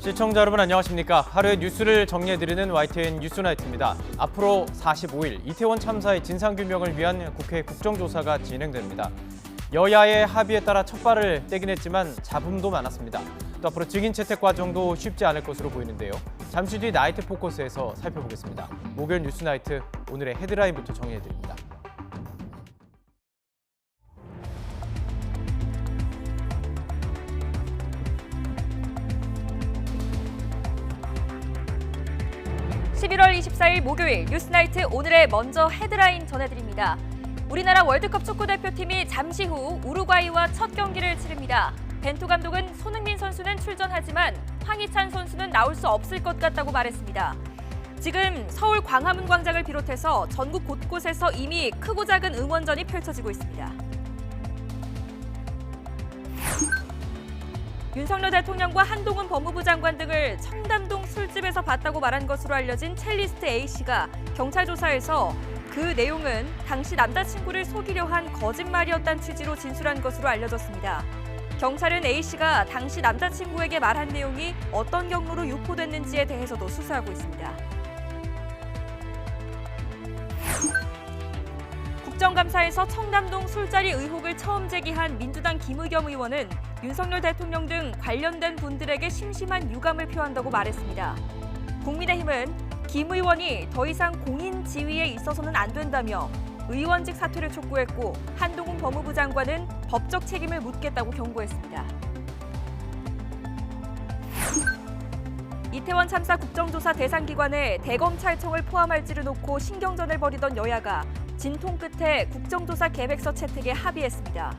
시청자 여러분 안녕하십니까. 하루의 뉴스를 정리해드리는 YTN 뉴스나이트입니다. 앞으로 45일 이태원 참사의 진상규명을 위한 국회 국정조사가 진행됩니다. 여야의 합의에 따라 첫 발을 떼긴 했지만 잡음도 많았습니다. 또 앞으로 증인 채택 과정도 쉽지 않을 것으로 보이는데요. 잠시 뒤 나이트 포커스에서 살펴보겠습니다. 목요일 뉴스나이트 오늘의 헤드라인부터 정리해드립니다. (11월 24일) 목요일 뉴스나이트 오늘의 먼저 헤드라인 전해드립니다. 우리나라 월드컵 축구대표팀이 잠시 후 우루과이와 첫 경기를 치릅니다. 벤투 감독은 손흥민 선수는 출전하지만 황희찬 선수는 나올 수 없을 것 같다고 말했습니다. 지금 서울 광화문 광장을 비롯해서 전국 곳곳에서 이미 크고 작은 응원전이 펼쳐지고 있습니다. 윤석열 대통령과 한동훈 법무부 장관 등을 청담동 술집에서 봤다고 말한 것으로 알려진 첼리스트 A씨가 경찰 조사에서 그 내용은 당시 남자친구를 속이려 한 거짓말이었다는 취지로 진술한 것으로 알려졌습니다. 경찰은 A씨가 당시 남자친구에게 말한 내용이 어떤 경로로 유포됐는지에 대해서도 수사하고 있습니다. 국정감사에서 청담동 술자리 의혹을 처음 제기한 민주당 김의겸 의원은 윤석열 대통령 등 관련된 분들에게 심심한 유감을 표한다고 말했습니다. 국민의힘은 김 의원이 더 이상 공인 지위에 있어서는 안 된다며 의원직 사퇴를 촉구했고 한동훈 법무부 장관은 법적 책임을 묻겠다고 경고했습니다. 이태원 참사 국정조사 대상 기관에 대검찰청을 포함할지를 놓고 신경전을 벌이던 여야가 진통 끝에 국정조사 계획서 채택에 합의했습니다.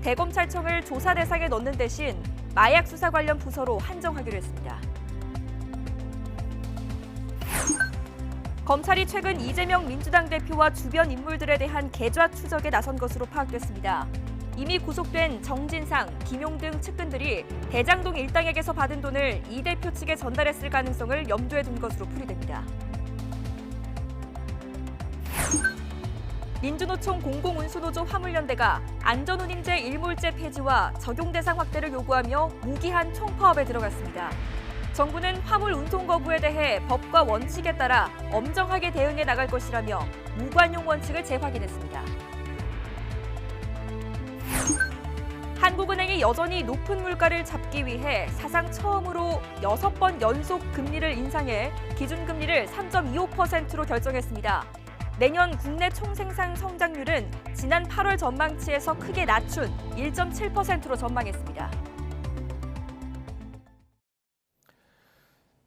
대검찰청을 조사 대상에 넣는 대신 마약 수사 관련 부서로 한정하기로 했습니다. 검찰이 최근 이재명 민주당 대표와 주변 인물들에 대한 계좌 추적에 나선 것으로 파악됐습니다. 이미 구속된 정진상, 김용 등 측근들이 대장동 일당에게서 받은 돈을 이 대표 측에 전달했을 가능성을 염두에 둔 것으로 풀이됩니다. 민주노총 공공운수노조 화물연대가 안전운임제 일몰제 폐지와 적용 대상 확대를 요구하며 무기한 총파업에 들어갔습니다. 정부는 화물 운송 거부에 대해 법과 원칙에 따라 엄정하게 대응해 나갈 것이라며 무관용 원칙을 재확인했습니다. 한국은행이 여전히 높은 물가를 잡기 위해 사상 처음으로 6번 연속 금리를 인상해 기준금리를 3.25%로 결정했습니다. 내년 국내 총생산 성장률은 지난 8월 전망치에서 크게 낮춘 1.7%로 전망했습니다.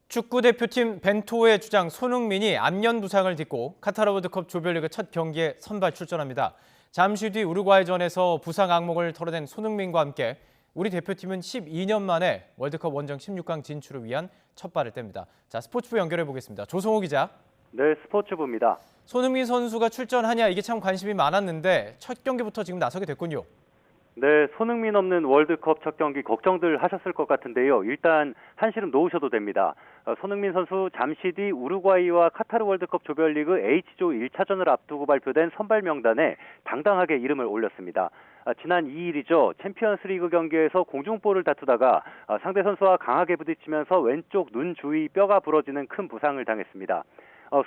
축구대표팀 벤투의 주장 손흥민이 안면 부상을 딛고 카타르 월드컵 조별리그 첫 경기에 선발 출전합니다. 잠시 뒤 우루과이전에서 부상 악몽을 털어낸 손흥민과 함께 우리 대표팀은 12년 만에 월드컵 원정 16강 진출을 위한 첫 발을 뗍니다. 자, 스포츠부 연결해 보겠습니다. 조성호 기자. 네, 스포츠부입니다. 손흥민 선수가 출전하냐 이게 참 관심이 많았는데 첫 경기부터 지금 나서게 됐군요. 네, 손흥민 없는 월드컵 첫 경기 걱정들 하셨을 것 같은데요. 일단 한시름 놓으셔도 됩니다. 손흥민 선수 잠시 뒤 우루과이와 카타르 월드컵 조별리그 H조 1차전을 앞두고 발표된 선발 명단에 당당하게 이름을 올렸습니다. 지난 2일이죠. 챔피언스 리그 경기에서 공중볼을 다투다가 상대 선수와 강하게 부딪히면서 왼쪽 눈 주위 뼈가 부러지는 큰 부상을 당했습니다.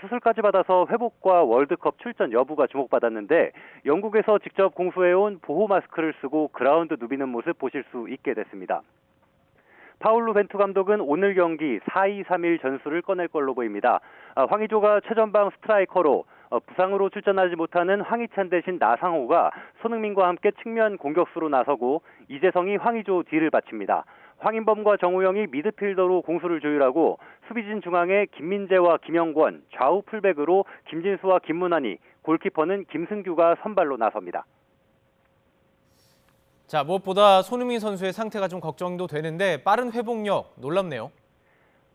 수술까지 받아서 회복과 월드컵 출전 여부가 주목받았는데 영국에서 직접 공수해온 보호 마스크를 쓰고 그라운드 누비는 모습 보실 수 있게 됐습니다. 파울루 벤투 감독은 오늘 경기 4-2-3-1 전술을 꺼낼 걸로 보입니다. 황의조가 최전방 스트라이커로 부상으로 출전하지 못하는 황희찬 대신 나상호가 손흥민과 함께 측면 공격수로 나서고 이재성이 황의조 뒤를 바칩니다. 황인범과 정우영이 미드필더로 공수를 조율하고 수비진 중앙에 김민재와 김영권, 좌우 풀백으로 김진수와 김문환이, 골키퍼는 김승규가 선발로 나섭니다. 자, 무엇보다 손흥민 선수의 상태가 좀 걱정도 되는데 빠른 회복력 놀랍네요.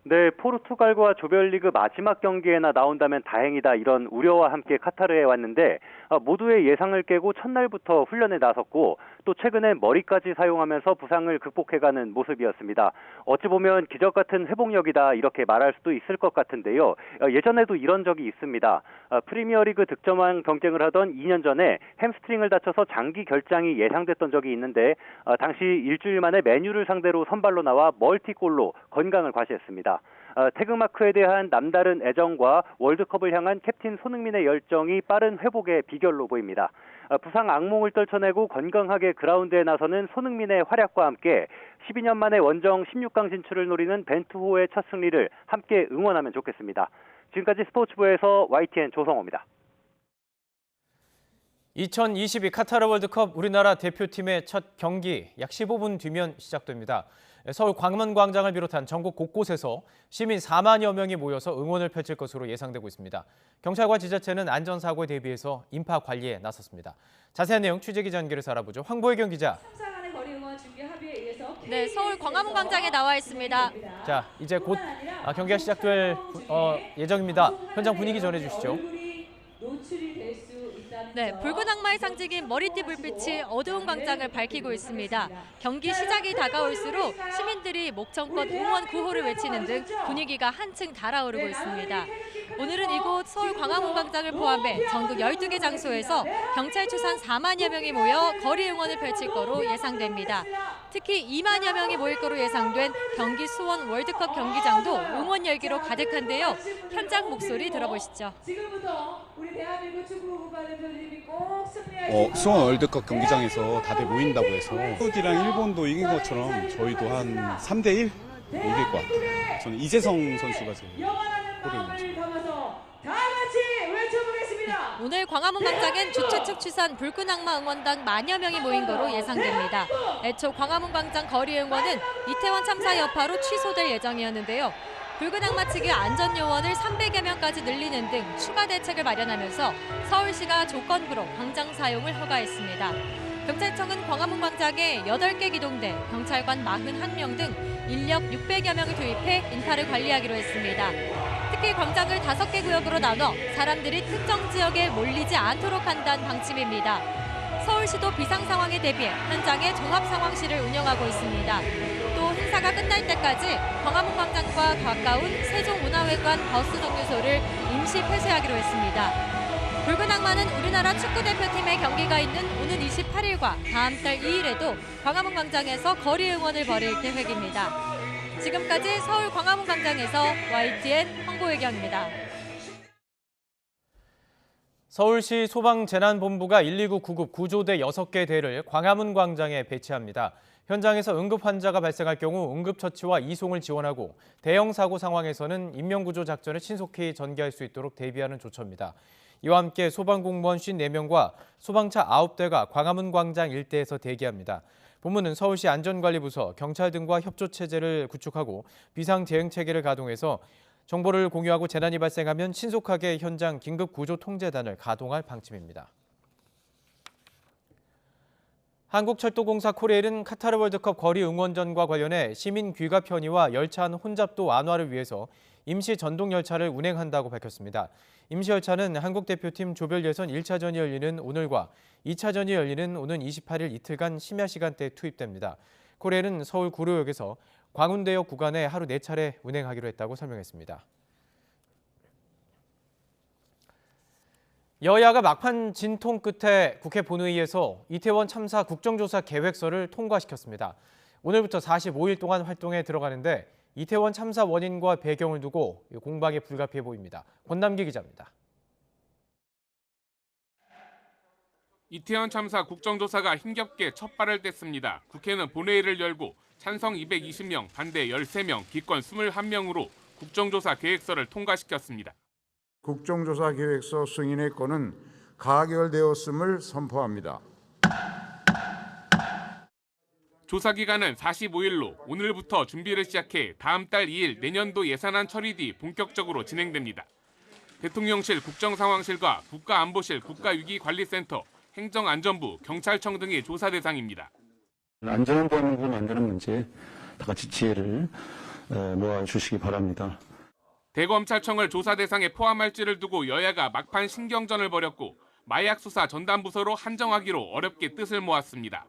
네, 포르투갈과 조별리그 마지막 경기에나 나온다면 다행이다 이런 우려와 함께 카타르에 왔는데 모두의 예상을 깨고 첫날부터 훈련에 나섰고 또 최근에 머리까지 사용하면서 부상을 극복해가는 모습이었습니다. 어찌 보면 기적 같은 회복력이다 이렇게 말할 수도 있을 것 같은데요. 예전에도 이런 적이 있습니다. 프리미어리그 득점왕 경쟁을 하던 2년 전에 햄스트링을 다쳐서 장기 결장이 예상됐던 적이 있는데 당시 일주일 만에 맨유를 상대로 선발로 나와 멀티골로 건강을 과시했습니다. 태극마크에 대한 남다른 애정과 월드컵을 향한 캡틴 손흥민의 열정이 빠른 회복의 비결로 보입니다. 부상 악몽을 떨쳐내고 건강하게 그라운드에 나서는 손흥민의 활약과 함께 12년 만에 원정 16강 진출을 노리는 벤투호의 첫 승리를 함께 응원하면 좋겠습니다. 지금까지 스포츠부에서 YTN 조성호입니다. 2022 카타르 월드컵 우리나라 대표팀의 첫 경기 약 15분 뒤면 시작됩니다. 서울 광화문광장을 비롯한 전국 곳곳에서 시민 4만여 명이 모여서 응원을 펼칠 것으로 예상되고 있습니다. 경찰과 지자체는 안전사고에 대비해서 인파 관리에 나섰습니다. 자세한 내용 취재기자 연결해서 알아보죠. 황보혜경 기자. 네, 서울 광화문광장에 나와 있습니다. 자, 이제 곧 경기가 시작될 예정입니다. 현장 분위기 전해주시죠. 네, 붉은 악마의 상징인 머리띠 불빛이 어두운 광장을 밝히고 있습니다. 경기 시작이 다가올수록 시민들이 목청껏 응원 구호를 외치는 등 분위기가 한층 달아오르고 있습니다. 오늘은 이곳 서울 광화문광장을 포함해 전국 12개 장소에서 경찰 추산 4만여 명이 모여 거리 응원을 펼칠 거로 예상됩니다. 특히 2만여 명이 모일 거로 예상된 경기 수원 월드컵 경기장도 응원 열기로 가득한데요. 현장 목소리 들어보시죠. 지금부터 우리 대한민국 축구 국가대표님이 꼭 수원 월드컵 경기장에서 다들 모인다고 해서 한국이랑 일본도 이긴 것처럼 저희도 한 3대1 이길 것 같아요. 저는 이재성 선수가 제일 마음을 담아서 다 같이 외쳐보겠습니다. 오늘 광화문광장엔 주최 측 추산 붉은 악마 응원단 만여 명이 모인 거로 예상됩니다. 애초 광화문광장 거리 응원은 이태원 참사 여파로 취소될 예정이었는데요. 붉은 악마 측이 안전요원을 300여 명까지 늘리는 등 추가 대책을 마련하면서 서울시가 조건부로 광장 사용을 허가했습니다. 경찰청은 광화문광장에 8개 기동대, 경찰관 41명 등 인력 600여 명을 투입해 인파를 관리하기로 했습니다. 특히 광장을 5개 구역으로 나눠 사람들이 특정 지역에 몰리지 않도록 한다는 방침입니다. 서울시도 비상 상황에 대비해 현장에 종합 상황실을 운영하고 있습니다. 또 행사가 끝날 때까지 광화문광장과 가까운 세종문화회관 버스 정류소를 임시 폐쇄하기로 했습니다. 붉은 악마는 우리나라 축구대표팀의 경기가 있는 오는 28일과 다음 달 2일에도 광화문광장에서 거리 응원을 벌일 계획입니다. 지금까지 서울 광화문광장에서 YTN 황보혜경입니다. 서울시 소방재난본부가 119 구급 구조대 6개 대를 광화문광장에 배치합니다. 현장에서 응급 환자가 발생할 경우 응급처치와 이송을 지원하고 대형 사고 상황에서는 인명구조 작전을 신속히 전개할 수 있도록 대비하는 조처입니다. 이와 함께 소방공무원 54명과 소방차 9대가 광화문광장 일대에서 대기합니다. 본부는 서울시 안전관리부서, 경찰 등과 협조체제를 구축하고 비상대응체계를 가동해서 정보를 공유하고 재난이 발생하면 신속하게 현장 긴급구조통제단을 가동할 방침입니다. 한국철도공사 코레일은 카타르 월드컵 거리 응원전과 관련해 시민 귀가 편의와 열차 안 혼잡도 완화를 위해서 임시 전동열차를 운행한다고 밝혔습니다. 임시 열차는 한국 대표팀 조별 예선 1차전이 열리는 오늘과 2차전이 열리는 오는 28일 이틀간 심야 시간대에 투입됩니다. 코레일은 서울 구로역에서 광운대역 구간에 하루 4차례 운행하기로 했다고 설명했습니다. 여야가 막판 진통 끝에 국회 본회의에서 이태원 참사 국정조사 계획서를 통과시켰습니다. 오늘부터 45일 동안 활동에 들어가는데 이태원 참사 원인과 배경을 두고 공방이 불가피해 보입니다. 권남기 기자입니다. 이태원 참사 국정조사가 힘겹게 첫 발을 뗐습니다. 국회는 본회의를 열고 찬성 220명, 반대 13명, 기권 21명으로 국정조사 계획서를 통과시켰습니다. 국정조사 계획서 승인의 건은 가결되었음을 선포합니다. 조사 기간은 45일로 오늘부터 준비를 시작해 다음 달 2일 내년도 예산안 처리 뒤 본격적으로 진행됩니다. 대통령실 국정상황실과 국가안보실 국가위기관리센터, 행정안전부, 경찰청 등이 조사 대상입니다. 안전보안을 만드는 문제 다 같이 지혜를 모아주시기 바랍니다. 대검찰청을 조사 대상에 포함할지를 두고 여야가 막판 신경전을 벌였고 마약 수사 전담부서로 한정하기로 어렵게 뜻을 모았습니다.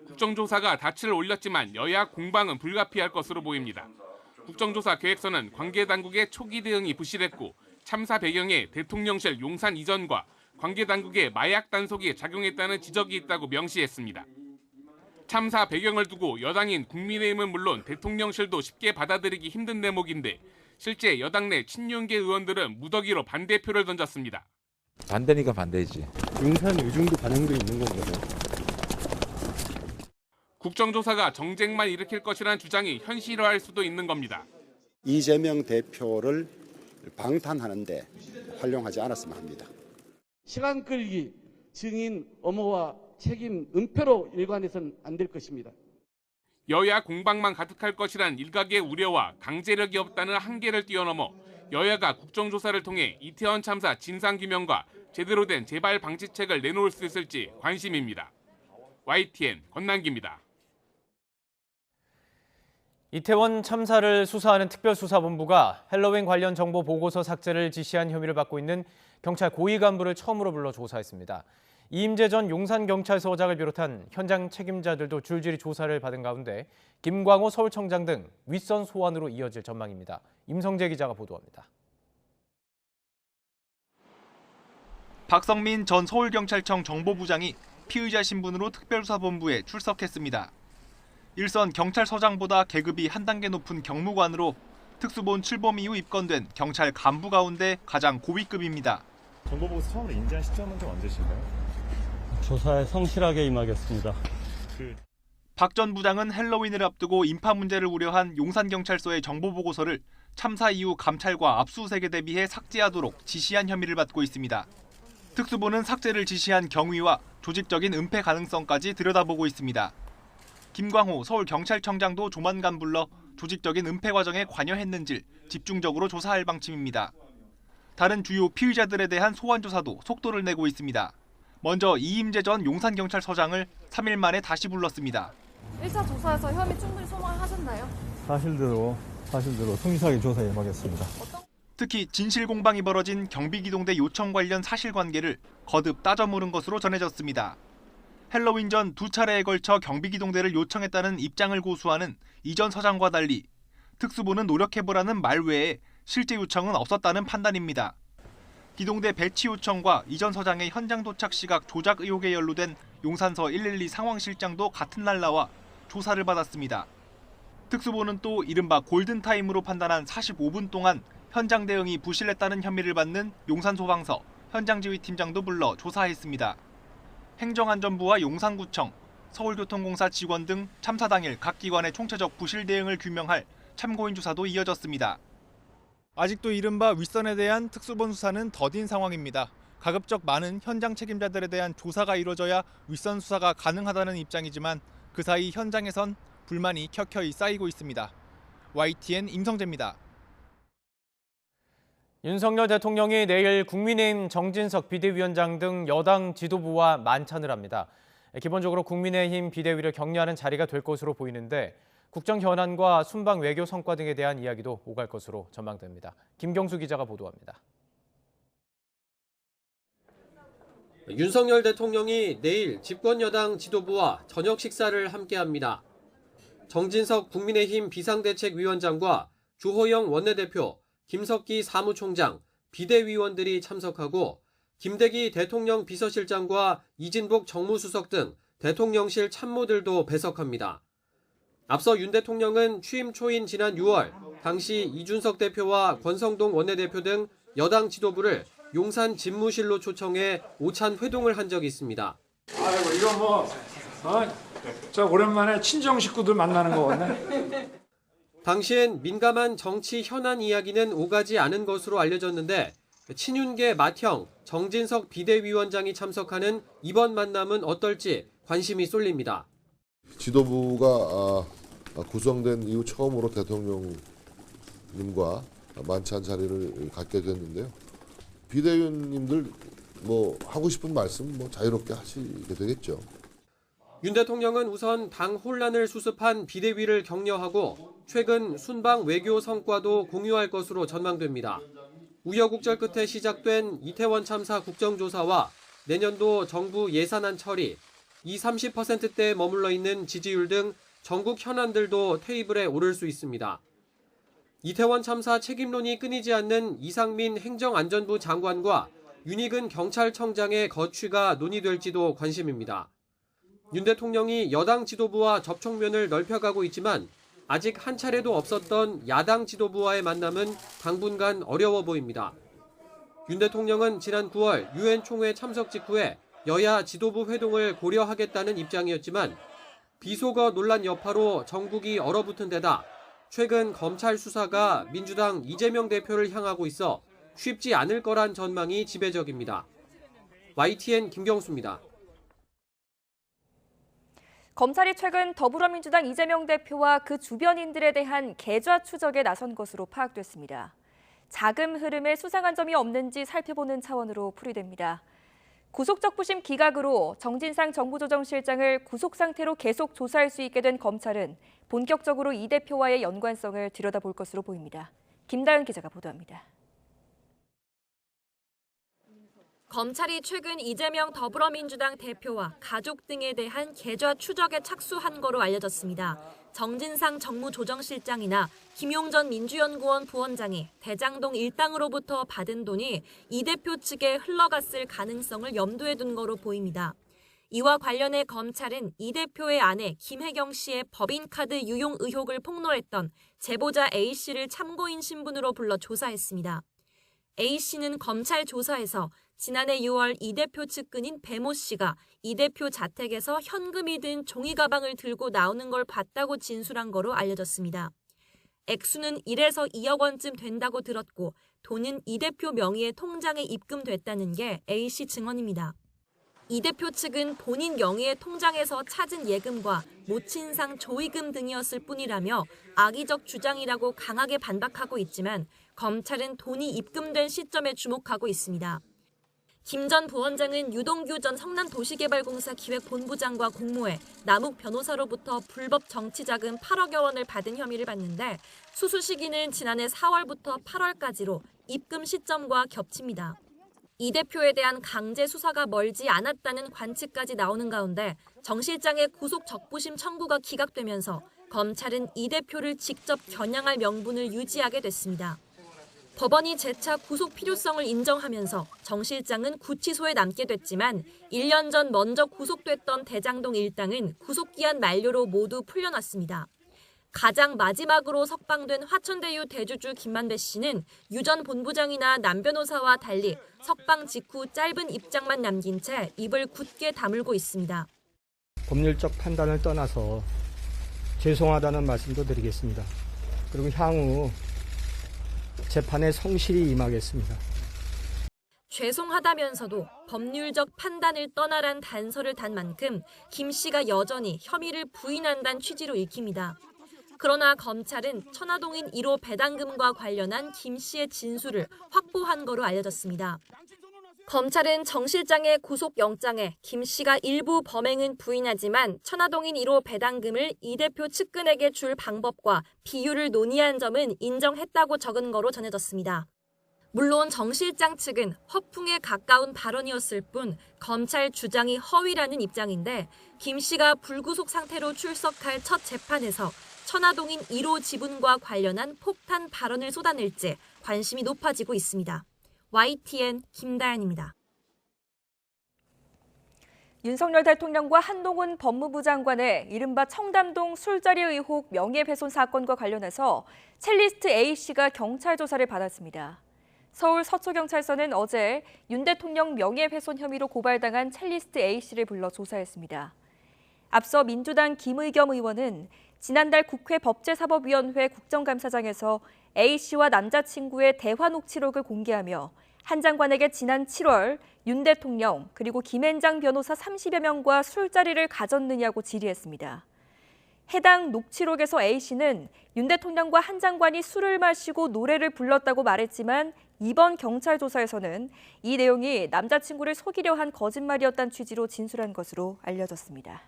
국정조사가 닻을 올렸지만 여야 공방은 불가피할 것으로 보입니다. 국정조사 계획서는 관계당국의 초기 대응이 부실했고 참사 배경에 대통령실 용산 이전과 관계당국의 마약 단속이 작용했다는 지적이 있다고 명시했습니다. 참사 배경을 두고 여당인 국민의힘은 물론 대통령실도 쉽게 받아들이기 힘든 대목인데 실제 여당 내 친윤계 의원들은 무더기로 반대표를 던졌습니다. 반대니까 반대지. 용산 의중도 반영돼 있는 건가요? 국정조사가 정쟁만 일으킬 것이라는 주장이 현실화할 수도 있는 겁니다. 이재명 대표를 방탄하는데 활용하지 않았으면 합니다. 시간 끌기, 증인 엄호와 책임 은폐로 일관해서는 안 될 것입니다. 여야 공방만 가득할 것이란 일각의 우려와 강제력이 없다는 한계를 뛰어넘어 여야가 국정조사를 통해 이태원 참사 진상규명과 제대로 된 재발 방지책을 내놓을 수 있을지 관심입니다. YTN 권남기입니다. 이태원 참사를 수사하는 특별수사본부가 헬로윈 관련 정보 보고서 삭제를 지시한 혐의를 받고 있는 경찰 고위 간부를 처음으로 불러 조사했습니다. 이임재 전 용산경찰서장을 비롯한 현장 책임자들도 줄줄이 조사를 받은 가운데 김광호 서울청장 등 윗선 소환으로 이어질 전망입니다. 임성재 기자가 보도합니다. 박성민 전 서울경찰청 정보부장이 피의자 신분으로 특별수사본부에 출석했습니다. 일선 경찰서장보다 계급이 한 단계 높은 경무관으로 특수본 출범 이후 입건된 경찰 간부 가운데 가장 고위급입니다. 정보보고서 처음으로 인지한 시점은 좀 언제신가요? 조사에 성실하게 임하겠습니다. 박 전 부장은 헬로윈을 앞두고 인파 문제를 우려한 용산경찰서의 정보보고서를 참사 이후 감찰과 압수수색에 대비해 삭제하도록 지시한 혐의를 받고 있습니다. 특수본은 삭제를 지시한 경위와 조직적인 은폐 가능성까지 들여다보고 있습니다. 김광호 서울경찰청장도 조만간 불러 조직적인 은폐 과정에 관여했는지 집중적으로 조사할 방침입니다. 다른 주요 피의자들에 대한 소환 조사도 속도를 내고 있습니다. 먼저 이임재 전 용산경찰서장을 3일 만에 다시 불렀습니다. 1차 조사에서 혐의 충분히 소망하셨나요? 사실대로 성실하게 조사에 임하겠습니다. 특히 진실 공방이 벌어진 경비기동대 요청 관련 사실관계를 거듭 따져 물은 것으로 전해졌습니다. 헬로윈 전 2차례에 걸쳐 경비기동대를 요청했다는 입장을 고수하는 이 전 서장과 달리 특수본은 노력해보라는 말 외에 실제 요청은 없었다는 판단입니다. 기동대 배치 요청과 이 전 서장의 현장 도착 시각 조작 의혹에 연루된 용산서 112 상황실장도 같은 날 나와 조사를 받았습니다. 특수본은 또 이른바 골든타임으로 판단한 45분 동안 현장 대응이 부실했다는 혐의를 받는 용산소방서 현장지휘팀장도 불러 조사했습니다. 행정안전부와 용산구청, 서울교통공사 직원 등 참사 당일 각 기관의 총체적 부실 대응을 규명할 참고인 조사도 이어졌습니다. 아직도 이른바 윗선에 대한 특수본 수사는 더딘 상황입니다. 가급적 많은 현장 책임자들에 대한 조사가 이루어져야 윗선 수사가 가능하다는 입장이지만 그 사이 현장에선 불만이 켜켜이 쌓이고 있습니다. YTN 임성재입니다. 윤석열 대통령이 내일 국민의힘 정진석 비대위원장 등 여당 지도부와 만찬을 합니다. 기본적으로 국민의힘 비대위를 격려하는 자리가 될 것으로 보이는데 국정 현안과 순방 외교 성과 등에 대한 이야기도 오갈 것으로 전망됩니다. 김경수 기자가 보도합니다. 윤석열 대통령이 내일 집권 여당 지도부와 저녁 식사를 함께합니다. 정진석 국민의힘 비상대책위원장과 주호영 원내대표, 김석기 사무총장, 비대위원들이 참석하고 김대기 대통령 비서실장과 이진복 정무수석 등 대통령실 참모들도 배석합니다. 앞서 윤 대통령은 취임 초인 지난 6월 당시 이준석 대표와 권성동 원내대표 등 여당 지도부를 용산 집무실로 초청해 오찬 회동을 한 적이 있습니다. 아이고 이거 저 오랜만에 친정 식구들 만나는 거 같네. 당시엔 민감한 정치 현안 이야기는 오가지 않은 것으로 알려졌는데 친윤계 맏형 정진석 비대위원장이 참석하는 이번 만남은 어떨지 관심이 쏠립니다. 지도부가 구성된 이후 처음으로 대통령님과 만찬 자리를 갖게 됐는데요. 비대위원님들 하고 싶은 말씀 자유롭게 하시게 되겠죠. 윤 대통령은 우선 당 혼란을 수습한 비대위를 격려하고 최근 순방 외교 성과도 공유할 것으로 전망됩니다. 우여곡절 끝에 시작된 이태원 참사 국정조사와 내년도 정부 예산안 처리, 30%대에 머물러 있는 지지율 등 전국 현안들도 테이블에 오를 수 있습니다. 이태원 참사 책임론이 끊이지 않는 이상민 행정안전부 장관과 윤익은 경찰청장의 거취가 논의될지도 관심입니다. 윤 대통령이 여당 지도부와 접촉면을 넓혀가고 있지만 아직 한 차례도 없었던 야당 지도부와의 만남은 당분간 어려워 보입니다. 윤 대통령은 지난 9월 유엔 총회 참석 직후에 여야 지도부 회동을 고려하겠다는 입장이었지만 비속어 논란 여파로 정국이 얼어붙은 데다 최근 검찰 수사가 민주당 이재명 대표를 향하고 있어 쉽지 않을 거란 전망이 지배적입니다. YTN 김경수입니다. 검찰이 최근 더불어민주당 이재명 대표와 그 주변인들에 대한 계좌 추적에 나선 것으로 파악됐습니다. 자금 흐름에 수상한 점이 없는지 살펴보는 차원으로 풀이됩니다. 구속적부심 기각으로 정진상 정무조정실장을 구속 상태로 계속 조사할 수 있게 된 검찰은 본격적으로 이 대표와의 연관성을 들여다볼 것으로 보입니다. 김다연 기자가 보도합니다. 검찰이 최근 이재명 더불어민주당 대표와 가족 등에 대한 계좌 추적에 착수한 거로 알려졌습니다. 정진상 정무조정실장이나 김용전 민주연구원 부원장이 대장동 일당으로부터 받은 돈이 이 대표 측에 흘러갔을 가능성을 염두에 둔 거로 보입니다. 이와 관련해 검찰은 이 대표의 아내 김혜경 씨의 법인카드 유용 의혹을 폭로했던 제보자 A씨를 참고인 신분으로 불러 조사했습니다. A씨는 검찰 조사에서 지난해 6월 이 대표 측근인 배모 씨가 이 대표 자택에서 현금이 든 종이 가방을 들고 나오는 걸 봤다고 진술한 거로 알려졌습니다. 액수는 1에서 2억 원쯤 된다고 들었고 돈은 이 대표 명의의 통장에 입금됐다는 게 A씨 증언입니다. 이 대표 측은 본인 명의의 통장에서 찾은 예금과 모친상 조의금 등이었을 뿐이라며 악의적 주장이라고 강하게 반박하고 있지만 검찰은 돈이 입금된 시점에 주목하고 있습니다. 김 전 부원장은 유동규 전 성남도시개발공사 기획본부장과 공모해 남욱 변호사로부터 불법 정치자금 8억여 원을 받은 혐의를 받는데 수수 시기는 지난해 4월부터 8월까지로 입금 시점과 겹칩니다. 이 대표에 대한 강제 수사가 멀지 않았다는 관측까지 나오는 가운데 정 실장의 구속 적부심 청구가 기각되면서 검찰은 이 대표를 직접 겨냥할 명분을 유지하게 됐습니다. 법원이 재차 구속 필요성을 인정하면서 정 실장은 구치소에 남게 됐지만 1년 전 먼저 구속됐던 대장동 일당은 구속기한 만료로 모두 풀려났습니다. 가장 마지막으로 석방된 화천대유 대주주 김만배 씨는 유 전 본부장이나 남 변호사와 달리 석방 직후 짧은 입장만 남긴 채 입을 굳게 다물고 있습니다. 법률적 판단을 떠나서 죄송하다는 말씀도 드리겠습니다. 그리고 향후 재판에 성실히 임하겠습니다. 죄송하다면서도 법률적 판단을 떠나란 단서를 단 만큼 김 씨가 여전히 혐의를 부인한다는 취지로 읽힙니다. 그러나 검찰은 천화동인 1호 배당금과 관련한 김 씨의 진술을 확보한 거로 알려졌습니다. 검찰은 정 실장의 구속영장에 김 씨가 일부 범행은 부인하지만 천화동인 1호 배당금을 이 대표 측근에게 줄 방법과 비율을 논의한 점은 인정했다고 적은 거로 전해졌습니다. 물론 정 실장 측은 허풍에 가까운 발언이었을 뿐 검찰 주장이 허위라는 입장인데 김 씨가 불구속 상태로 출석할 첫 재판에서 천화동인 1호 지분과 관련한 폭탄 발언을 쏟아낼지 관심이 높아지고 있습니다. YTN 김다연입니다. 윤석열 대통령과 한동훈 법무부 장관의 이른바 청담동 술자리 의혹 명예훼손 사건과 관련해서 첼리스트 A씨가 경찰 조사를 받았습니다. 서울 서초경찰서는 어제 윤 대통령 명예훼손 혐의로 고발당한 첼리스트 A씨를 불러 조사했습니다. 앞서 민주당 김의겸 의원은 지난달 국회 법제사법위원회 국정감사장에서 A씨와 남자친구의 대화 녹취록을 공개하며 한 장관에게 지난 7월 윤 대통령 그리고 김앤장 변호사 30여 명과 술자리를 가졌느냐고 질의했습니다. 해당 녹취록에서 A씨는 윤 대통령과 한 장관이 술을 마시고 노래를 불렀다고 말했지만 이번 경찰 조사에서는 이 내용이 남자친구를 속이려 한 거짓말이었다는 취지로 진술한 것으로 알려졌습니다.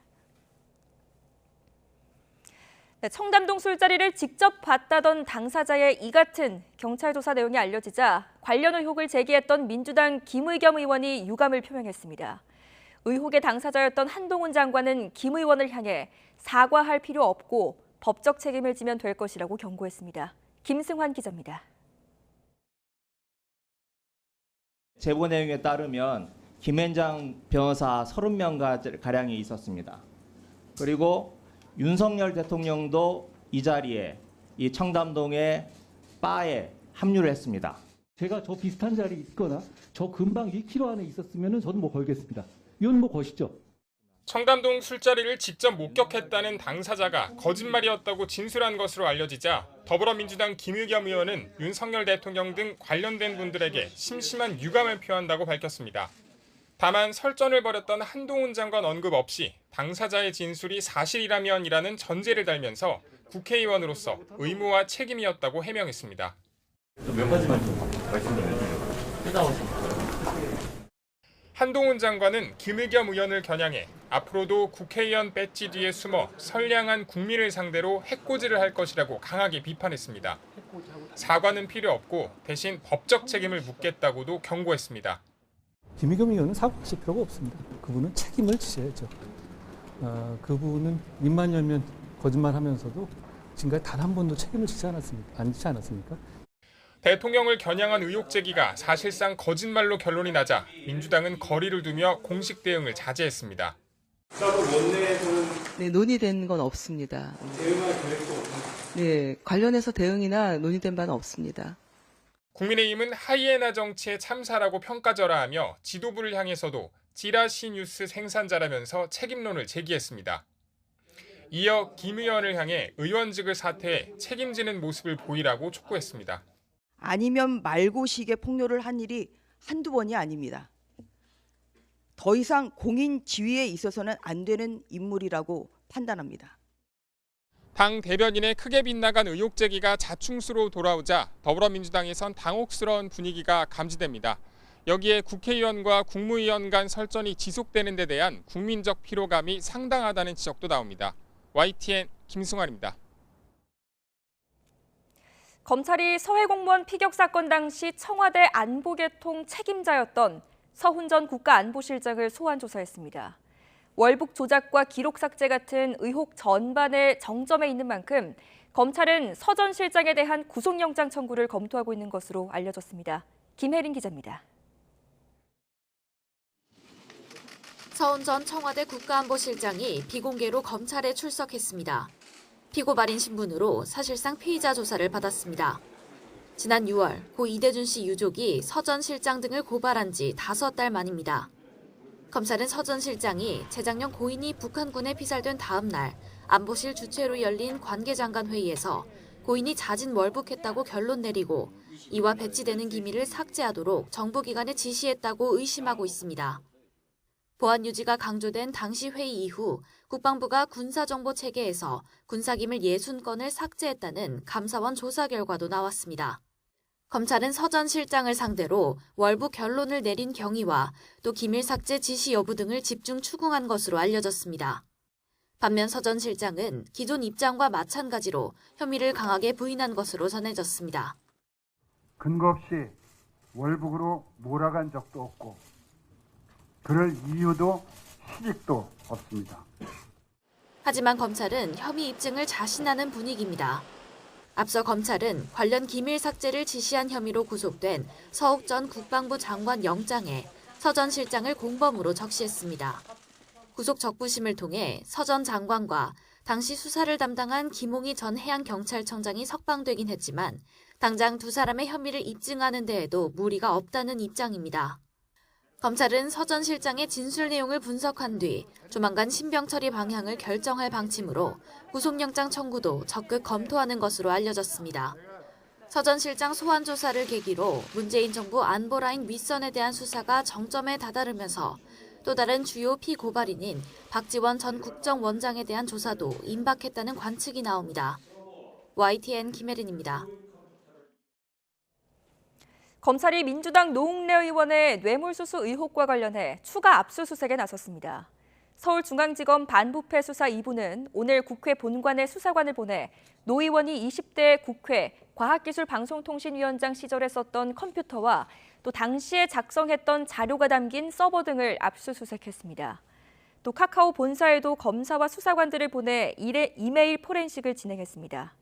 청담동 술자리를 직접 봤다던 당사자의 이 같은 경찰 조사 내용이 알려지자 관련 의혹을 제기했던 민주당 김의겸 의원이 유감을 표명했습니다. 의혹의 당사자였던 한동훈 장관은 김 의원을 향해 사과할 필요 없고 법적 책임을 지면 될 것이라고 경고했습니다. 김승환 기자입니다. 제보 내용에 따르면 김앤장 변호사 30명가량이 있었습니다. 그리고 윤석열 대통령도 이 자리에 이 청담동의 바에 합류를 했습니다. 제가 저 비슷한 자리에 있거나 저 근방 2km 안에 있었으면 저는 뭐 걸겠습니다. 이건 뭐 것이죠. 청담동 술자리를 직접 목격했다는 당사자가 거짓말이었다고 진술한 것으로 알려지자 더불어민주당 김의겸 의원은 윤석열 대통령 등 관련된 분들에게 심심한 유감을 표한다고 밝혔습니다. 다만 설전을 벌였던 한동훈 장관 언급 없이 당사자의 진술이 사실이라면이라는 전제를 달면서 국회의원으로서 의무와 책임이었다고 해명했습니다. 몇 가지만 좀 말씀드려주세요. 한동훈 장관은 김의겸 의원을 겨냥해 앞으로도 국회의원 배지 뒤에 숨어 선량한 국민을 상대로 해코지를 할 것이라고 강하게 비판했습니다. 사과는 필요 없고 대신 법적 책임을 묻겠다고도 경고했습니다. 김의겸 의원은 사과하실 필요가 없습니다. 그분은 책임을 지셔야죠. 그분은 입만 열면 거짓말하면서도 지금까지 단 한 번도 책임을 지지 않았습니까? 대통령을 겨냥한 의혹 제기가 사실상 거짓말로 결론이 나자 민주당은 거리를 두며 공식 대응을 자제했습니다. 네, 논의된 건 없습니다. 대응할 계획도 없습니다. 네, 관련해서 대응이나 논의된 바는 없습니다. 국민의힘은 하이에나 정치의 참사라고 평가절하하며 지도부를 향해서도 찌라시 뉴스 생산자라면서 책임론을 제기했습니다. 이어 김 의원을 향해 의원직을 사퇴해 책임지는 모습을 보이라고 촉구했습니다. 아니면 말고식의 폭로를 한 일이 한두 번이 아닙니다. 더 이상 공인 지위에 있어서는 안 되는 인물이라고 판단합니다. 당 대변인의 크게 빗나간 의혹 제기가 자충수로 돌아오자 더불어민주당에선 당혹스러운 분위기가 감지됩니다. 여기에 국회의원과 국무위원 간 설전이 지속되는 데 대한 국민적 피로감이 상당하다는 지적도 나옵니다. YTN 김승환입니다. 검찰이 서해 공무원 피격 사건 당시 청와대 안보개통 책임자였던 서훈 전 국가안보실장을 소환 조사했습니다. 월북 조작과 기록 삭제 같은 의혹 전반의 정점에 있는 만큼 검찰은 서 전 실장에 대한 구속영장 청구를 검토하고 있는 것으로 알려졌습니다. 김혜린 기자입니다. 서훈 전 청와대 국가안보실장이 비공개로 검찰에 출석했습니다. 피고 발인 신분으로 사실상 피의자 조사를 받았습니다. 지난 6월 고 이대준 씨 유족이 서 전 실장 등을 고발한 지 5달 만입니다. 검찰은 서 전 실장이 재작년 고인이 북한군에 피살된 다음 날 안보실 주최로 열린 관계장관 회의에서 고인이 자진 월북했다고 결론 내리고 이와 배치되는 기밀을 삭제하도록 정부기관에 지시했다고 의심하고 있습니다. 보안 유지가 강조된 당시 회의 이후 국방부가 군사정보 체계에서 군사기밀 60건을 삭제했다는 감사원 조사 결과도 나왔습니다. 검찰은 서 전 실장을 상대로 월북 결론을 내린 경위와 또 기밀 삭제 지시 여부 등을 집중 추궁한 것으로 알려졌습니다. 반면 서 전 실장은 기존 입장과 마찬가지로 혐의를 강하게 부인한 것으로 전해졌습니다. 근거 없이 월북으로 몰아간 적도 없고 그럴 이유도 시직도 없습니다. 하지만 검찰은 혐의 입증을 자신하는 분위기입니다. 앞서 검찰은 관련 기밀 삭제를 지시한 혐의로 구속된 서욱 전 국방부 장관 영장에 서 전 실장을 공범으로 적시했습니다. 구속 적부심을 통해 서 전 장관과 당시 수사를 담당한 김홍희 전 해양경찰청장이 석방되긴 했지만 당장 두 사람의 혐의를 입증하는 데에도 무리가 없다는 입장입니다. 검찰은 서 전 실장의 진술 내용을 분석한 뒤 조만간 신병 처리 방향을 결정할 방침으로 구속영장 청구도 적극 검토하는 것으로 알려졌습니다. 서 전 실장 소환 조사를 계기로 문재인 정부 안보라인 윗선에 대한 수사가 정점에 다다르면서 또 다른 주요 피고발인인 박지원 전 국정원장에 대한 조사도 임박했다는 관측이 나옵니다. YTN 김혜린입니다. 검찰이 민주당 노웅래 의원의 뇌물수수 의혹과 관련해 추가 압수수색에 나섰습니다. 서울중앙지검 반부패 수사 2부는 오늘 국회 본관에 수사관을 보내 노 의원이 20대 국회 과학기술방송통신위원장 시절에 썼던 컴퓨터와 또 당시에 작성했던 자료가 담긴 서버 등을 압수수색했습니다. 또 카카오 본사에도 검사와 수사관들을 보내 이메일 포렌식을 진행했습니다.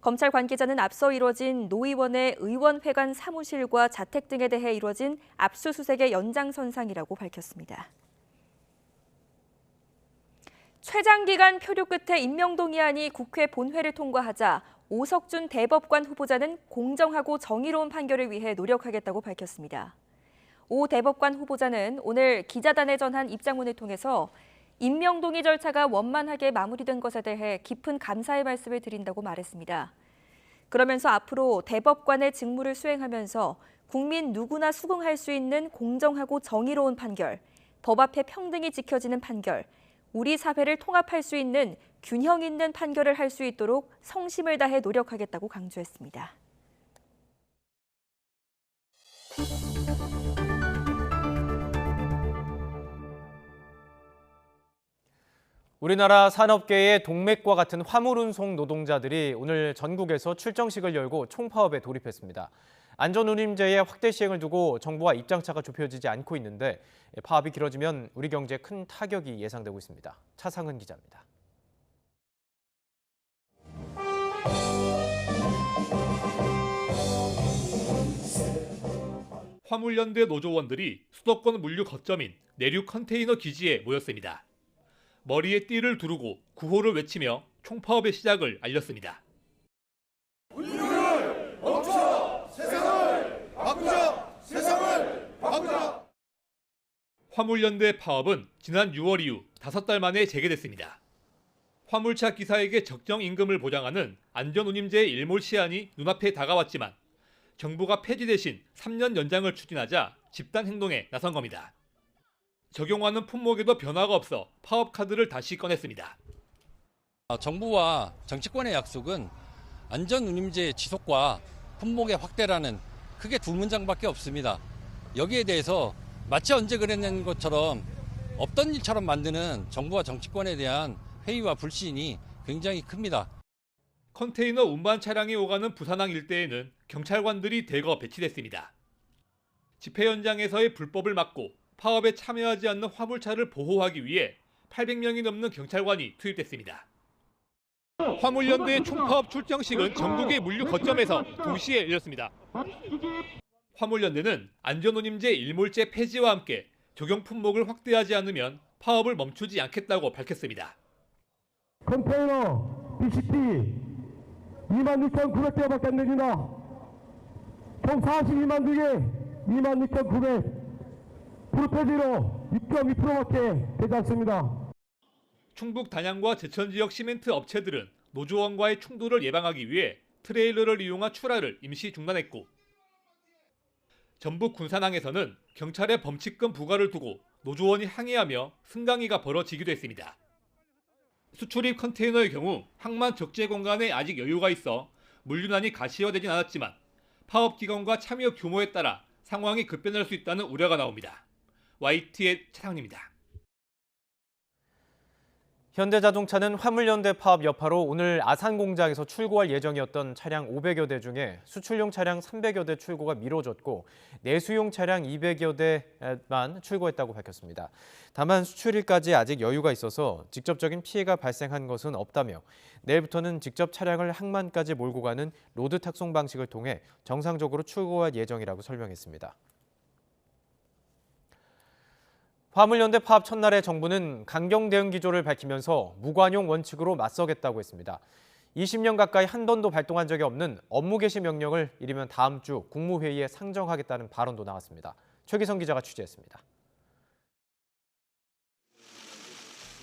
검찰 관계자는 앞서 이뤄진 노 의원의 의원회관 사무실과 자택 등에 대해 이뤄진 압수수색의 연장선상이라고 밝혔습니다. 최장기간 표류 끝에 임명동의안이 국회 본회를 통과하자 오석준 대법관 후보자는 공정하고 정의로운 판결을 위해 노력하겠다고 밝혔습니다. 오 대법관 후보자는 오늘 기자단에 전한 입장문을 통해서 임명동의 절차가 원만하게 마무리된 것에 대해 깊은 감사의 말씀을 드린다고 말했습니다. 그러면서 앞으로 대법관의 직무를 수행하면서 국민 누구나 수긍할 수 있는 공정하고 정의로운 판결, 법 앞에 평등이 지켜지는 판결, 우리 사회를 통합할 수 있는 균형 있는 판결을 할 수 있도록 성심을 다해 노력하겠다고 강조했습니다. 우리나라 산업계의 동맥과 같은 화물운송 노동자들이 오늘 전국에서 출정식을 열고 총파업에 돌입했습니다. 안전운임제의 확대 시행을 두고 정부와 입장차가 좁혀지지 않고 있는데 파업이 길어지면 우리 경제에 큰 타격이 예상되고 있습니다. 차상은 기자입니다. 화물연대 노조원들이 수도권 물류 거점인 내륙 컨테이너 기지에 모였습니다. 머리에 띠를 두르고 구호를 외치며 총파업의 시작을 알렸습니다. 물류를 멈춰! 세상을 바꾸자! 세상을 바꾸자! 화물연대 파업은 지난 6월 이후 5달 만에 재개됐습니다. 화물차 기사에게 적정 임금을 보장하는 안전운임제의 일몰 시한이 눈앞에 다가왔지만 정부가 폐지 대신 3년 연장을 추진하자 집단 행동에 나선 겁니다. 적용하는 품목에도 변화가 없어 파업 카드를 다시 꺼냈습니다. 정부와 정치권의 약속은 안전운임제 지속과 품목의 확대라는 크게 두 문장밖에 없습니다. 여기에 대해서 마치 언제 그랬는 것처럼 없던 일처럼 만드는 정부와 정치권에 대한 회의와 불신이 굉장히 큽니다. 컨테이너 운반 차량이 오가는 부산항 일대에는 경찰관들이 대거 배치됐습니다. 집회 현장에서의 불법을 막고 파업에 참여하지 않는 화물차를 보호하기 위해 800명이 넘는 경찰관이 투입됐습니다. 화물연대의 총파업 출정식은 전국의 물류 거점에서 동시에 열렸습니다. 화물연대는 안전운임제 일몰제 폐지와 함께 적용 품목을 확대하지 않으면 파업을 멈추지 않겠다고 밝혔습니다. 컨테이너 BCP 26,900대밖에 안 됩니다. 총 42만 두개 26,900 프로페지로 6.2%밖에 되지 않습니다. 충북 단양과 제천 지역 시멘트 업체들은 노조원과의 충돌을 예방하기 위해 트레일러를 이용한 출하를 임시 중단했고 전북 군산항에서는 경찰의 범칙금 부과를 두고 노조원이 항의하며 승강이가 벌어지기도 했습니다. 수출입 컨테이너의 경우 항만 적재 공간에 아직 여유가 있어 물류난이 가시화되진 않았지만 파업 기간과 참여 규모에 따라 상황이 급변할 수 있다는 우려가 나옵니다. YT의 차상입니다. 현대자동차는 화물연대 파업 여파로 오늘 아산 공장에서 출고할 예정이었던 차량 500여 대 중에 수출용 차량 300여 대 출고가 미뤄졌고 내수용 차량 200여 대만 출고했다고 밝혔습니다. 다만 수출일까지 아직 여유가 있어서 직접적인 피해가 발생한 것은 없다며 내일부터는 직접 차량을 항만까지 몰고 가는 로드 탁송 방식을 통해 정상적으로 출고할 예정이라고 설명했습니다. 화물연대 파업 첫날에 정부는 강경 대응 기조를 밝히면서 무관용 원칙으로 맞서겠다고 했습니다. 20년 가까이 한 번도 발동한 적이 없는 업무 개시 명령을 이르면 다음 주 국무회의에 상정하겠다는 발언도 나왔습니다. 최기성 기자가 취재했습니다.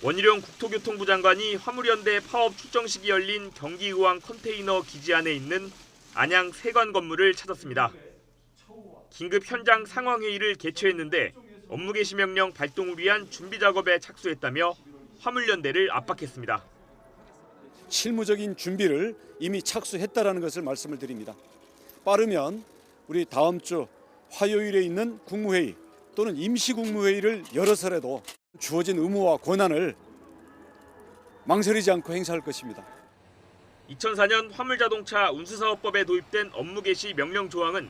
원희룡 국토교통부 장관이 화물연대 파업 출정식이 열린 경기의왕 컨테이너 기지 안에 있는 안양 세관 건물을 찾았습니다. 긴급 현장 상황회의를 개최했는데 업무 개시 명령 발동을 위한 준비 작업에 착수했다며 화물연대를 압박했습니다. 실무적인 준비를 이미 착수했다라는 것을 말씀을 드립니다. 빠르면 우리 다음 주 화요일에 있는 국무회의 또는 임시국무회의를 열어서라도 주어진 의무와 권한을 망설이지 않고 행사할 것입니다. 2004년 화물자동차 운수사업법에 도입된 업무 개시 명령 조항은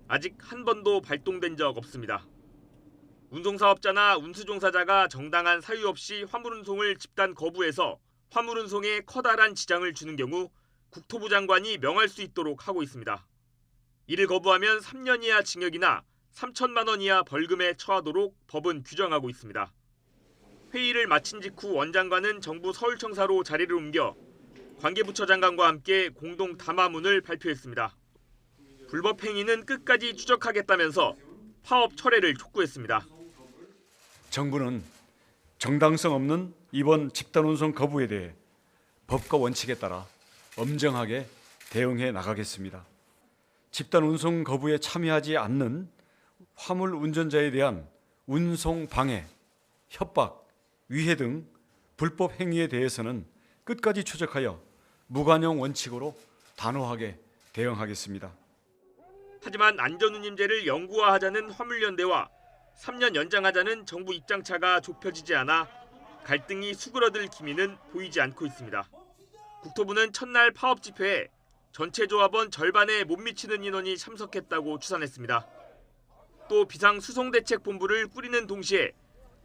아직 한 번도 발동된 적 없습니다. 운송사업자나 운수종사자가 정당한 사유 없이 화물운송을 집단 거부해서 화물운송에 커다란 지장을 주는 경우 국토부 장관이 명할 수 있도록 하고 있습니다. 이를 거부하면 3년 이하 징역이나 3천만 원 이하 벌금에 처하도록 법은 규정하고 있습니다. 회의를 마친 직후 원장관은 정부 서울청사로 자리를 옮겨 관계부처 장관과 함께 공동 담화문을 발표했습니다. 불법 행위는 끝까지 추적하겠다면서 파업 철회를 촉구했습니다. 정부는 정당성 없는 이번 집단운송 거부에 대해 법과 원칙에 따라 엄정하게 대응해 나가겠습니다. 집단운송 거부에 참여하지 않는 화물 운전자에 대한 운송 방해, 협박, 위해 등 불법 행위에 대해서는 끝까지 추적하여 무관용 원칙으로 단호하게 대응하겠습니다. 하지만 안전운임제를 영구화하자는 화물연대와 3년 연장하자는 정부 입장차가 좁혀지지 않아 갈등이 수그러들 기미는 보이지 않고 있습니다. 국토부는 첫날 파업 집회에 전체 조합원 절반에 못 미치는 인원이 참석했다고 추산했습니다. 또 비상수송대책본부를 꾸리는 동시에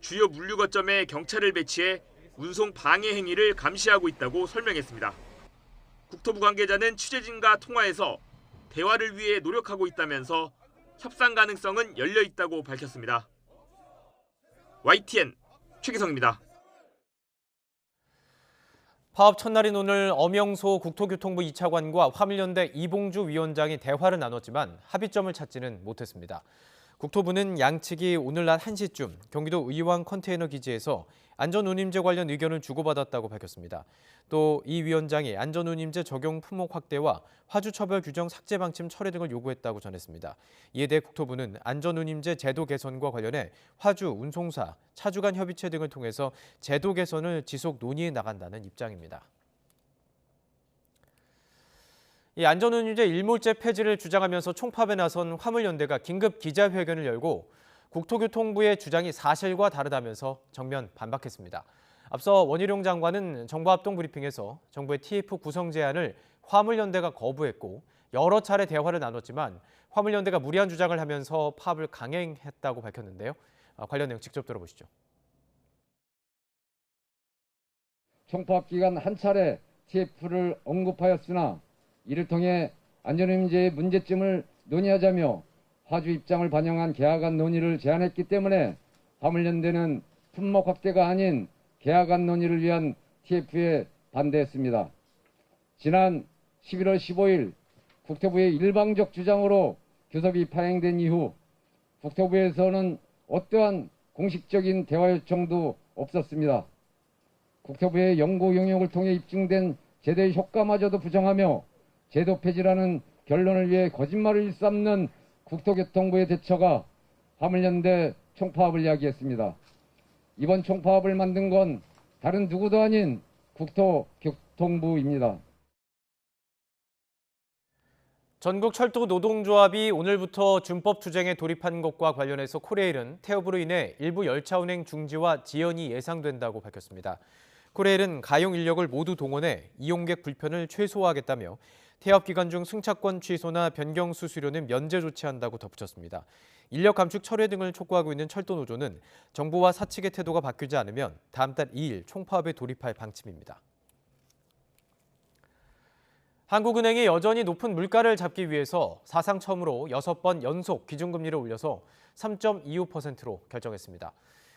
주요 물류 거점에 경찰을 배치해 운송 방해 행위를 감시하고 있다고 설명했습니다. 국토부 관계자는 취재진과 통화에서 대화를 위해 노력하고 있다면서 협상 가능성은 열려 있다고 밝혔습니다. YTN 최기성입니다. 파업 첫날인 오늘 엄영소 국토교통부 2차관과 화물연대 이봉주 위원장이 대화를 나눴지만 합의점을 찾지는 못했습니다. 국토부는 양측이 오늘 낮 1시쯤 경기도 의왕 컨테이너 기지에서 안전운임제 관련 의견을 주고받았다고 밝혔습니다. 또 이 위원장이 안전운임제 적용 품목 확대와 화주처벌 규정 삭제 방침 철회 등을 요구했다고 전했습니다. 이에 대해 국토부는 안전운임제 제도 개선과 관련해 화주, 운송사, 차주 간 협의체 등을 통해서 제도 개선을 지속 논의해 나간다는 입장입니다. 이 안전운임제 일몰제 폐지를 주장하면서 총파업에 나선 화물연대가 긴급 기자회견을 열고 국토교통부의 주장이 사실과 다르다면서 정면 반박했습니다. 앞서 원희룡 장관은 정부합동 브리핑에서 정부의 TF 구성 제안을 화물연대가 거부했고 여러 차례 대화를 나눴지만 화물연대가 무리한 주장을 하면서 파업을 강행했다고 밝혔는데요. 관련 내용 직접 들어보시죠. 총파업 기간 한 차례 TF를 언급하였으나 이를 통해 안전운임제의 문제점을 논의하자며 화주 입장을 반영한 계약안 논의를 제안했기 때문에 화물연대는 품목 확대가 아닌 계약안 논의를 위한 TF에 반대했습니다. 지난 11월 15일 국토부의 일방적 주장으로 교섭이 파행된 이후 국토부에서는 어떠한 공식적인 대화 요청도 없었습니다. 국토부의 연구 용역을 통해 입증된 제도의 효과마저도 부정하며 제도 폐지라는 결론을 위해 거짓말을 일삼는 국토교통부의 대처가 화물연대 총파업을 이야기했습니다. 이번 총파업을 만든 건 다른 누구도 아닌 국토교통부입니다. 전국철도노동조합이 오늘부터 준법 투쟁에 돌입한 것과 관련해서 코레일은 태업으로 인해 일부 열차 운행 중지와 지연이 예상된다고 밝혔습니다. 코레일은 가용 인력을 모두 동원해 이용객 불편을 최소화하겠다며 태업 기간 중 승차권 취소나 변경 수수료는 면제 조치한다고 덧붙였습니다. 인력 감축 철회 등을 촉구하고 있는 철도노조는 정부와 사측의 태도가 바뀌지 않으면 다음 달 2일 총파업에 돌입할 방침입니다. 한국은행이 여전히 높은 물가를 잡기 위해서 사상 처음으로 6번 연속 기준금리를 올려서 3.25%로 결정했습니다.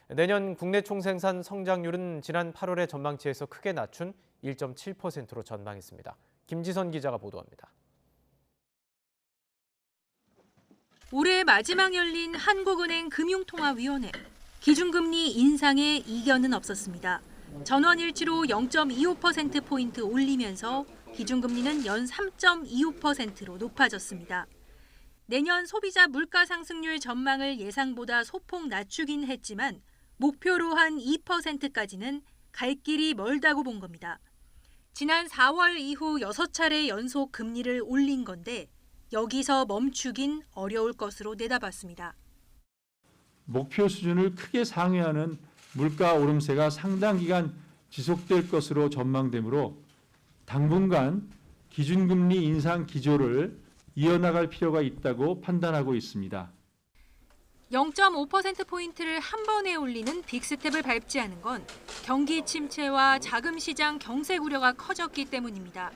내년 국내 총생산 성장률은 지난 8월의 전망치에서 크게 낮춘 1.7%로 전망했습니다. 김지선 기자가 보도합니다. 올해 마지막 열린 한국은행 금융통화위원회. 기준금리 인상에 이견은 없었습니다. 전원일치로 0.25%포인트 올리면서 기준금리는 연 3.25%로 높아졌습니다. 내년 소비자 물가 상승률 전망을 예상보다 소폭 낮추긴 했지만 목표로 한 2%까지는 갈 길이 멀다고 본 겁니다. 지난 4월 이후 6차례 연속 금리를 올린 건데 여기서 멈추긴 어려울 것으로 내다봤습니다. 목표 수준을 크게 상회하는 물가 오름세가 상당 기간 지속될 것으로 전망되므로 당분간 기준금리 인상 기조를 이어나갈 필요가 있다고 판단하고 있습니다. 0.5%포인트를 한 번에 올리는 빅스텝을 밟지 않은 건 경기 침체와 자금시장 경색 우려가 커졌기 때문입니다.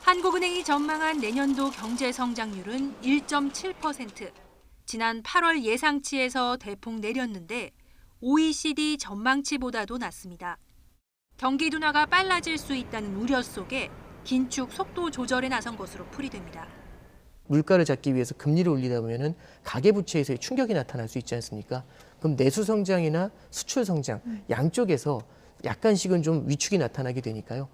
한국은행이 전망한 내년도 경제 성장률은 1.7%. 지난 8월 예상치에서 대폭 내렸는데 OECD 전망치보다도 낮습니다. 경기 둔화가 빨라질 수 있다는 우려 속에 긴축 속도 조절에 나선 것으로 풀이됩니다. 물가를 잡기 위해서 금리를 올리다 보면은 가계부채에서의 충격이 나타날 수 있지 않습니까? 그럼 내수 성장이나 수출 성장 양쪽에서 약간씩은 좀 위축이 나타나게 되니까요.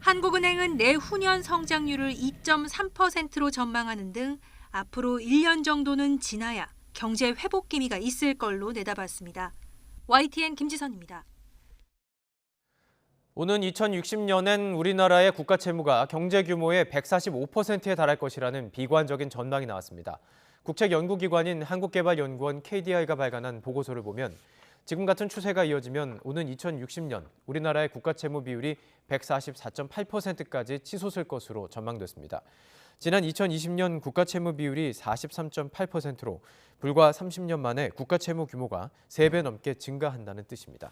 한국은행은 내후년 성장률을 2.3%로 전망하는 등 앞으로 1년 정도는 지나야 경제 회복 기미가 있을 걸로 내다봤습니다. YTN 김지선입니다. 오는 2060년엔 우리나라의 국가 채무가 경제 규모의 145%에 달할 것이라는 비관적인 전망이 나왔습니다. 국책연구기관인 한국개발연구원 KDI가 발간한 보고서를 보면 지금 같은 추세가 이어지면 오는 2060년 우리나라의 국가 채무 비율이 144.8%까지 치솟을 것으로 전망됐습니다. 지난 2020년 국가 채무 비율이 43.8%로 불과 30년 만에 국가 채무 규모가 3배 넘게 증가한다는 뜻입니다.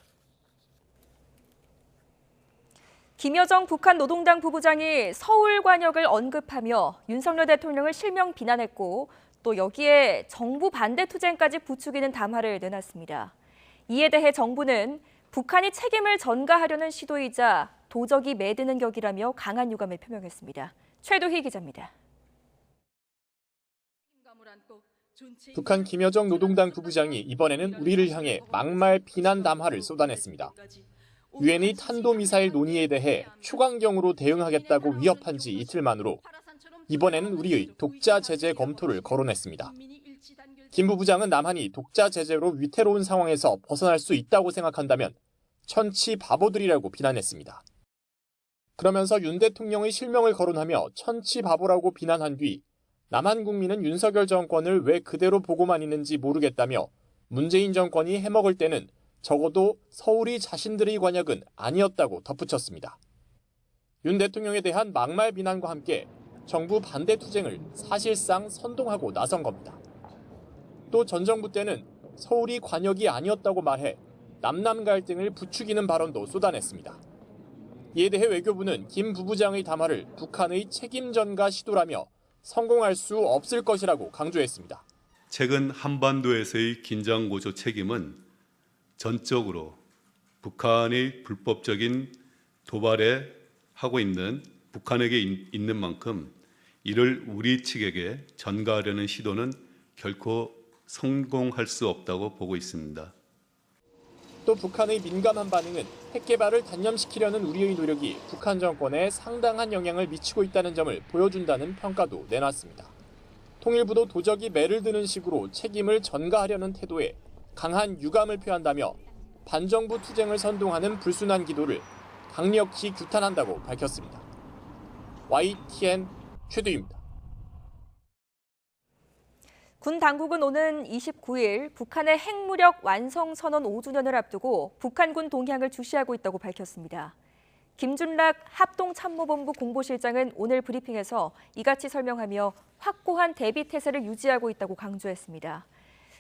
김여정 북한 노동당 부부장이 서울관역을 언급하며 윤석열 대통령을 실명 비난했고 또 여기에 정부 반대 투쟁까지 부추기는 담화를 내놨습니다. 이에 대해 정부는 북한이 책임을 전가하려는 시도이자 도적이 매드는 격이라며 강한 유감을 표명했습니다. 최두희 기자입니다. 북한 김여정 노동당 부부장이 이번에는 우리를 향해 막말 비난 담화를 쏟아냈습니다. 유엔이 탄도미사일 논의에 대해 초강경으로 대응하겠다고 위협한 지 이틀 만으로 이번에는 우리의 독자 제재 검토를 거론했습니다. 김 부부장은 남한이 독자 제재로 위태로운 상황에서 벗어날 수 있다고 생각한다면 천치 바보들이라고 비난했습니다. 그러면서 윤 대통령의 실명을 거론하며 천치 바보라고 비난한 뒤 남한 국민은 윤석열 정권을 왜 그대로 보고만 있는지 모르겠다며 문재인 정권이 해먹을 때는 적어도 서울이 자신들의 관역은 아니었다고 덧붙였습니다. 윤 대통령에 대한 막말 비난과 함께 정부 반대 투쟁을 사실상 선동하고 나선 겁니다. 또 전 정부 때는 서울이 관역이 아니었다고 말해 남남 갈등을 부추기는 발언도 쏟아냈습니다. 이에 대해 외교부는 김 부부장의 담화를 북한의 책임 전가 시도라며 성공할 수 없을 것이라고 강조했습니다. 최근 한반도에서의 긴장 고조 책임은 전적으로 북한의 불법적인 도발에 하고 있는 북한에게 있는 만큼 이를 우리 측에게 전가하려는 시도는 결코 성공할 수 없다고 보고 있습니다. 또 북한의 민감한 반응은 핵 개발을 단념시키려는 우리의 노력이 북한 정권에 상당한 영향을 미치고 있다는 점을 보여준다는 평가도 내놨습니다. 통일부도 도적이 매를 드는 식으로 책임을 전가하려는 태도에 강한 유감을 표한다며 반정부 투쟁을 선동하는 불순한 기도를 강력히 규탄한다고 밝혔습니다. YTN 최두희입니다. 군 당국은 오는 29일 북한의 핵무력 완성 선언 5주년을 앞두고 북한군 동향을 주시하고 있다고 밝혔습니다. 김준락 합동참모본부 공보실장은 오늘 브리핑에서 이같이 설명하며 확고한 대비 태세를 유지하고 있다고 강조했습니다.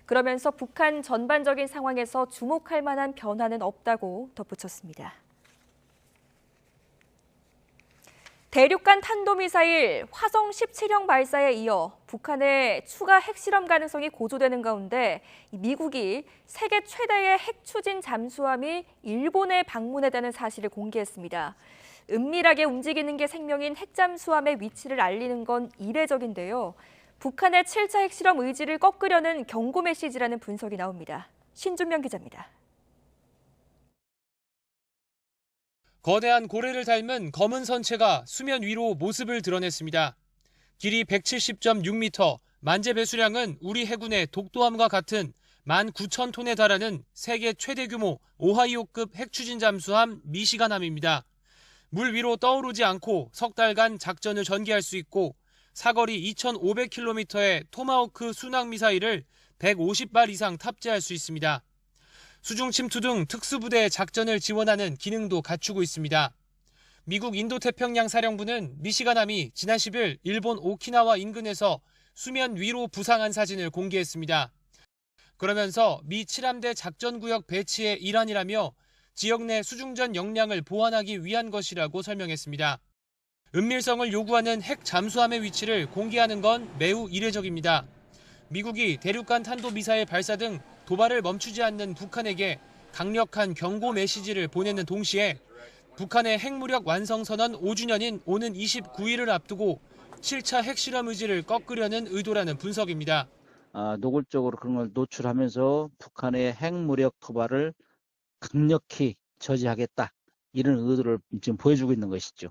그러면서 북한 전반적인 상황에서 주목할 만한 변화는 없다고 덧붙였습니다. 대륙간 탄도미사일 화성 17형 발사에 이어 북한의 추가 핵실험 가능성이 고조되는 가운데 미국이 세계 최대의 핵 추진 잠수함이 일본에 방문했다는 사실을 공개했습니다. 은밀하게 움직이는 게 생명인 핵잠수함의 위치를 알리는 건 이례적인데요. 북한의 7차 핵실험 의지를 꺾으려는 경고 메시지라는 분석이 나옵니다. 신준명 기자입니다. 거대한 고래를 닮은 검은 선체가 수면 위로 모습을 드러냈습니다. 길이 170.6m, 만재 배수량은 우리 해군의 독도함과 같은 19,000톤에 달하는 세계 최대 규모 오하이오급 핵추진 잠수함 미시간함입니다. 물 위로 떠오르지 않고 석 달간 작전을 전개할 수 있고 사거리 2,500km의 토마호크 순항 미사일을 150발 이상 탑재할 수 있습니다. 수중 침투 등 특수부대의 작전을 지원하는 기능도 갖추고 있습니다. 미국 인도태평양 사령부는 미시간함이 지난 10일 일본 오키나와 인근에서 수면 위로 부상한 사진을 공개했습니다. 그러면서 미 7함대 작전구역 배치의 일환이라며 지역 내 수중전 역량을 보완하기 위한 것이라고 설명했습니다. 은밀성을 요구하는 핵 잠수함의 위치를 공개하는 건 매우 이례적입니다. 미국이 대륙간 탄도미사일 발사 등 도발을 멈추지 않는 북한에게 강력한 경고 메시지를 보내는 동시에 북한의 핵무력 완성선언 5주년인 오는 29일을 앞두고 7차 핵실험 의지를 꺾으려는 의도라는 분석입니다. 노골적으로 그런 걸 노출하면서 북한의 핵무력 도발을 강력히 저지하겠다. 이런 의도를 지금 보여주고 있는 것이죠.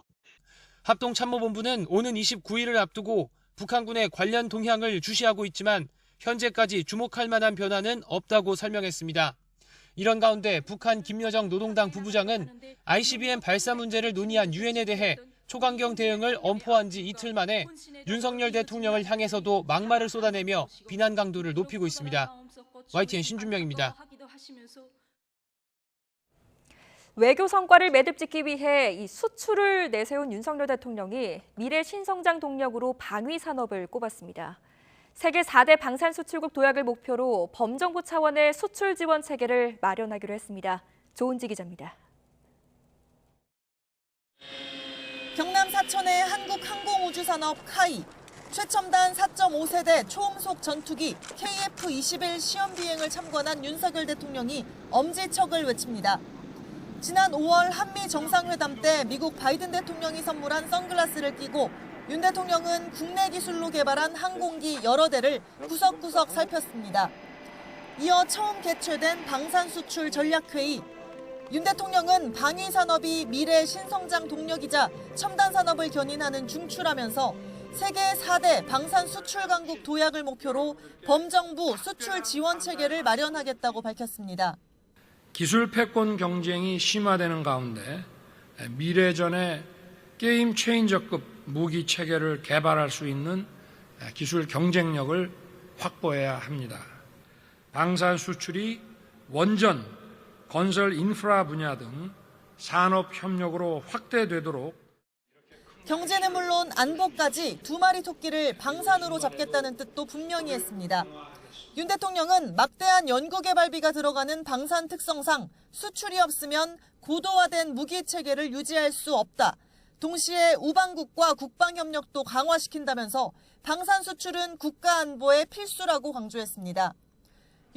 합동참모본부는 오는 29일을 앞두고 북한군의 관련 동향을 주시하고 있지만 현재까지 주목할 만한 변화는 없다고 설명했습니다. 이런 가운데 북한 김여정 노동당 부부장은 ICBM 발사 문제를 논의한 유엔에 대해 초강경 대응을 엄포한 지 이틀 만에 윤석열 대통령을 향해서도 막말을 쏟아내며 비난 강도를 높이고 있습니다. YTN 신준명입니다. 외교 성과를 매듭짓기 위해 이 수출을 내세운 윤석열 대통령이 미래 신성장 동력으로 방위 산업을 꼽았습니다. 세계 4대 방산 수출국 도약을 목표로 범정부 차원의 수출 지원 체계를 마련하기로 했습니다. 조은지 기자입니다. 경남 사천의 한국항공우주산업 카이, 최첨단 4.5세대 초음속 전투기 KF-21 시험 비행을 참관한 윤석열 대통령이 엄지척을 외칩니다. 지난 5월 한미 정상회담 때 미국 바이든 대통령이 선물한 선글라스를 끼고 윤 대통령은 국내 기술로 개발한 항공기 여러 대를 구석구석 살폈습니다. 이어 처음 개최된 방산수출 전략회의. 윤 대통령은 방위 산업이 미래 신성장 동력이자 첨단 산업을 견인하는 중추라면서 세계 4대 방산 수출 강국 도약을 목표로 범정부 수출 지원 체계를 마련하겠다고 밝혔습니다. 기술 패권 경쟁이 심화되는 가운데 미래전의 게임 체인저급 무기 체계를 개발할 수 있는 기술 경쟁력을 확보해야 합니다. 방산 수출이 원전, 건설 인프라 분야 등 산업 협력으로 확대되도록 경제는 물론 안보까지 두 마리 토끼를 방산으로 잡겠다는 뜻도 분명히 했습니다. 윤 대통령은 막대한 연구개발비가 들어가는 방산 특성상 수출이 없으면 고도화된 무기 체계를 유지할 수 없다. 동시에 우방국과 국방협력도 강화시킨다면서 방산 수출은 국가 안보의 필수라고 강조했습니다.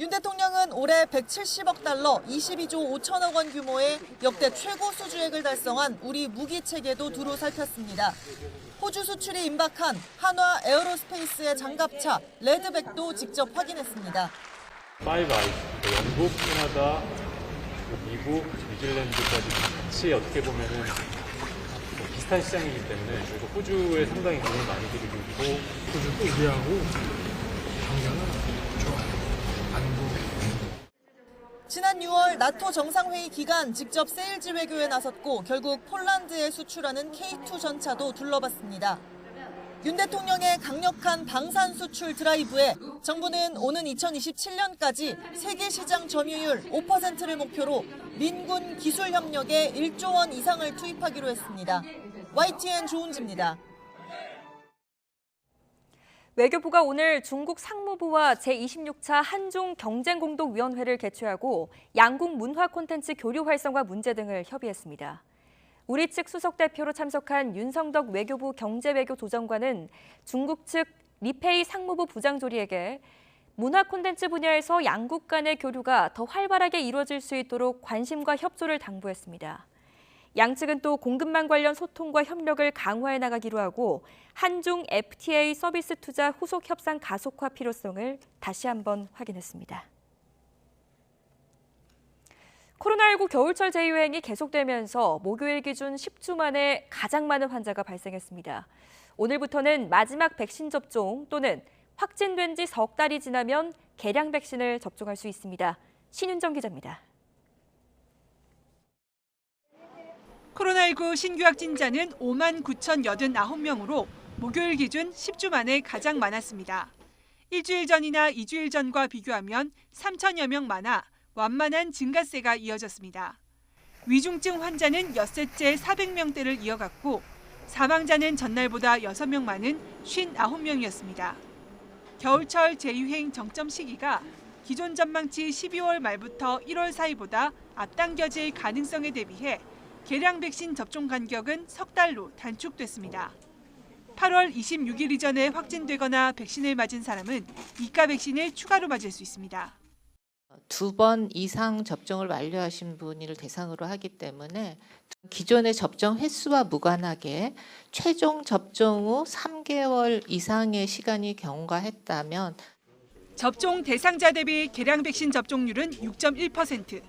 윤 대통령은 올해 170억 달러, 22조 5천억 원 규모의 역대 최고 수주액을 달성한 우리 무기 체계도 두루 살폈습니다. 호주 수출이 임박한 한화 에어로스페이스의 장갑차 레드백도 직접 확인했습니다. 파이브 아이스, 영국, 캐나다, 미국, 뉴질랜드까지 같이 어떻게 보면은 비슷한 시장이기 때문에 그리고 호주에 상당히 도움을 많이 드리고 있고 호주도 우리하고 관계는 좋아요. 지난 6월 나토 정상회의 기간 직접 세일즈 외교에 나섰고 결국 폴란드에 수출하는 K2 전차도 둘러봤습니다. 윤 대통령의 강력한 방산 수출 드라이브에 정부는 오는 2027년까지 세계 시장 점유율 5%를 목표로 민군 기술 협력에 1조 원 이상을 투입하기로 했습니다. YTN 조은지입니다. 외교부가 오늘 중국 상무부와 제26차 한중 경쟁공동위원회를 개최하고 양국 문화 콘텐츠 교류 활성화 문제 등을 협의했습니다. 우리 측 수석대표로 참석한 윤성덕 외교부 경제외교조정관은 중국 측 리페이 상무부 부장조리에게 문화 콘텐츠 분야에서 양국 간의 교류가 더 활발하게 이루어질 수 있도록 관심과 협조를 당부했습니다. 양측은 또 공급망 관련 소통과 협력을 강화해 나가기로 하고 한중 FTA 서비스 투자 후속 협상 가속화 필요성을 다시 한번 확인했습니다. 코로나19 겨울철 재유행이 계속되면서 목요일 기준 10주 만에 가장 많은 환자가 발생했습니다. 오늘부터는 마지막 백신 접종 또는 확진된 지 석 달이 지나면 개량 백신을 접종할 수 있습니다. 신윤정 기자입니다. 코로나19 신규 확진자는 5만 9,089명으로 목요일 기준 10주 만에 가장 많았습니다. 일주일 전이나 2주일 전과 비교하면 3천여 명 많아 완만한 증가세가 이어졌습니다. 위중증 환자는 엿새째 400명대를 이어갔고 사망자는 전날보다 6명 많은 59명이었습니다. 겨울철 재유행 정점 시기가 기존 전망치 12월 말부터 1월 사이보다 앞당겨질 가능성에 대비해 개량 백신 접종 간격은 석 달로 단축됐습니다. 8월 26일 이전에 확진되거나 백신을 맞은 사람은 이가 백신을 추가로 맞을 수 있습니다. 2번 이상 접종을 완료하신 분을 대상으로 하기 때문에 기존의 접종 횟수와 무관하게 최종 접종 후 3개월 이상의 시간이 경과했다면 접종 대상자 대비 계량 백신 접종률은 6.1%,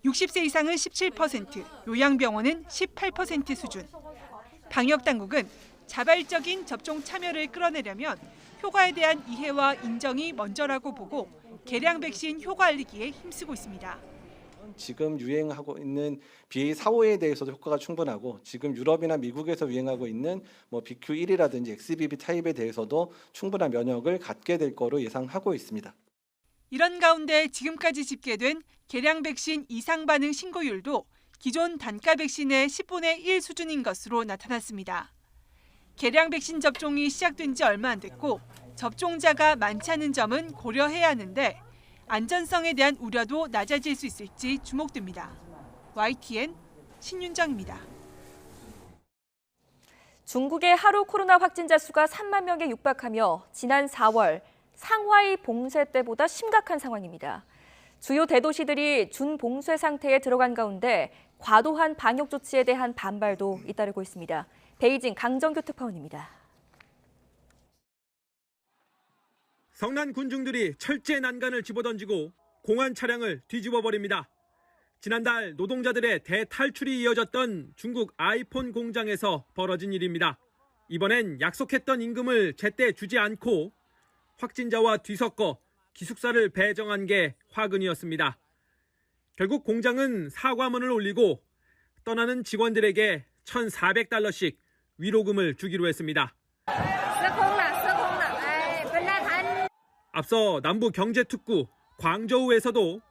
60세 이상은 17%, 요양병원은 18% 수준. 방역당국은 자발적인 접종 참여를 끌어내려면 효과에 대한 이해와 인정이 먼저라고 보고 계량 백신 효과 알리기에 힘쓰고 있습니다. 지금 유행하고 있는 BA.4,5에 대해서도 효과가 충분하고 지금 유럽이나 미국에서 유행하고 있는 BQ.1이라든지 XBB 타입에 대해서도 충분한 면역을 갖게 될 거로 예상하고 있습니다. 이런 가운데 지금까지 집계된 계량 백신 이상 반응 신고율도 기존 단가 백신의 10분의 1 수준인 것으로 나타났습니다. 계량 백신 접종이 시작된 지 얼마 안 됐고 접종자가 많지 않은 점은 고려해야 하는데 안전성에 대한 우려도 낮아질 수 있을지 주목됩니다. YTN 신윤정입니다. 중국의 하루 코로나 확진자 수가 3만 명에 육박하며 지난 4월 상하이 봉쇄 때보다 심각한 상황입니다. 주요 대도시들이 준봉쇄 상태에 들어간 가운데 과도한 방역 조치에 대한 반발도 잇따르고 있습니다. 베이징 강정규 특파원입니다. 성난 군중들이 철제 난간을 집어던지고 공안 차량을 뒤집어 버립니다. 지난달 노동자들의 대탈출이 이어졌던 중국 아이폰 공장에서 벌어진 일입니다. 이번엔 약속했던 임금을 제때 주지 않고 확진자와 뒤섞어 기숙사를 배정한 게 화근이었습니다. 결국 공장은 사과문을 올리고 떠나는 직원들에게 $1,400씩 위로금을 주기로 했습니다. 앞서 남부 경제특구 광저우에서도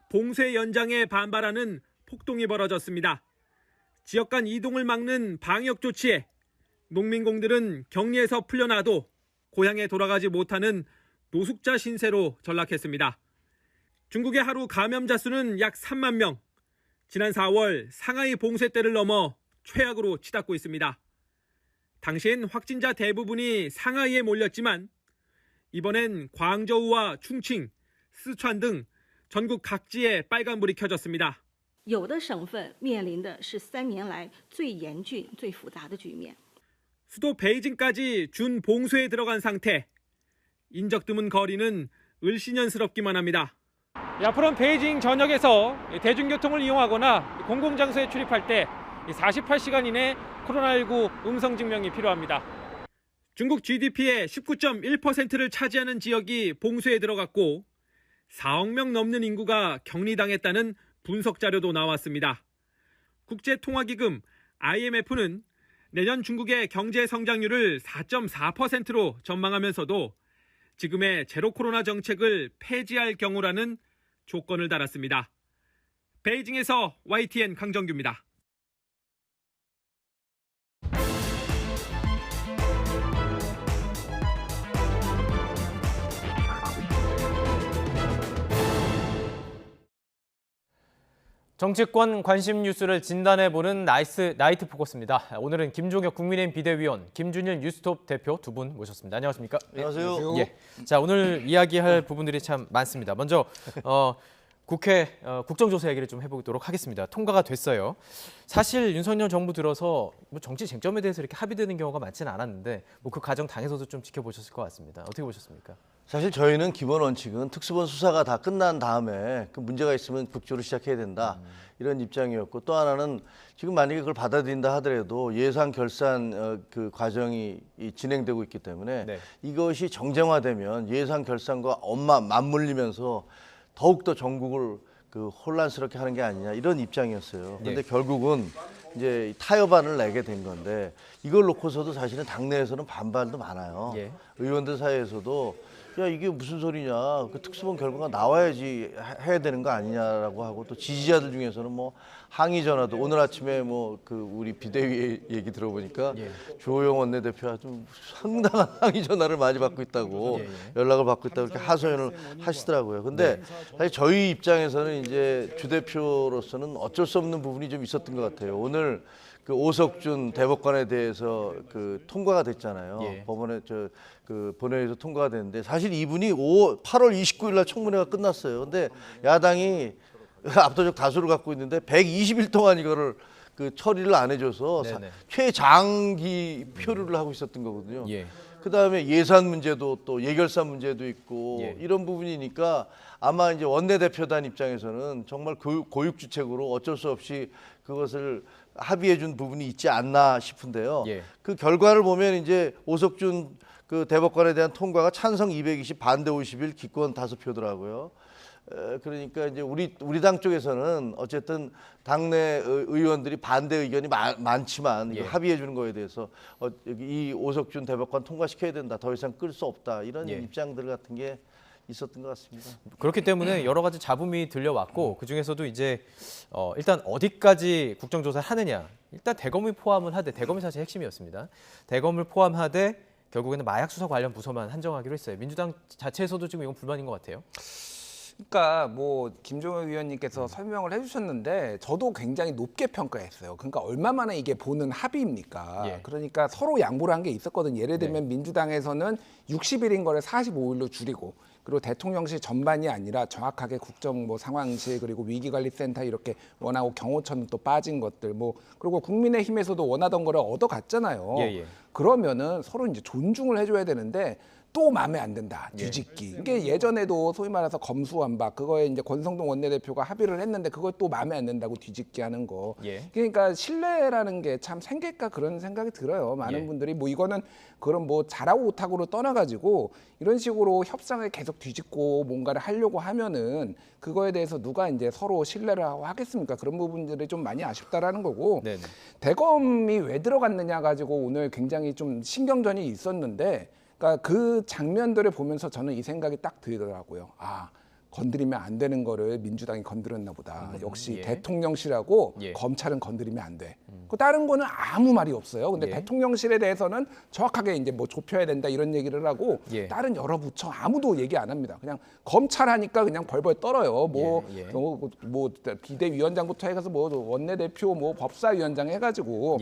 봉쇄 연장에 반발하는 폭동이 벌어졌습니다. 지역 간 이동을 막는 방역 조치에 농민공들은 격리에서 풀려나도 고향에 돌아가지 못하는 노숙자 신세로 전락했습니다. 중국의 하루 감염자 수는 약 3만 명. 지난 4월 상하이 봉쇄 때를 넘어 최악으로 치닫고 있습니다. 당시엔 확진자 대부분이 상하이에 몰렸지만 이번엔 광저우와 충칭, 스촨 등 전국 각지에 빨간불이 켜졌습니다. 有的省份面临的是3年来最严峻、最复杂的局面。 수도 베이징까지 준봉쇄에 들어간 상태. 인적 드문 거리는 을씨년스럽기만 합니다. 앞으로는 베이징 전역에서 대중교통을 이용하거나 공공장소에 출입할 때 48시간 이내 코로나19 음성 증명이 필요합니다. 중국 GDP의 19.1%를 차지하는 지역이 봉쇄에 들어갔고 4억 명 넘는 인구가 격리당했다는 분석 자료도 나왔습니다. 국제통화기금 IMF는 내년 중국의 경제 성장률을 4.4%로 전망하면서도 지금의 제로 코로나 정책을 폐지할 경우라는 조건을 달았습니다. 베이징에서 YTN 강정규입니다. 정치권 관심 뉴스를 진단해보는 나이트 포커스입니다. 오늘은 김종혁 국민의힘 비대위원, 김준일 뉴스톱 대표 두 분 모셨습니다. 안녕하십니까? 안녕하세요. 예. 자, 오늘 이야기할 부분들이 참 많습니다. 먼저 국회 국정조사 얘기를 좀 해보도록 하겠습니다. 통과가 됐어요. 사실 윤석열 정부 들어서 뭐 정치 쟁점에 대해서 이렇게 합의되는 경우가 많지는 않았는데 뭐 그 과정 당에서도 좀 지켜보셨을 것 같습니다. 어떻게 보셨습니까? 사실 저희는 기본 원칙은 특수본 수사가 다 끝난 다음에 그 문제가 있으면 극적으로 시작해야 된다 이런 입장이었고, 또 하나는 지금 만약에 그걸 받아들인다 하더라도 예산 결산 그 과정이 진행되고 있기 때문에 네. 이것이 정쟁화되면 예산 결산과 맞물리면서 더욱더 전국을 그 혼란스럽게 하는 게 아니냐 이런 입장이었어요. 그런데 결국은 이제 타협안을 내게 된 건데 이걸 놓고서도 사실은 당내에서는 반발도 많아요. 의원들 사이에서도 야 이게 무슨 소리냐, 그 특수본 결과가 나와야지 해야 되는 거 아니냐라고 하고, 또 지지자들 중에서는 뭐 항의 전화도 오늘 아침에 뭐 그 우리 비대위 얘기 들어보니까 조호영 원내대표가 좀 상당한 항의 전화를 많이 받고 있다고 연락을 받고 있다고 이렇게 하소연을 하시더라고요. 근데 사실 저희 입장에서는 이제 주 대표로서는 어쩔 수 없는 부분이 좀 있었던 것 같아요. 오늘 그 오석준 대법관에 대해서 그 통과가 됐잖아요. 예. 법원에 그 본회의에서 통과가 됐는데 사실 이분이 8월 29일 날 청문회가 끝났어요. 근데 야당이 압도적 다수를 갖고 있는데 120일 동안 이거를 그 처리를 안 해줘서 최장기 표류를 하고 있었던 거거든요. 예. 그다음에 예산 문제도 또 예결산 문제도 있고 예. 이런 부분이니까 아마 이제 원내대표단 입장에서는 정말 고육주책으로 어쩔 수 없이 그것을 합의해 준 부분이 있지 않나 싶은데요. 예. 그 결과를 보면 이제 오석준 그 대법관에 대한 통과가 찬성 220, 반대 51, 기권 5표더라고요. 그러니까 이제 우리 당 쪽에서는 어쨌든 당내 의원들이 반대 의견이 많지만 이거 합의해 주는 거에 대해서 이 오석준 대법관 통과시켜야 된다. 더 이상 끌 수 없다. 이런 입장들 같은 게 있었던 것 같습니다. 그렇기 때문에 여러 가지 잡음이 들려왔고 그중에서도 이제 일단 어디까지 국정조사를 하느냐. 일단 대검을 포함을 하되 대검이 사실 핵심이었습니다. 대검을 포함하되 결국에는 마약 수사 관련 부서만 한정하기로 했어요. 민주당 자체에서도 지금 이건 불만인 것 같아요. 그러니까 뭐 김종혁 위원님께서 설명을 해주셨는데 저도 굉장히 높게 평가했어요. 그러니까 얼마 만에 이게 보는 합의입니까? 그러니까 서로 양보를 한 게 있었거든요. 예를 들면 민주당에서는 60일인 거를 45일로 줄이고 그리고 대통령실 전반이 아니라 정확하게 국정보 상황실 그리고 위기관리센터 이렇게 원하고 경호처는 또 빠진 것들 뭐 그리고 국민의힘에서도 원하던 거를 얻어갔잖아요. 그러면은 서로 이제 존중을 해줘야 되는데 또 마음에 안 든다. 뒤집기. 이게 예전에도 소위 말해서 검수완박 그거에 이제 권성동 원내대표가 합의를 했는데 그걸 또 마음에 안 든다고 뒤집기 하는 거. 그러니까 신뢰라는 게 참 생길까 그런 생각이 들어요. 많은 분들이 뭐 이거는 그런 뭐 잘하고 못하고로 떠나가지고 이런 식으로 협상을 계속 뒤집고 뭔가를 하려고 하면은 그거에 대해서 누가 이제 서로 신뢰를 하겠습니까? 그런 부분들이 좀 많이 아쉽다라는 거고. 대검이 왜 들어갔느냐 가지고 오늘 굉장히 좀 신경전이 있었는데 그러니까 그 장면들을 보면서 저는 이 생각이 딱 들더라고요. 아, 건드리면 안 되는 거를 민주당이 건드렸나 보다. 역시 대통령실하고 검찰은 건드리면 안 돼. 그 다른 거는 아무 말이 없어요. 근데 대통령실에 대해서는 정확하게 이제 뭐 좁혀야 된다 이런 얘기를 하고 다른 여러 부처 아무도 얘기 안 합니다. 그냥 검찰 하니까 그냥 벌벌 떨어요. 뭐 비대위원장부터 해가서 뭐 원내대표 뭐 법사위원장 해가지고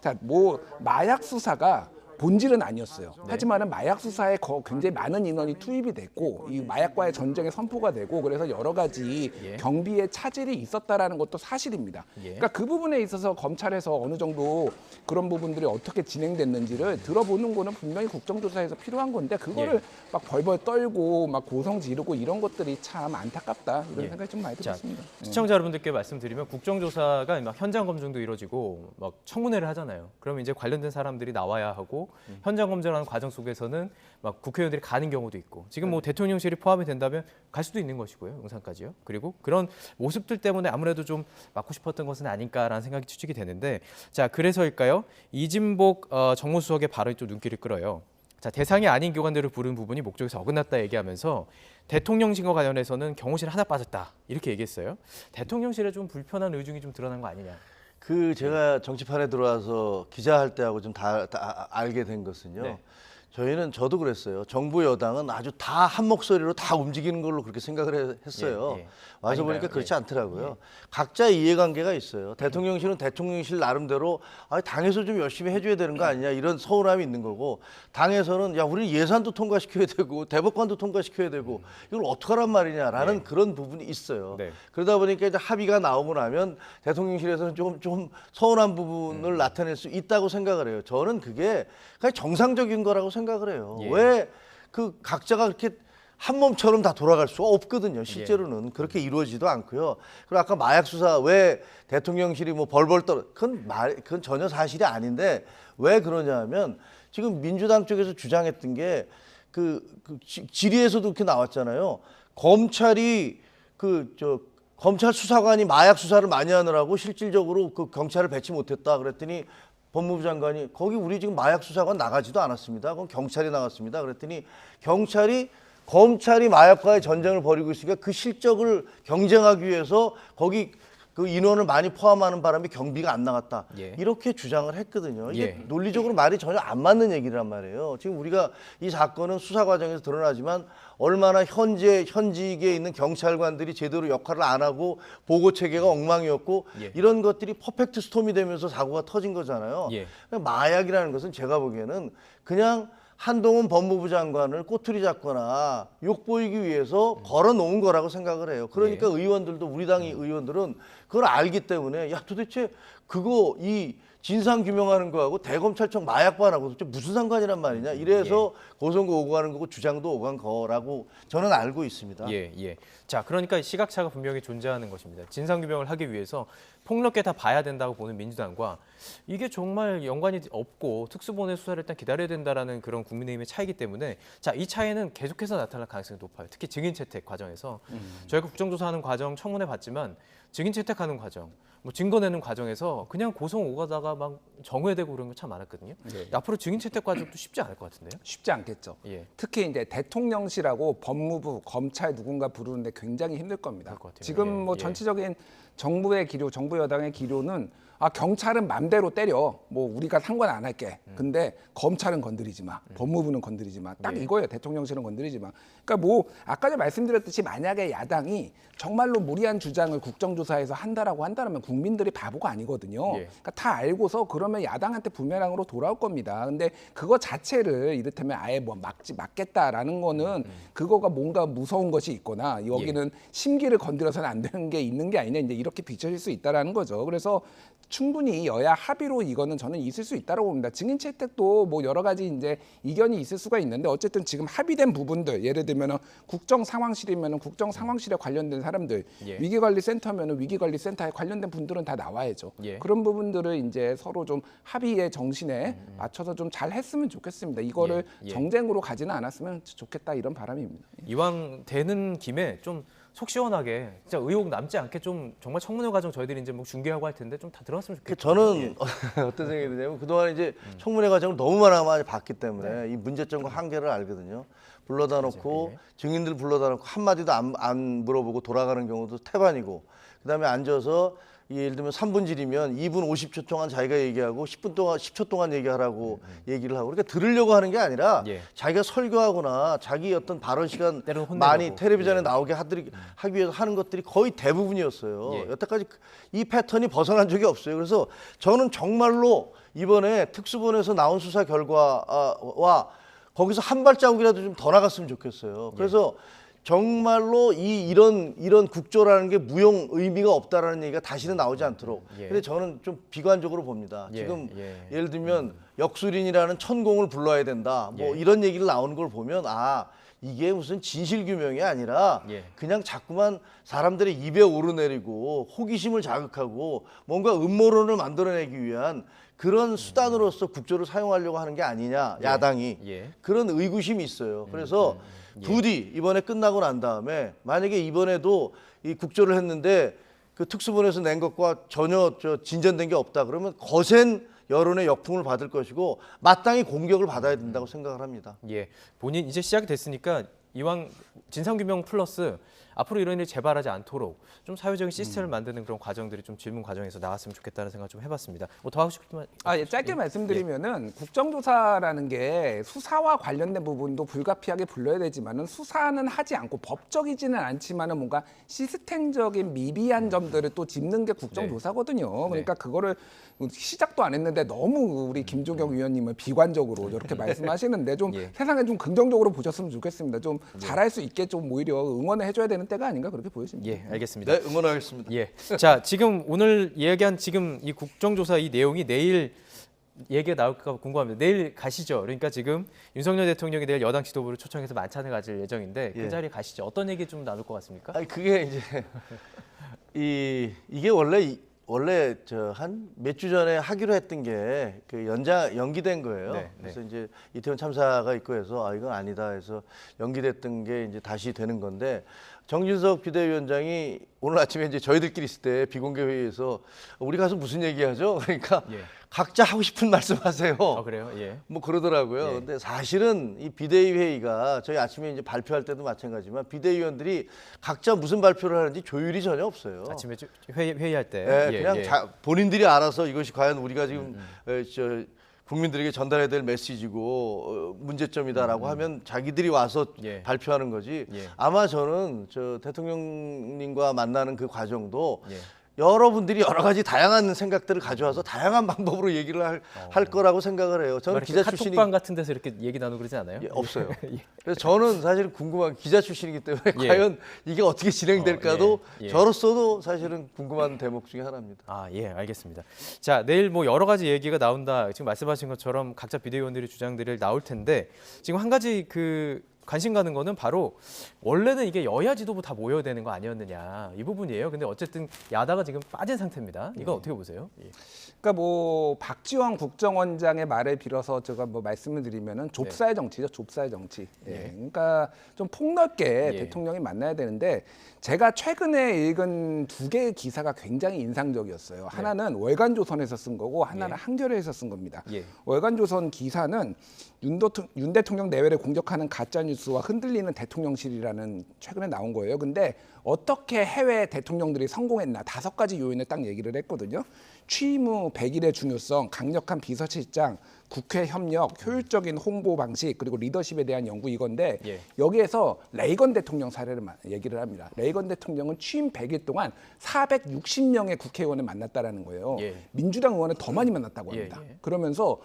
자, 뭐 마약 수사가 본질은 아니었어요. 하지만은 마약 수사에 굉장히 많은 인원이 투입이 됐고 이 마약과의 전쟁에 선포가 되고 그래서 여러 가지 경비에 차질이 있었다라는 것도 사실입니다. 그러니까 그 부분에 있어서 검찰에서 어느 정도 그런 부분들이 어떻게 진행됐는지를 들어보는 거는 분명히 국정조사에서 필요한 건데 그거를 막 벌벌 떨고 막 고성 지르고 이런 것들이 참 안타깝다 이런 생각이 좀 많이 들었습니다. 시청자 여러분들께 말씀드리면 국정조사가 막 현장 검증도 이루어지고 막 청문회를 하잖아요. 그러면 이제 관련된 사람들이 나와야 하고 현장 검증하는 과정 속에서는 막 국회의원들이 가는 경우도 있고 지금 뭐 대통령실이 포함이 된다면 갈 수도 있는 것이고요. 용산까지요. 그리고 그런 모습들 때문에 아무래도 좀 막고 싶었던 것은 아닐까라는 생각이 추측이 되는데 자 그래서일까요? 이진복 정무수석의 발언이 좀 눈길을 끌어요. 자 대상이 아닌 교관들을 부른 부분이 목적에서 어긋났다 얘기하면서 대통령실과 관련해서는 경호실 하나 빠졌다 이렇게 얘기했어요. 대통령실에 좀 불편한 의중이 좀 드러난 거 아니냐. 제가 정치판에 들어와서 기자할 때하고 좀 다 알게 된 것은요. 저도 그랬어요. 정부 여당은 아주 다 한 목소리로 다 움직이는 걸로 그렇게 생각을 했어요. 와서 보니까 그렇지 않더라고요. 각자의 이해관계가 있어요. 대통령실은 대통령실 나름대로 당에서 좀 열심히 해줘야 되는 거 아니냐 이런 서운함이 있는 거고 당에서는 야 우리는 예산도 통과시켜야 되고 대법관도 통과시켜야 되고 이걸 어떡하란 말이냐라는 그런 부분이 있어요. 그러다 보니까 이제 합의가 나오고 나면 대통령실에서는 좀 서운한 부분을 나타낼 수 있다고 생각을 해요. 저는 그게 그냥 정상적인 거라고 생각을 해요. 왜 그 각자가 그렇게 한 몸처럼 다 돌아갈 수가 없거든요. 실제로는 그렇게 이루어지도 않고요. 그리고 아까 마약 수사 왜 대통령실이 뭐 벌벌 떨어 그건 전혀 사실이 아닌데 왜 그러냐면 지금 민주당 쪽에서 주장했던 게 질의에서도 그렇게 나왔잖아요. 검찰이 검찰 수사관이 마약 수사를 많이 하느라고 실질적으로 그 경찰을 배치 못했다 그랬더니 법무부 장관이 거기 우리 지금 마약 수사관 나가지도 않았습니다. 그건 경찰이 나갔습니다. 그랬더니 검찰이 마약과의 전쟁을 벌이고 있으니까 그 실적을 경쟁하기 위해서 거기 그 인원을 많이 포함하는 바람에 경비가 안 나갔다. 예. 이렇게 주장을 했거든요. 이게 예. 논리적으로 말이 전혀 안 맞는 얘기란 말이에요. 지금 우리가 이 사건은 수사 과정에서 드러나지만 얼마나 현직에 있는 경찰관들이 제대로 역할을 안 하고 보고 체계가 엉망이었고 예. 이런 것들이 퍼펙트 스톰이 되면서 사고가 터진 거잖아요. 예. 마약이라는 것은 제가 보기에는 그냥 한동훈 법무부 장관을 꼬투리 잡거나 욕보이기 위해서 걸어놓은 거라고 생각을 해요. 그러니까 의원들도 우리 당 의원들은 그걸 알기 때문에 야 도대체 그거 이 진상 규명하는 거하고 대검찰청 마약반하고 도대체 무슨 상관이란 말이냐 이래서 고소고 오고 가는 거고 주장도 오고 간 거라고 저는 알고 있습니다. 예, 예. 자, 그러니까 시각차가 분명히 존재하는 것입니다. 진상 규명을 하기 위해서 폭넓게 다 봐야 된다고 보는 민주당과 이게 정말 연관이 없고 특수본의 수사를 일단 기다려야 된다라는 그런 국민의힘의 차이기 때문에 자, 이 차이는 계속해서 나타날 가능성이 높아요. 특히 증인 채택 과정에서 저희가 국정조사하는 과정 청문회 봤지만 증인 채택하는 과정, 뭐 증거 내는 과정에서 그냥 고성 오가다가 막 정회되고 그런 거 참 많았거든요. 앞으로 증인 채택 과정도 쉽지 않을 것 같은데요. 쉽지 않겠죠. 특히 이제 대통령실하고 법무부, 검찰 누군가 부르는데 굉장히 힘들 겁니다. 지금 뭐 전체적인 정부의 기류, 정부 여당의 기류는 경찰은 맘대로 때려. 뭐 우리가 상관 안 할게. 근데 검찰은 건드리지 마. 법무부는 건드리지 마. 딱 이거예요. 대통령실은 건드리지 마. 그러니까 뭐 아까 말씀드렸듯이 만약에 야당이 정말로 무리한 주장을 국정조사에서 한다라고 한다면 국민들이 바보가 아니거든요. 그러니까 다 알고서 그러면 야당한테 부메랑으로 돌아올 겁니다. 근데 그거 자체를 이를테면 아예 뭐 막겠다라는 거는 그거가 뭔가 무서운 것이 있거나 여기는 심기를 건드려서는 안 되는 게 있는 게 아니냐 이제 이렇게 비춰질 수 있다라는 거죠. 그래서 충분히 여야 합의로 이거는 저는 있을 수 있다고 봅니다. 증인 채택도 뭐 여러 가지 이제 이견이 있을 수가 있는데 어쨌든 지금 합의된 부분들 예를 들면은 국정 상황실이면은 국정 상황실에 관련된 사람들, 위기관리센터면은 위기관리센터에 관련된 분들은 다 나와야죠. 그런 부분들을 이제 서로 좀 합의의 정신에 맞춰서 좀 잘 했으면 좋겠습니다. 이거를 정쟁으로 가지는 않았으면 좋겠다 이런 바람입니다. 이왕 되는 김에 좀 속 시원하게 진짜 의혹 남지 않게 좀 정말 청문회 과정 저희들이 이제 뭐 중계하고 할 텐데 좀 다 들어갔으면 좋겠어요. 저는 어떤 생각이 드냐면 그동안 이제 청문회 과정을 너무 많이 봤기 때문에 이 문제점과 한계를 알거든요. 불러다 놓고 증인들 불러다 놓고 한마디도 안 물어보고 돌아가는 경우도 태반이고 그다음에 앉아서 예를 들면 3분질이면 2분 50초 동안 자기가 얘기하고 10초 동안 얘기하라고 얘기를 하고 그러니까 들으려고 하는 게 아니라 자기가 설교하거나 자기 어떤 발언 시간 많이 텔레비전에 나오게 하기 위해서 하는 것들이 거의 대부분이었어요. 여태까지 이 패턴이 벗어난 적이 없어요. 그래서 저는 정말로 이번에 특수본에서 나온 수사 결과와 거기서 한 발자국이라도 좀 더 나갔으면 좋겠어요. 그래서 정말로 이런 국조라는 게 무용 의미가 없다라는 얘기가 다시는 나오지 않도록. 근데 저는 좀 비관적으로 봅니다. 지금 예를 들면 역술인이라는 천공을 불러야 된다. 뭐 이런 얘기를 나오는 걸 보면 이게 무슨 진실 규명이 아니라 그냥 자꾸만 사람들의 입에 오르내리고 호기심을 자극하고 뭔가 음모론을 만들어내기 위한 그런 수단으로서 국조를 사용하려고 하는 게 아니냐 야당이 그런 의구심이 있어요. 그래서 부디 이번에 끝나고 난 다음에 만약에 이번에도 이 국조를 했는데 그 특수본에서 낸 것과 전혀 진전된 게 없다 그러면 거센 여론의 역풍을 받을 것이고 마땅히 공격을 받아야 된다고 생각을 합니다. 본인 이제 시작이 됐으니까 이왕 진상규명 플러스 앞으로 이런 일이 재발하지 않도록 좀 사회적인 시스템을 만드는 그런 과정들이 좀 질문 과정에서 나왔으면 좋겠다는 생각 좀 해봤습니다. 뭐 더 하고 싶으면 짧게 말씀드리면은 국정조사라는 게 수사와 관련된 부분도 불가피하게 불러야 되지만은 수사는 하지 않고 법적이지는 않지만은 뭔가 시스템적인 미비한 점들을 또 짚는 게 국정조사거든요. 그러니까 그거를 시작도 안 했는데 너무 우리 김종경 위원님은 비관적으로 이렇게 말씀하시는데 좀 세상에 좀 긍정적으로 보셨으면 좋겠습니다. 좀 잘할 수 있게 좀 오히려 응원을 해줘야 되는 때가 아닌가 그렇게 보여집니다. 알겠습니다. 네, 응원하겠습니다. 자, 지금 오늘 얘기한 지금 이 국정조사 이 내용이 내일 얘기가 나올까 궁금합니다. 내일 가시죠. 그러니까 지금 윤석열 대통령이 내일 여당 지도부를 초청해서 만찬을 가질 예정인데 그 자리에 가시죠. 어떤 얘기 좀 나눌 것 같습니까? 그게 이제 이게 원래 한 몇 주 전에 하기로 했던 게 그 연기된 거예요. 그래서 이제 이태원 참사가 있고 해서 이건 아니다 해서 연기됐던 게 이제 다시 되는 건데 정진석 비대위원장이 오늘 아침에 이제 저희들끼리 있을 때 비공개 회의에서 우리 가서 무슨 얘기하죠? 그러니까 예. 각자 하고 싶은 말씀하세요. 그래요? 예. 뭐 그러더라고요. 예. 근데 사실은 이 비대위 회의가 저희 아침에 이제 발표할 때도 마찬가지지만 비대위원들이 각자 무슨 발표를 하는지 조율이 전혀 없어요. 아침에 회의할 때 예, 그냥 본인들이 알아서 이것이 과연 우리가 지금 국민들에게 전달해야 될 메시지고 문제점이다라고 하면 자기들이 와서 발표하는 거지. 아마 저는 저 대통령님과 만나는 그 과정도 여러분들이 여러 가지 다양한 생각들을 가져와서 다양한 방법으로 얘기를 할 거라고 생각을 해요. 저는 기자 출신이 카톡방 같은 데서 이렇게 얘기 나누고 그러지 않아요? 없어요. 그래서 저는 사실 궁금한 기자 출신이기 때문에 과연 이게 어떻게 진행될까도 저로서도 사실은 궁금한 대목 중에 하나입니다. 예, 알겠습니다. 자, 내일 뭐 여러 가지 얘기가 나온다. 지금 말씀하신 것처럼 각자 비대위원들의 주장들이 나올 텐데 지금 한 가지 관심 가는 거는 바로 원래는 이게 여야 지도부 다 모여야 되는 거 아니었느냐 이 부분이에요. 근데 어쨌든 야다가 지금 빠진 상태입니다. 이건 어떻게 보세요? 그러니까 뭐 박지원 국정원장의 말을 빌어서 제가 뭐 말씀을 드리면은 좁쌀 정치죠, 좁쌀 정치. 그러니까 좀 폭넓게 대통령이 만나야 되는데 제가 최근에 읽은 2개의 기사가 굉장히 인상적이었어요. 하나는 월간조선에서 쓴 거고 하나는 한겨레에서 쓴 겁니다. 월간조선 기사는 윤 대통령 내외를 공격하는 가짜뉴스와 흔들리는 대통령실이라는 최근에 나온 거예요. 근데 어떻게 해외 대통령들이 성공했나 5가지 요인을 딱 얘기를 했거든요. 취임 후 100일의 중요성, 강력한 비서실장, 국회 협력, 효율적인 홍보 방식, 그리고 리더십에 대한 연구 이건데 여기에서 레이건 대통령 사례를 얘기를 합니다. 레이건 대통령은 취임 100일 동안 460명의 국회의원을 만났다라는 거예요. 민주당 의원을 더 많이 만났다고 합니다. 그러면서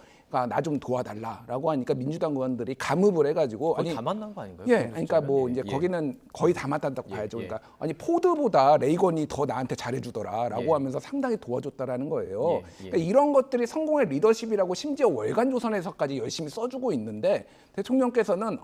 나 좀 도와달라라고 하니까 민주당 의원들이 감읍을 해가지고 거의 다 만난 거 아닌가요? 그러니까 뭐 이제 거기는 거의 다 만났다고 봐야죠. 그러니까 아니 포드보다 레이건이 더 나한테 잘해주더라라고 하면서 상당히 도와줬다라는 거예요. 그러니까 이런 것들이 성공의 리더십이라고 심지어 월간조선에서까지 열심히 써주고 있는데 대통령께서는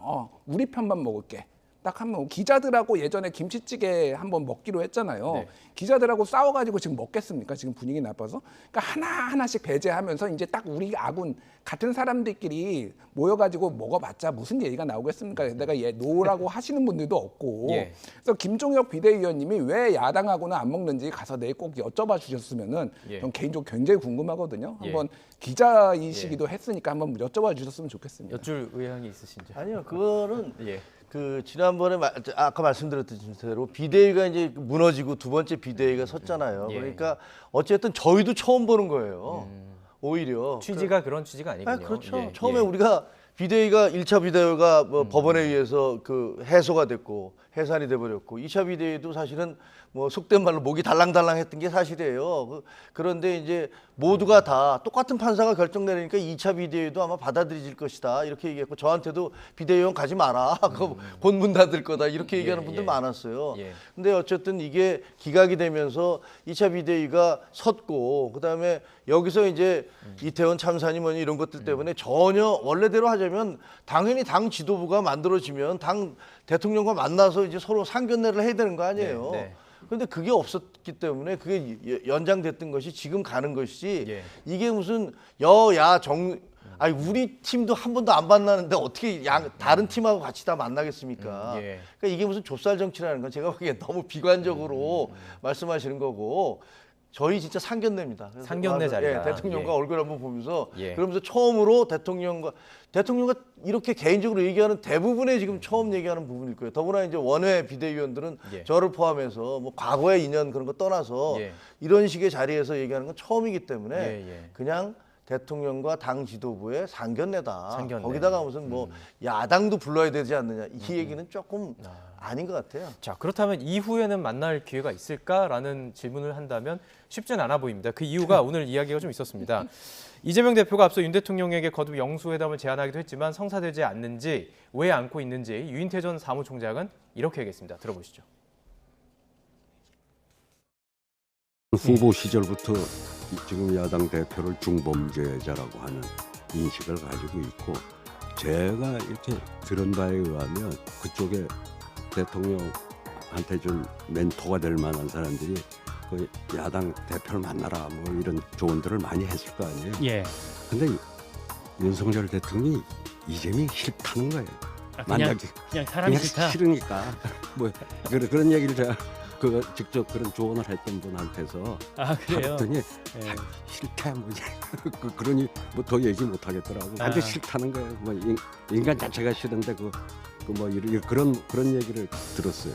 우리 편만 먹을게. 딱 하면 기자들하고 예전에 김치찌개 한번 먹기로 했잖아요. 기자들하고 싸워가지고 지금 먹겠습니까? 지금 분위기 나빠서. 그러니까 하나하나씩 배제하면서 이제 딱 우리 아군 같은 사람들끼리 모여가지고 먹어봤자 무슨 얘기가 나오겠습니까? 내가 노라고 하시는 분들도 없고. 그래서 김종혁 비대위원님이 왜 야당하고는 안 먹는지 가서 내일 꼭 여쭤봐 주셨으면은 전 개인적으로 굉장히 궁금하거든요. 한번 기자이시기도 했으니까 한번 여쭤봐 주셨으면 좋겠습니다. 여쭐 의향이 있으신지? 아니요, 그거는 지난번에 아까 말씀드렸던 대로 비대위가 이제 무너지고 2번째 비대위가 섰잖아요. 그러니까 어쨌든 저희도 처음 보는 거예요. 오히려 취지가 그런 취지가 아니군요. 그렇죠. 처음에 우리가 비대위가 1차 비대위가 뭐 법원에 의해서 해소가 됐고 해산이 돼버렸고 2차 비대위도 사실은 뭐 속된 말로 목이 달랑달랑했던 게 사실이에요. 그런데 이제 모두가 다 똑같은 판사가 결정 내리니까 2차 비대위도 아마 받아들여질 것이다 이렇게 얘기했고 저한테도 비대위원 가지 마라. 곧 문 닫을 거다 이렇게 얘기하는 분들 많았어요. 근데 어쨌든 이게 기각이 되면서 2차 비대위가 섰고 그다음에 여기서 이제 이태원 참사니 뭐니 이런 것들 때문에 전혀 원래대로 하자면 당연히 당 지도부가 만들어지면 당 대통령과 만나서 이제 서로 상견례를 해야 되는 거 아니에요. 그런데 그게 없었기 때문에 그게 연장됐던 것이 지금 가는 것이지 이게 무슨 아니 우리 팀도 한 번도 안 만나는데 어떻게 다른 팀하고 같이 다 만나겠습니까? 그러니까 이게 무슨 좁쌀 정치라는 건 제가 보기엔 너무 비관적으로 말씀하시는 거고 저희 진짜 상견례입니다. 상견례 자리다. 대통령과 얼굴 한번 보면서 그러면서 처음으로 대통령과 이렇게 개인적으로 얘기하는 대부분의 지금 처음 얘기하는 부분일 거예요. 더구나 이제 원외 비대위원들은 저를 포함해서 뭐 과거의 인연 그런 거 떠나서 이런 식의 자리에서 얘기하는 건 처음이기 때문에 그냥 대통령과 당 지도부의 상견례다. 거기다가 무슨 뭐 야당도 불러야 되지 않느냐. 이 얘기는 조금 아닌 것 같아요. 자, 그렇다면 이후에는 만날 기회가 있을까라는 질문을 한다면 쉽지는 않아 보입니다. 그 이유가 오늘 이야기가 좀 있었습니다. 이재명 대표가 앞서 윤 대통령에게 거듭 영수회담을 제안하기도 했지만 성사되지 않는지 왜 안고 있는지 유인태 전 사무총장은 이렇게 얘기했습니다. 들어보시죠. 후보 시절부터 지금 야당 대표를 중범죄자라고 하는 인식을 가지고 있고 제가 이렇게 들은 바에 의하면 그쪽에 대통령한테 줄 멘토가 될 만한 사람들이 그 야당 대표를 만나라 뭐 이런 조언들을 많이 했을 거 아니에요. 근데 윤석열 대통령이 이재명이 싫다는 거예요. 그냥 사람이 싫다. 싫으니까 뭐 그런 얘기를 제가 그 직접 그런 조언을 했던 분한테서 그래요? 그랬더니 싫다 뭐 그러니 뭐 더 얘기 못 하겠더라고. 완전 싫다는 거예요. 뭐 인간 자체가 싫은데 뭐 그런 얘기를 들었어요.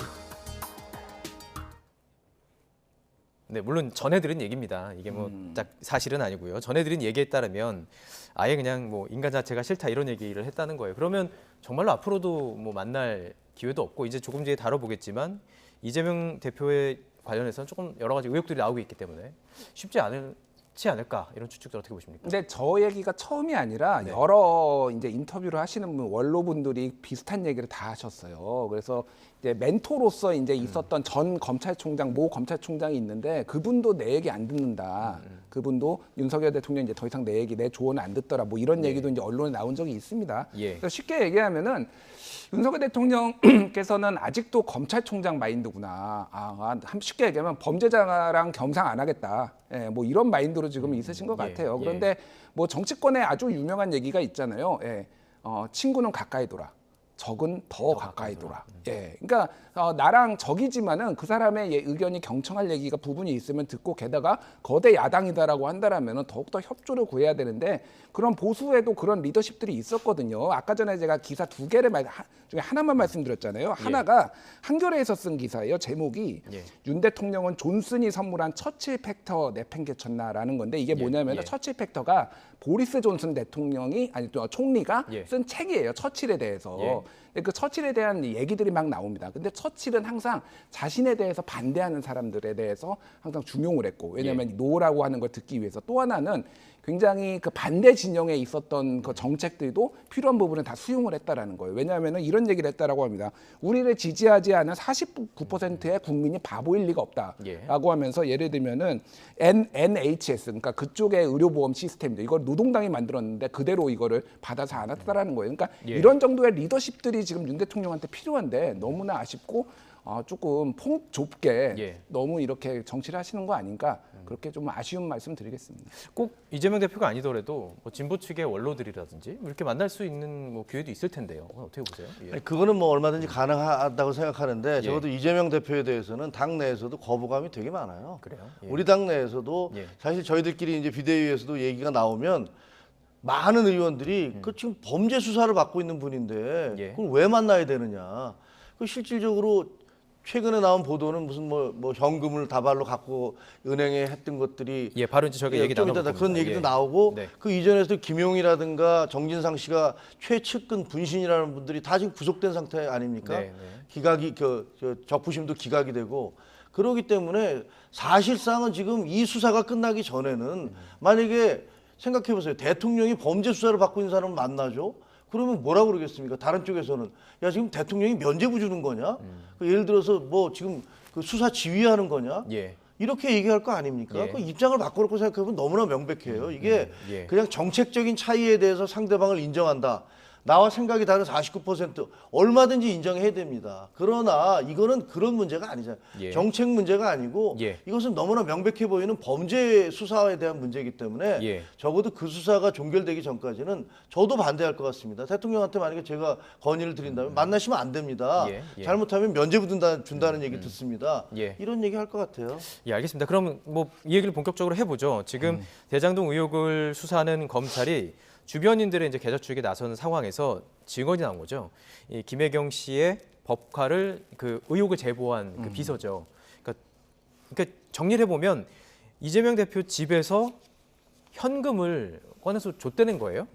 네, 물론 전해들은 얘기입니다. 이게 뭐 딱 사실은 아니고요. 전해들은 얘기에 따르면 아예 그냥 뭐 인간 자체가 싫다 이런 얘기를 했다는 거예요. 그러면 정말로 앞으로도 뭐 만날 기회도 없고 이제 조금 뒤에 다뤄보겠지만 이재명 대표에 관련해서는 조금 여러 가지 의혹들이 나오고 있기 때문에 쉽지 않지 않을까 이런 추측들 어떻게 보십니까? 근데 저 얘기가 처음이 아니라 네. 여러 이제 인터뷰를 하시는 분 원로분들이 비슷한 얘기를 다 하셨어요. 그래서 이제 멘토로서 이제 있었던 전 검찰총장 모 검찰총장이 있는데 그분도 내 얘기 안 듣는다. 그분도 윤석열 대통령 이제 더 이상 내 얘기 내 조언을 안 듣더라. 뭐 이런 얘기도 이제 언론에 나온 적이 있습니다. 그래서 쉽게 얘기하면은 윤석열 대통령께서는 아직도 검찰총장 마인드구나. 쉽게 얘기하면 범죄자랑 겸상 안 하겠다. 예, 뭐 이런 마인드로 지금 있으신 것 같아요. 그런데 뭐 정치권에 아주 유명한 얘기가 있잖아요. 예, 친구는 가까이 둬라. 적은 더 가까이 둬라. 예, 그러니까 나랑 적이지만은 그 사람의 의견이 경청할 얘기가 부분이 있으면 듣고 게다가 거대 야당이다라고 한다라면은 더욱더 협조를 구해야 되는데 그런 보수에도 그런 리더십들이 있었거든요. 아까 전에 제가 기사 두 개를 중에 하나만 말씀드렸잖아요. 하나가 한겨레에서 쓴 기사예요. 제목이 윤 대통령은 존슨이 선물한 처칠 팩터 내팽개쳤나라는 건데 이게 뭐냐면 처칠 팩터가 보리스 존슨 대통령이 아니 또 총리가 쓴 책이에요. 처칠에 대해서. 근데 그 처칠에 대한 얘기들이 막 나옵니다. 근데 처칠은 항상 자신에 대해서 반대하는 사람들에 대해서 항상 중용을 했고 왜냐하면 노라고 하는 걸 듣기 위해서 또 하나는 굉장히 그 반대 진영에 있었던 그 정책들도 필요한 부분은 다 수용을 했다라는 거예요. 왜냐하면 이런 얘기를 했다라고 합니다. 우리를 지지하지 않은 49%의 국민이 바보일 리가 없다라고 하면서 예를 들면은 NHS 그러니까 그쪽의 의료보험 시스템인데 이걸 노동당이 만들었는데 그대로 이거를 받아서 안 했다라는 거예요. 그러니까 이런 정도의 리더십들이 지금 윤 대통령한테 필요한데 너무나 아쉽고 조금 폭 좁게 너무 이렇게 정치를 하시는 거 아닌가 그렇게 좀 아쉬운 말씀 드리겠습니다. 꼭 이재명 대표가 아니더라도 뭐 진보 측의 원로들이라든지 이렇게 만날 수 있는 뭐 기회도 있을 텐데요. 어떻게 보세요? 아니, 그거는 뭐 얼마든지 가능하다고 생각하는데 적어도 이재명 대표에 대해서는 당 내에서도 거부감이 되게 많아요. 그래요? 우리 당 내에서도 사실 저희들끼리 이제 비대위에서도 얘기가 나오면 많은 의원들이 그 지금 범죄 수사를 받고 있는 분인데 그걸 왜 만나야 되느냐. 그 실질적으로 최근에 나온 보도는 무슨 뭐 현금을 다발로 갖고 은행에 했던 것들이 바로 이제 저희가 얘기 나눠볼 겁니다. 그런 얘기도 나오고 그 이전에도 김용이라든가 정진상 씨가 최측근 분신이라는 분들이 다 지금 구속된 상태 아닙니까? 기각이 적부심도 기각이 되고 그러기 때문에 사실상은 지금 이 수사가 끝나기 전에는 만약에 생각해 보세요. 대통령이 범죄 수사를 받고 있는 사람을 만나죠. 그러면 뭐라고 그러겠습니까? 다른 쪽에서는 야 지금 대통령이 면죄부 주는 거냐? 예를 들어서 뭐 지금 그 수사 지휘하는 거냐? 이렇게 얘기할 거 아닙니까? 그 입장을 바꿔놓고 생각해보면 너무나 명백해요. 이게 그냥 정책적인 차이에 대해서 상대방을 인정한다. 나와 생각이 다른 49% 얼마든지 인정해야 됩니다. 그러나 이거는 그런 문제가 아니잖아요. 정책 문제가 아니고 이것은 너무나 명백해 보이는 범죄 수사에 대한 문제이기 때문에 적어도 그 수사가 종결되기 전까지는 저도 반대할 것 같습니다. 대통령한테 만약에 제가 건의를 드린다면 만나시면 안 됩니다. 잘못하면 면죄부 준다는 얘기 듣습니다. 이런 얘기 할 것 같아요. 알겠습니다. 그럼 뭐 이 얘기를 본격적으로 해보죠. 지금 대장동 의혹을 수사하는 검찰이 주변인들의 이제 계좌 추적에 나서는 상황에서 증언이 나온 거죠. 이 김혜경 씨의 법카를 그 의혹을 제보한 그 비서죠. 그러니까 정리를 해보면 이재명 대표 집에서 현금을 꺼내서 줬다는 거예요.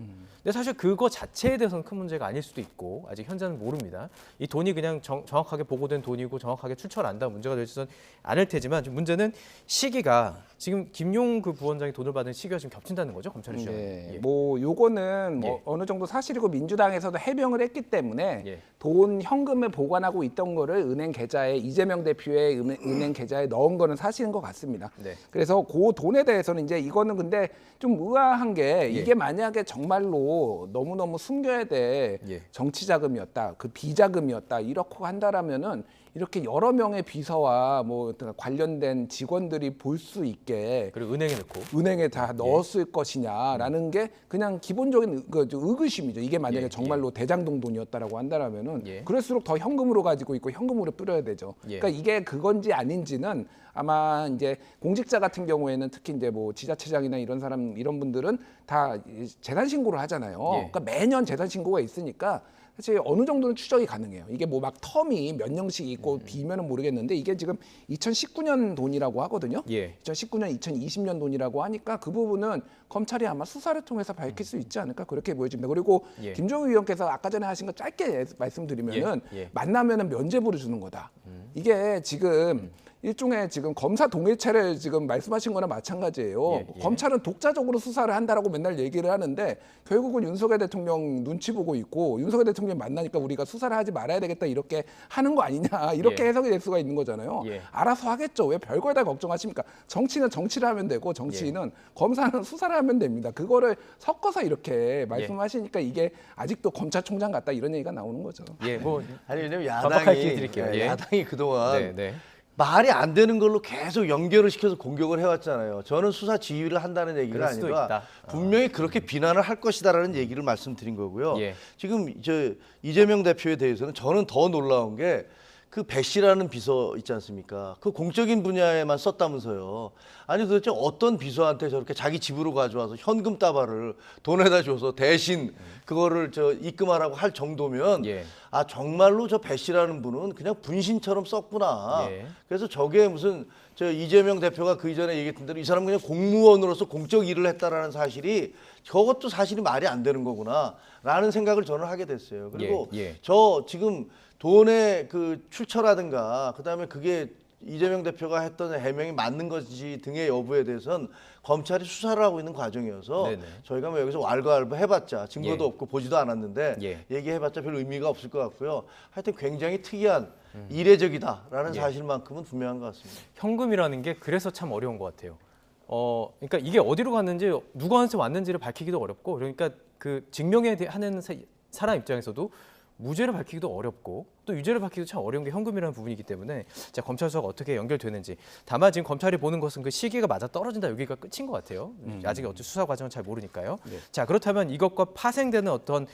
근데 사실 그거 자체에 대해서는 큰 문제가 아닐 수도 있고 아직 현재는 모릅니다. 이 돈이 그냥 정확하게 보고된 돈이고 정확하게 출처를 문제가 되지는 않을 테지만 문제는 시기가 지금 김용 그 부원장이 돈을 받은 시기가 지금 겹친다는 거죠, 검찰의 주장은. 뭐 요거는 뭐 어느 정도 사실이고 민주당에서도 해명을 했기 때문에 돈 현금을 보관하고 있던 거를 은행 계좌에 이재명 대표의 은행 계좌에 넣은 거는 사실인 것 같습니다. 그래서 그 돈에 대해서는 이제 이거는 근데 좀 의아한 게 그런데 이게 만약에 정말로 너무너무 숨겨야 될 정치 자금이었다, 그 비자금이었다 이렇게 한다라면은 이렇게 여러 명의 비서와 뭐 관련된 직원들이 볼 수 있게 그리고 은행에 넣고 은행에 다 넣었을 것이냐라는 게 그냥 기본적인 의구심이죠. 이게 만약에 정말로 대장동 돈이었다라고 한다라면은 그럴수록 더 현금으로 가지고 있고 현금으로 뿌려야 되죠. 그러니까 이게 그건지 아닌지는 아마 이제 공직자 같은 경우에는 특히 이제 뭐 지자체장이나 이런 분들은 다 재산 신고를 하잖아요. 그러니까 매년 재산 신고가 있으니까 사실 어느 정도는 추적이 가능해요. 이게 뭐 막 텀이 몇 년씩 있고 비면은 모르겠는데 이게 지금 2019년 돈이라고 하거든요. 2019년, 2020년 돈이라고 하니까 그 부분은 검찰이 아마 수사를 통해서 밝힐 수 있지 않을까 그렇게 보여집니다. 그리고 김종우 의원께서 아까 전에 하신 거 짧게 말씀드리면은 만나면은 면죄부를 주는 거다. 이게 지금 일종의 지금 검사 동일체를 지금 말씀하신 거나 마찬가지예요. 검찰은 독자적으로 수사를 한다라고 맨날 얘기를 하는데 결국은 윤석열 대통령 눈치 보고 있고 윤석열 대통령 만나니까 우리가 수사를 하지 말아야 되겠다 이렇게 하는 거 아니냐 이렇게 해석이 될 수가 있는 거잖아요. 알아서 하겠죠. 왜 별걸 다 걱정하십니까? 정치는 정치를 하면 되고 정치인은 검사는 수사를 하면 됩니다. 그거를 섞어서 이렇게 말씀하시니까 이게 아직도 검찰총장 같다 이런 얘기가 나오는 거죠. 뭐 아니 왜냐면 드릴게요. 야당이 그동안 말이 안 되는 걸로 계속 연결을 시켜서 공격을 해왔잖아요. 저는 수사 지휘를 한다는 얘기가 아니라 분명히 그렇게 비난을 할 것이다라는 얘기를 말씀드린 거고요. 지금 이재명 대표에 대해서는 저는 더 놀라운 게 그 배 씨라는 비서 있지 않습니까? 그 공적인 분야에만 썼다면서요. 아니 도대체 어떤 비서한테 저렇게 자기 집으로 가져와서 현금 따발을 돈에다 줘서 대신 그거를 입금하라고 할 정도면 아 정말로 저 배 씨라는 분은 그냥 분신처럼 썼구나. 그래서 저게 무슨 이재명 대표가 그 이전에 얘기했던 대로 이 사람은 그냥 공무원으로서 공적 일을 했다라는 사실이 저것도 사실이 말이 안 되는 거구나라는 생각을 저는 하게 됐어요. 그리고 저 지금 돈의 그 출처라든가 그다음에 그게 이재명 대표가 했던 해명이 맞는 것인지 등의 여부에 대해서는 검찰이 수사를 하고 있는 과정이어서 저희가 뭐 여기서 왈가왈부 해봤자 증거도 없고 보지도 않았는데 얘기해봤자 별 의미가 없을 것 같고요. 하여튼 굉장히 특이한 이례적이다라는 사실만큼은 분명한 것 같습니다. 현금이라는 게 그래서 참 어려운 것 같아요. 그러니까 이게 어디로 갔는지 누구한테 왔는지를 밝히기도 어렵고 그러니까 그 증명에 하는 사람 입장에서도 무죄를 밝히기도 어렵고 또 유죄를 밝히기도 참 어려운 게 현금이라는 부분이기 때문에 자, 검찰 수사가 어떻게 연결되는지 다만 지금 검찰이 보는 것은 그 시기가 맞아 떨어진다 여기가 끝인 것 같아요. 아직 어떤 수사 과정은 잘 모르니까요. 자 그렇다면 이것과 파생되는 어떤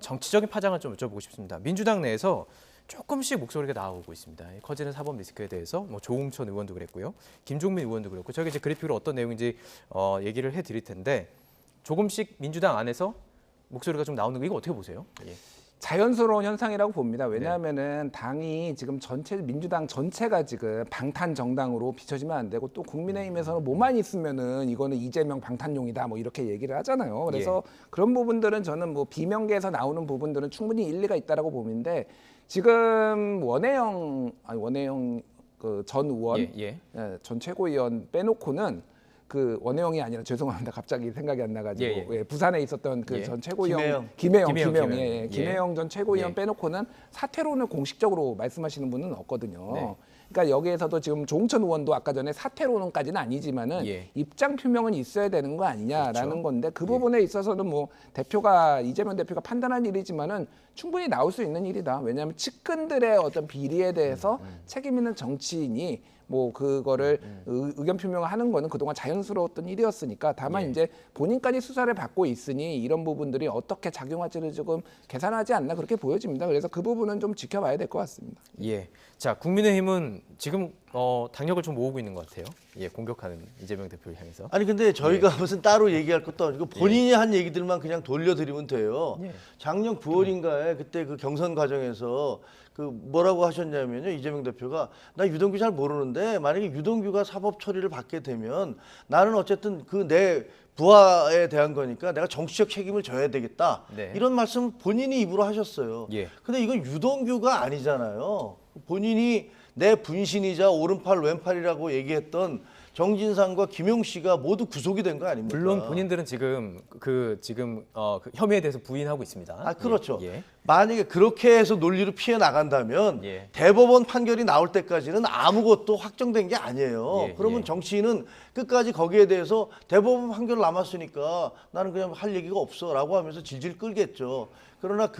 정치적인 파장을 좀 여쭤보고 싶습니다. 민주당 내에서 조금씩 목소리가 나오고 있습니다. 커지는 사법 리스크에 대해서 뭐 조웅천 의원도 그랬고요, 김종민 의원도 그랬고 저희가 이제 그래픽으로 어떤 내용인지 얘기를 해드릴 텐데 조금씩 민주당 안에서 목소리가 좀 나오는 거 이거 어떻게 보세요? 자연스러운 현상이라고 봅니다. 왜냐하면은 당이 지금 민주당 전체가 지금 방탄 정당으로 비춰지면 안 되고 또 국민의힘에서는 뭐만 있으면은 이거는 이재명 방탄용이다 뭐 이렇게 얘기를 하잖아요. 그래서 그런 부분들은 저는 뭐 비명계에서 나오는 부분들은 충분히 일리가 있다라고 보는데 지금 원혜영 그 전 의원, 전 최고위원 빼놓고는 그 원혜영이 아니라 죄송합니다. 갑자기 생각이 안 나가지고 부산에 있었던 그 전 최고위원 김혜영 전 최고위원 빼놓고는 사퇴론을 공식적으로 말씀하시는 분은 없거든요. 그러니까 여기에서도 지금 조홍천 의원도 아까 전에 사퇴론까지는 아니지만은 입장 표명은 있어야 되는 거 아니냐라는 건데 그 부분에 있어서는 뭐 이재명 대표가 판단한 일이지만은 충분히 나올 수 있는 일이다. 왜냐하면 측근들의 어떤 비리에 대해서 책임 있는 정치인이 뭐 그거를 의견 표명을 하는 거는 그동안 자연스러웠던 일이었으니까 다만 이제 본인까지 수사를 받고 있으니 이런 부분들이 어떻게 작용할지를 조금 계산하지 않나 그렇게 보여집니다. 그래서 그 부분은 좀 지켜봐야 될 것 같습니다. 자 국민의힘은 지금 당력을 좀 모으고 있는 것 같아요. 공격하는 이재명 대표를 향해서. 아니 근데 저희가 무슨 따로 얘기할 것도 아니고 본인이 한 얘기들만 그냥 돌려드리면 돼요. 작년 9월인가에 그때 그 경선 과정에서 그 뭐라고 하셨냐면요. 이재명 대표가 나 유동규 잘 모르는데 만약에 유동규가 사법 처리를 받게 되면 나는 어쨌든 그 내 부하에 대한 거니까 내가 정치적 책임을 져야 되겠다. 이런 말씀 본인이 입으로 하셨어요. 근데 이건 유동규가 아니잖아요. 본인이 내 분신이자 오른팔 왼팔이라고 얘기했던 정진상과 김용 씨가 모두 구속이 된 거 아닙니까? 물론 본인들은 지금 그 혐의에 대해서 부인하고 있습니다. 아, 그렇죠. 예. 만약에 그렇게 해서 논리로 피해 나간다면 예. 대법원 판결이 나올 때까지는 아무것도 확정된 게 아니에요. 예, 그러면 예. 정치인은 끝까지 거기에 대해서 대법원 판결 남았으니까 나는 그냥 할 얘기가 없어라고 하면서 질질 끌겠죠. 그러나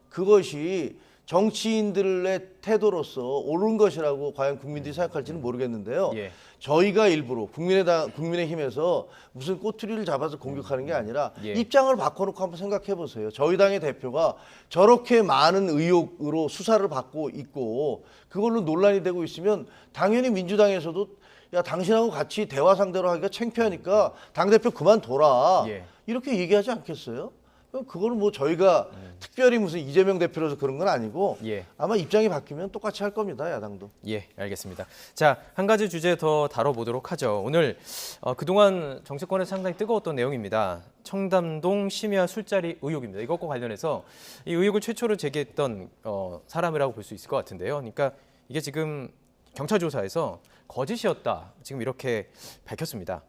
그것이 정치인들의 태도로서 옳은 것이라고 과연 국민들이 생각할지는 모르겠는데요. 예. 저희가 일부러 국민의힘에서 무슨 꼬투리를 잡아서 공격하는 게 아니라 예. 입장을 바꿔놓고 한번 생각해 보세요. 저희 당의 대표가 저렇게 많은 의혹으로 수사를 받고 있고 그걸로 논란이 되고 있으면 당연히 민주당에서도 야 당신하고 같이 대화 상대로 하기가 창피하니까 당대표 그만둬라. 예. 이렇게 얘기하지 않겠어요? 그거는 뭐 저희가 특별히 무슨 이재명 대표라서 그런 건 아니고 예. 아마 입장이 바뀌면 똑같이 할 겁니다. 야당도. 예, 알겠습니다. 자, 한 가지 주제 더 다뤄보도록 하죠. 오늘 그동안 정치권에 상당히 뜨거웠던 내용입니다. 청담동 심야 술자리 의혹입니다. 이것과 관련해서 이 의혹을 최초로 제기했던 사람이라고 볼 수 있을 것 같은데요. 그러니까 이게 지금 경찰 조사에서 거짓이었다. 지금 이렇게 밝혔습니다.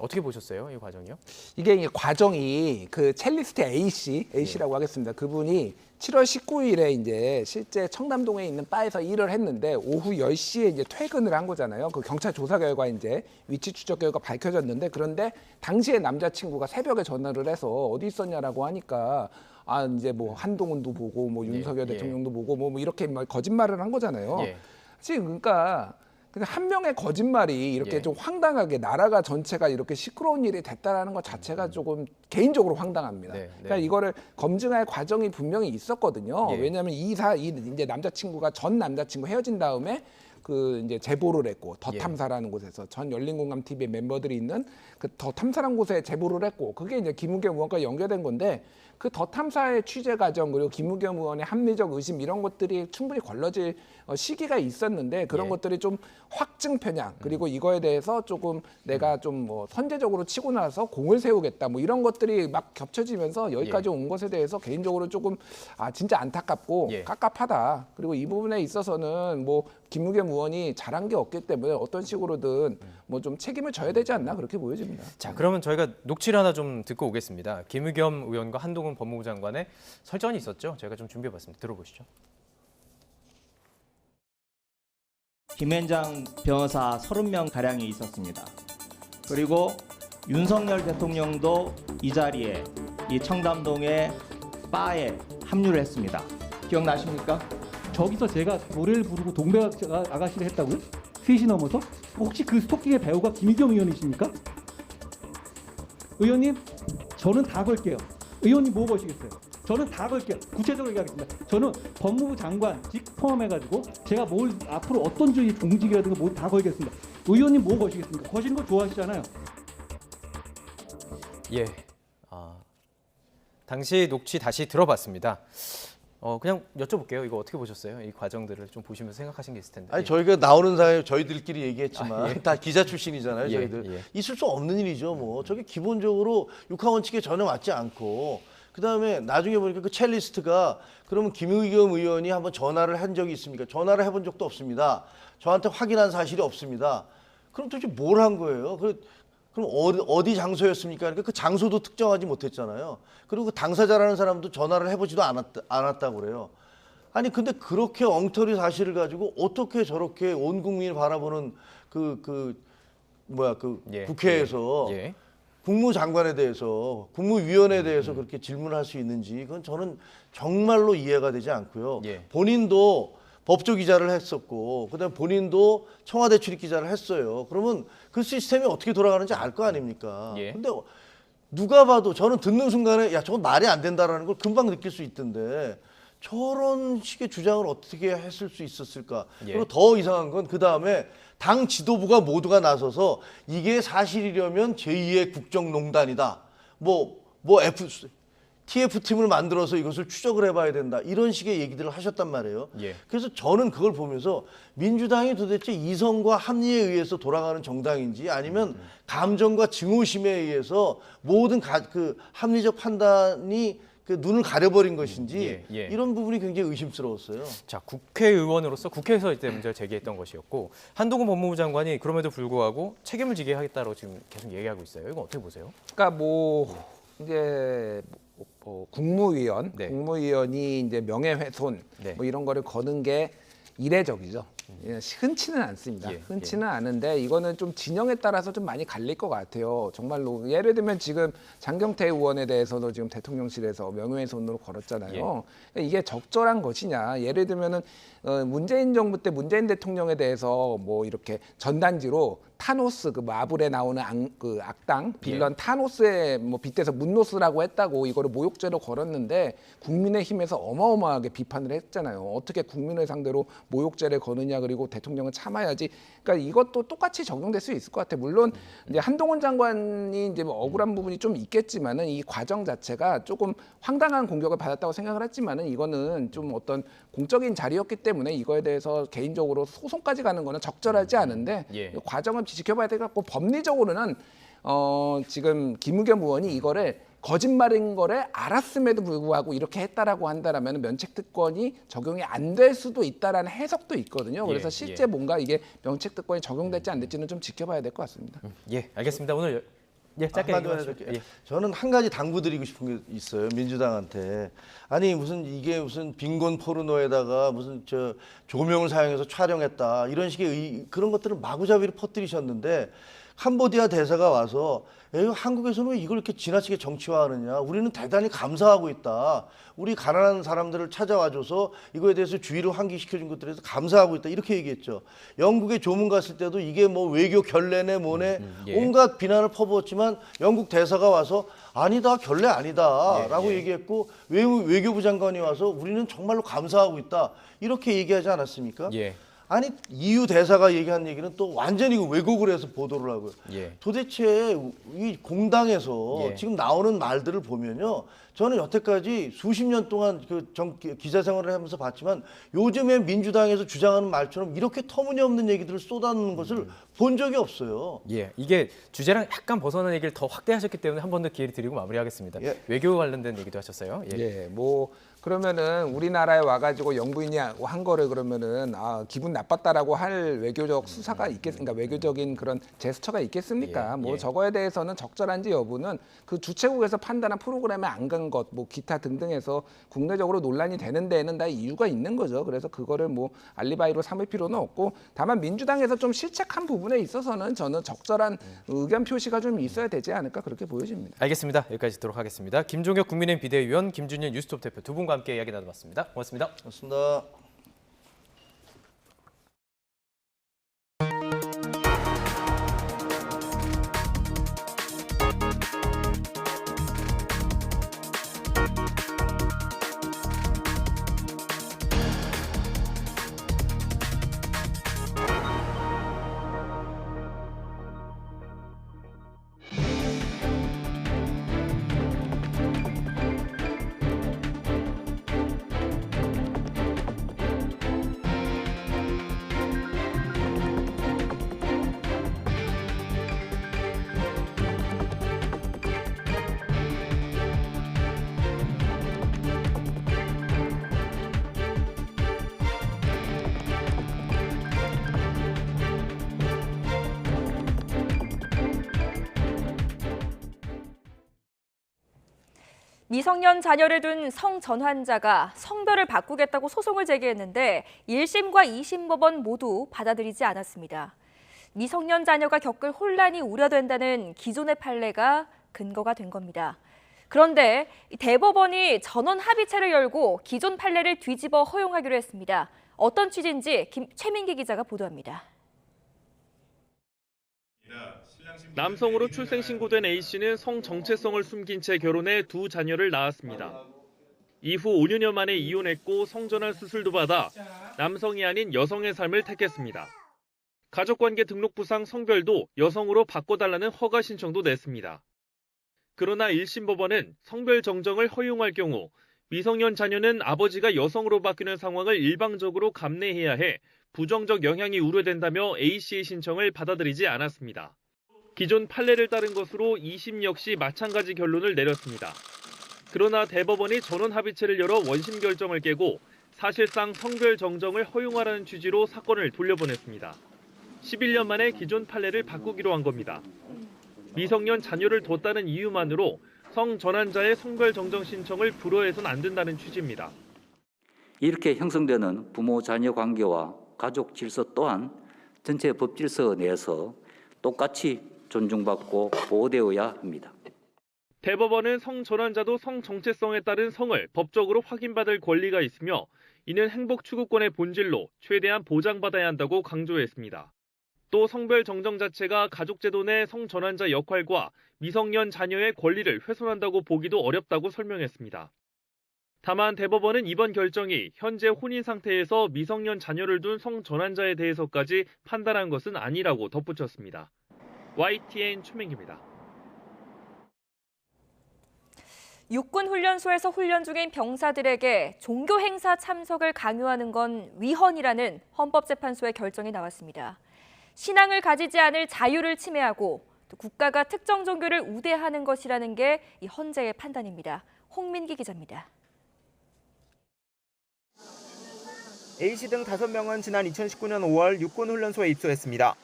어떻게 보셨어요, 이 과정이요? 이게 과정이 그 첼리스트 A씨라고 하겠습니다. 그분이 7월 19일에 이제 실제 청담동에 있는 바에서 일을 했는데 오후 10시에 이제 퇴근을 한 거잖아요. 그 경찰 조사 결과 이제 위치 추적 결과 밝혀졌는데 그런데 당시에 남자친구가 새벽에 전화를 해서 어디 있었냐라고 하니까 아 이제 뭐 한동훈도 보고 뭐 윤석열 대통령도 보고 뭐 이렇게 거짓말을 한 거잖아요. 사실 그러니까 한 명의 거짓말이 이렇게 좀 황당하게 나라가 전체가 이렇게 시끄러운 일이 됐다라는 것 자체가 조금 개인적으로 황당합니다. 그러니까 이거를 검증할 과정이 분명히 있었거든요. 왜냐하면 이제 남자친구가 전 남자친구 헤어진 다음에 그 이제 제보를 했고 더 탐사라는 곳에서 전 열린공감 TV의 멤버들이 있는 그 더 탐사라는 곳에 제보를 했고 그게 이제 김우겸 의원과 연결된 건데 그 더 탐사의 취재 과정 그리고 김우겸 의원의 합리적 의심 이런 것들이 충분히 걸러질 시기가 있었는데 그런 것들이 좀 확증 편향 그리고 이거에 대해서 조금 내가 좀 뭐 선제적으로 치고 나서 공을 세우겠다 뭐 이런 것들이 막 겹쳐지면서 여기까지 온 것에 대해서 개인적으로 조금 진짜 안타깝고 깝깝하다. 그리고 이 부분에 있어서는 뭐 김우겸 의원이 잘한 게 없기 때문에 어떤 식으로든 뭐 좀 책임을 져야 되지 않나 그렇게 보여집니다. 자, 그러면 저희가 녹취를 하나 좀 듣고 오겠습니다. 김우겸 의원과 한동훈 법무부 장관의 설전이 있었죠. 저희가 좀 준비해봤습니다. 들어보시죠. 김앤장 변호사 30명 가량이 있었습니다. 그리고 윤석열 대통령도 이 자리에 이 청담동의 바에 합류를 했습니다. 기억나십니까? 저기서 제가 노래를 부르고 동백 아가씨를 했다고요? 3시 넘어서? 혹시 그 스토킹의 배우가 김의겸 의원이십니까? 의원님, 저는 다 걸게요. 의원님 뭐 거시겠어요? 저는 다 걸게요. 구체적으로 얘기하겠습니다. 저는 법무부 장관직 포함해가지고 제가 뭘 앞으로 어떤 주의 공직이라든가 뭐 다 걸겠습니다. 의원님 뭐 거시겠습니까? 거시는 거 좋아하시잖아요. 예, 당시 녹취 다시 들어봤습니다. 그냥 여쭤볼게요. 이거 어떻게 보셨어요? 이 과정들을 좀 보시면서 생각하신 게 있을 텐데. 아니 저희가 나오는 사이에 저희들끼리 얘기했지만 예. 다 기자 출신이잖아요. 저희들 있을 수 없는 일이죠. 뭐 저게 기본적으로 육하 원칙에 전혀 맞지 않고 그다음에 나중에 보니까 그 첼리스트가 그러면 김의겸 의원이 한번 전화를 한 적이 있습니까? 전화를 해본 적도 없습니다. 저한테 확인한 사실이 없습니다. 그럼 도대체 뭘 한 거예요? 그럼 어디 장소였습니까? 그러니까 그 장소도 특정하지 못했잖아요. 그리고 그 당사자라는 사람도 전화를 해보지도 않았다고 그래요. 아니 근데 그렇게 엉터리 사실을 가지고 어떻게 저렇게 온 국민이 바라보는 국회에서 국무장관에 대해서 국무위원회에 대해서 그렇게 질문할 수 있는지 그건 저는 정말로 이해가 되지 않고요. 본인도 법조기자를 했었고 그다음에 본인도 청와대 출입기자를 했어요. 그러면 그 시스템이 어떻게 돌아가는지 알 거 아닙니까? 근데 누가 봐도 저는 듣는 순간에 야 저건 말이 안 된다라는 걸 금방 느낄 수 있던데 저런 식의 주장을 어떻게 했을 수 있었을까? 그리고 더 이상한 건 그다음에 당 지도부가 모두가 나서서 이게 사실이려면 제2의 국정농단이다. TF팀을 만들어서 이것을 추적을 해봐야 된다. 이런 식의 얘기들을 하셨단 말이에요. 그래서 저는 그걸 보면서 민주당이 도대체 이성과 합리에 의해서 돌아가는 정당인지 아니면 감정과 증오심에 의해서 모든 그 합리적 판단이 그 눈을 가려버린 것인지 예. 이런 부분이 굉장히 의심스러웠어요. 자, 국회의원으로서 국회에서 이때 문제를 제기했던 것이었고 한동훈 법무부 장관이 그럼에도 불구하고 책임을 지게 하겠다고 지금 계속 얘기하고 있어요. 이거 어떻게 보세요? 그러니까 뭐 이제 국무위원, 국무위원이 이제 명예훼손 뭐 이런 거를 거는 게 이례적이죠. 흔치는 않습니다. 흔치는 않은데 이거는 좀 진영에 따라서 좀 많이 갈릴 것 같아요. 정말로 예를 들면 지금 장경태 의원에 대해서도 지금 대통령실에서 명예훼손으로 걸었잖아요. 이게 적절한 것이냐? 예를 들면은 문재인 정부 때 문재인 대통령에 대해서 뭐 이렇게 전단지로 타노스 그 마블에 나오는 그 악당 빌런 타노스에 뭐 빗대서 문노스라고 했다고 이거를 모욕죄로 걸었는데 국민의힘에서 어마어마하게 비판을 했잖아요. 어떻게 국민을 상대로 모욕죄를 거느냐 그리고 대통령은 참아야지. 그러니까 이것도 똑같이 적용될 수 있을 것 같아요. 물론 이제 한동훈 장관이 이제 뭐 억울한 부분이 좀 있겠지만은 이 과정 자체가 조금 황당한 공격을 받았다고 생각을 했지만은 이거는 좀 어떤 공적인 자리였기 때문에 이거에 대해서 개인적으로 소송까지 가는 거는 적절하지 않은데 과정을 지켜봐야 될 것 같고 법리적으로는 지금 김의겸 의원이 이거를 거짓말인 거를 알았음에도 불구하고 이렇게 했다라고 한다라면 면책특권이 적용이 안 될 수도 있다라는 해석도 있거든요. 그래서 실제 뭔가 이게 면책특권이 적용될지 안 될지는 좀 지켜봐야 될 것 같습니다. 예, 알겠습니다. 오늘 짧게 얘기하실게요. 저는 한 가지 당부드리고 싶은 게 있어요. 민주당한테. 아니 무슨 이게 무슨 빈곤 포르노에다가 무슨 저 조명을 사용해서 촬영했다 이런 식의 그런 것들을 마구잡이로 퍼뜨리셨는데 캄보디아 대사가 와서 한국에서는 왜 이걸 이렇게 지나치게 정치화하느냐. 우리는 대단히 감사하고 있다. 우리 가난한 사람들을 찾아와줘서 이거에 대해서 주의를 환기시켜준 것들에 대해서 감사하고 있다. 이렇게 얘기했죠. 영국에 조문 갔을 때도 이게 뭐 외교 결례네 뭐네 온갖 비난을 퍼부었지만 영국 대사가 와서 아니다 결례 아니다 라고 얘기했고 외교부 장관이 와서 우리는 정말로 감사하고 있다. 이렇게 얘기하지 않았습니까? 아니 EU 대사가 얘기한 얘기는 또 완전히 왜곡을 해서 보도를 하고요. 도대체 이 공당에서 지금 나오는 말들을 보면요. 저는 여태까지 수십 년 동안 기자 생활을 하면서 봤지만 요즘에 민주당에서 주장하는 말처럼 이렇게 터무니없는 얘기들을 쏟아내는 것을 본 적이 없어요. 이게 주제랑 약간 벗어난 얘기를 더 확대하셨기 때문에 한 번 더 기회를 드리고 마무리하겠습니다. 외교 관련된 얘기도 하셨어요. 뭐 그러면은 우리나라에 와가지고 영부인이 한 거를 그러면은 기분 나빴다라고 할 외교적 수사가 있겠습니까? 외교적인 그런 제스처가 있겠습니까? 뭐 저거에 대해서는 적절한지 여부는 그 주최국에서 판단한 프로그램에 안 간 것, 뭐 기타 등등해서 국내적으로 논란이 되는 데에는 다 이유가 있는 거죠. 그래서 그거를 뭐 알리바이로 삼을 필요는 없고 다만 민주당에서 좀 실책한 부분에 있어서는 저는 적절한 의견 표시가 좀 있어야 되지 않을까 그렇게 보여집니다. 알겠습니다. 여기까지 듣도록 하겠습니다. 김종혁 국민의힘 비대위원, 김준일 뉴스톱 대표 두 분과 함께 이야기 나눠봤습니다. 고맙습니다. 고맙습니다. 미성년 자녀를 둔 성전환자가 성별을 바꾸겠다고 소송을 제기했는데 1심과 2심 법원 모두 받아들이지 않았습니다. 미성년 자녀가 겪을 혼란이 우려된다는 기존의 판례가 근거가 된 겁니다. 그런데 대법원이 전원 합의체를 열고 기존 판례를 뒤집어 허용하기로 했습니다. 어떤 취지인지 최민기 기자가 보도합니다. 남성으로 출생신고된 A씨는 성 정체성을 숨긴 채 결혼해 두 자녀를 낳았습니다. 이후 5년여 만에 이혼했고 성전환 수술도 받아 남성이 아닌 여성의 삶을 택했습니다. 가족관계 등록부상 성별도 여성으로 바꿔달라는 허가 신청도 냈습니다. 그러나 1심 법원은 성별 정정을 허용할 경우 미성년 자녀는 아버지가 여성으로 바뀌는 상황을 일방적으로 감내해야 해 부정적 영향이 우려된다며 A씨의 신청을 받아들이지 않았습니다. 기존 판례를 따른 것으로 2심 역시 마찬가지 결론을 내렸습니다. 그러나 대법원이 전원 합의체를 열어 원심 결정을 깨고 사실상 성별 정정을 허용하라는 취지로 사건을 돌려보냈습니다. 11년 만에 기존 판례를 바꾸기로 한 겁니다. 미성년 자녀를 뒀다는 이유만으로 성전환자의 성별 정정 신청을 불허해서는 안 된다는 취지입니다. 이렇게 형성되는 부모-자녀 관계와 가족 질서 또한 전체 법 질서 내에서 똑같이 존중받고 보호되어야 합니다. 대법원은 성전환자도 성정체성에 따른 성을 법적으로 확인받을 권리가 있으며 이는 행복 추구권의 본질로 최대한 보장받아야 한다고 강조했습니다. 또 성별 정정 자체가 가족제도 내 성전환자 역할과 미성년 자녀의 권리를 훼손한다고 보기도 어렵다고 설명했습니다. 다만 대법원은 이번 결정이 현재 혼인 상태에서 미성년 자녀를 둔 성전환자에 대해서까지 판단한 것은 아니라고 덧붙였습니다. YTN 최민기입니다. 육군훈련소에서 훈련 중인 병사들에게 종교 행사 참석을 강요하는 건 위헌이라는 헌법재판소의 결정이 나왔습니다. 신앙을 가지지 않을 자유를 침해하고 또 국가가 특정 종교를 우대하는 것이라는 게 이 헌재의 판단입니다. 홍민기 기자입니다. A씨 등 5명은 지난 2019년 5월 육군훈련소에 입소했습니다.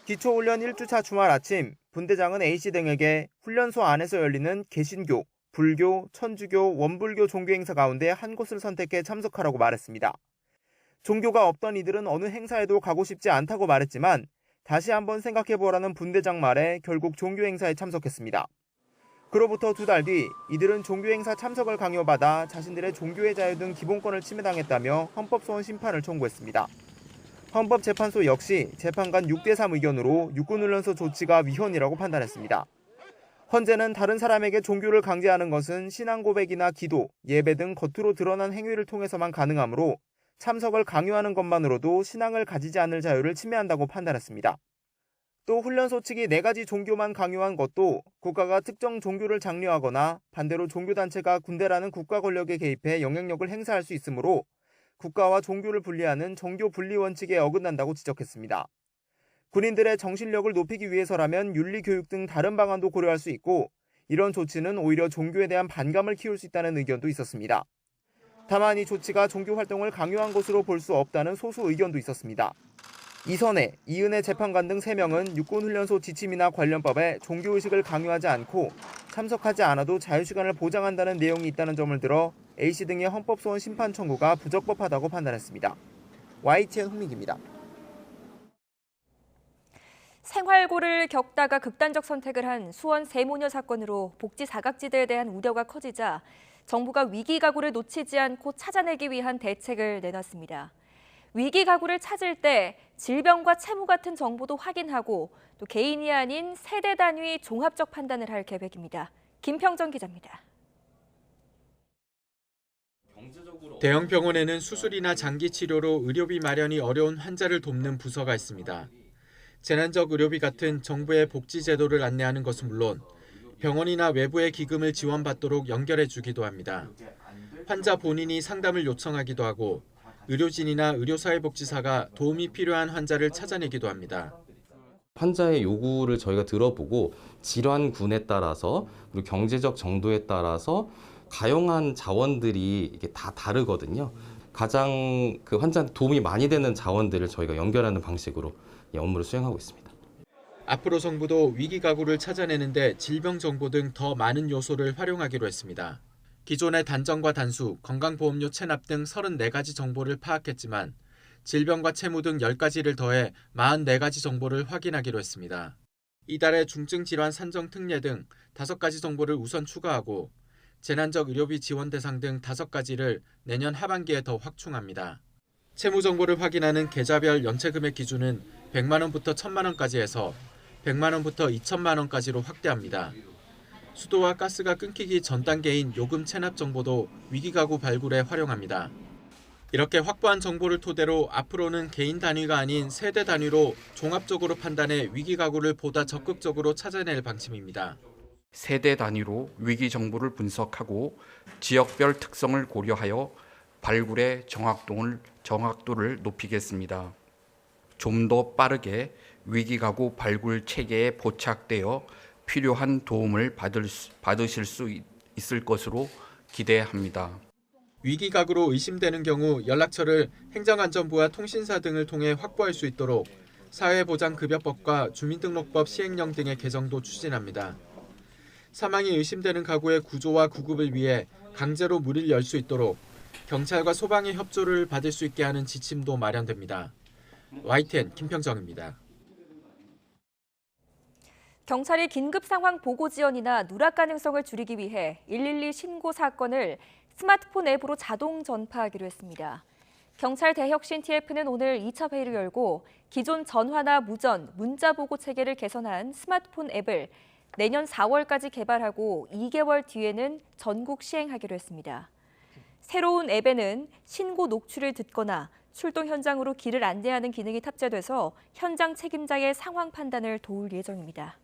기초훈련 1주차 주말 아침, 분대장은 A씨 등에게 훈련소 안에서 열리는 개신교, 불교, 천주교, 원불교 종교 행사 가운데 한 곳을 선택해 참석하라고 말했습니다. 종교가 없던 이들은 어느 행사에도 가고 싶지 않다고 말했지만 다시 한번 생각해보라는 분대장 말에 결국 종교 행사에 참석했습니다. 그로부터 2달 뒤 이들은 종교 행사 참석을 강요받아 자신들의 종교의 자유 등 기본권을 침해당했다며 헌법소원 심판을 청구했습니다. 헌법재판소 역시 재판관 6대3 의견으로 육군훈련소 조치가 위헌이라고 판단했습니다. 헌재는 다른 사람에게 종교를 강제하는 것은 신앙 고백이나 기도, 예배 등 겉으로 드러난 행위를 통해서만 가능하므로 참석을 강요하는 것만으로도 신앙을 가지지 않을 자유를 침해한다고 판단했습니다. 또 훈련소 측이 4가지 종교만 강요한 것도 국가가 특정 종교를 장려하거나 반대로 종교단체가 군대라는 국가 권력에 개입해 영향력을 행사할 수 있으므로 국가와 종교를 분리하는 정교 분리 원칙에 어긋난다고 지적했습니다. 군인들의 정신력을 높이기 위해서라면 윤리교육 등 다른 방안도 고려할 수 있고 이런 조치는 오히려 종교에 대한 반감을 키울 수 있다는 의견도 있었습니다. 다만 이 조치가 종교 활동을 강요한 것으로 볼 수 없다는 소수 의견도 있었습니다. 이선혜, 이은혜 재판관 등 3명은 육군훈련소 지침이나 관련법에 종교의식을 강요하지 않고 참석하지 않아도 자유시간을 보장한다는 내용이 있다는 점을 들어 A씨 등의 헌법소원 심판 청구가 부적법하다고 판단했습니다. YTN 홍민기입니다. 생활고를 겪다가 극단적 선택을 한 수원 세모녀 사건으로 복지 사각지대에 대한 우려가 커지자 정부가 위기가구를 놓치지 않고 찾아내기 위한 대책을 내놨습니다. 위기가구를 찾을 때 질병과 채무 같은 정보도 확인하고 또 개인이 아닌 세대 단위 종합적 판단을 할 계획입니다. 김평정 기자입니다. 대형 병원에는 수술이나 장기 치료로 의료비 마련이 어려운 환자를 돕는 부서가 있습니다. 재난적 의료비 같은 정부의 복지 제도를 안내하는 것은 물론 병원이나 외부의 기금을 지원받도록 연결해 주기도 합니다. 환자 본인이 상담을 요청하기도 하고 의료진이나 의료사회복지사가 도움이 필요한 환자를 찾아내기도 합니다. 환자의 요구를 저희가 들어보고 질환군에 따라서 그리고 경제적 정도에 따라서 가용한 자원들이 이게 다 다르거든요. 가장 환자한테 도움이 많이 되는 자원들을 저희가 연결하는 방식으로 업무를 수행하고 있습니다. 앞으로 정부도 위기가구를 찾아내는데 질병 정보 등 더 많은 요소를 활용하기로 했습니다. 기존의 단정과 단수, 건강보험료 체납 등 34가지 정보를 파악했지만 질병과 채무 등 10가지를 더해 44가지 정보를 확인하기로 했습니다. 이달에 중증 질환 산정 특례 등 5가지 정보를 우선 추가하고 재난적 의료비 지원 대상 등 5가지를 내년 하반기에 더 확충합니다. 채무 정보를 확인하는 계좌별 연체 금액 기준은 100만 원부터 1,000만 원까지 해서 100만 원부터 2천만 원까지로 확대합니다. 수도와 가스가 끊기기 전 단계인 요금 체납 정보도 위기가구 발굴에 활용합니다. 이렇게 확보한 정보를 토대로 앞으로는 개인 단위가 아닌 세대 단위로 종합적으로 판단해 위기가구를 보다 적극적으로 찾아낼 방침입니다. 세대 단위로 위기 정보를 분석하고 지역별 특성을 고려하여 발굴의 정확도를 높이겠습니다. 좀 더 빠르게 위기가구 발굴 체계에 포착되어 필요한 도움을 받으실 수 있을 것으로 기대합니다. 위기 가구로 의심되는 경우 연락처를 행정안전부와 통신사 등을 통해 확보할 수 있도록 사회보장급여법과 주민등록법 시행령 등의 개정도 추진합니다. 사망이 의심되는 가구의 구조와 구급을 위해 강제로 문을 열 수 있도록 경찰과 소방의 협조를 받을 수 있게 하는 지침도 마련됩니다. YTN 김평정입니다. 경찰이 긴급 상황 보고 지연이나 누락 가능성을 줄이기 위해 112 신고 사건을 스마트폰 앱으로 자동 전파하기로 했습니다. 경찰 대혁신 TF는 오늘 2차 회의를 열고 기존 전화나 무전, 문자 보고 체계를 개선한 스마트폰 앱을 내년 4월까지 개발하고 2개월 뒤에는 전국 시행하기로 했습니다. 새로운 앱에는 신고 녹취를 듣거나 출동 현장으로 길을 안내하는 기능이 탑재돼서 현장 책임자의 상황 판단을 도울 예정입니다.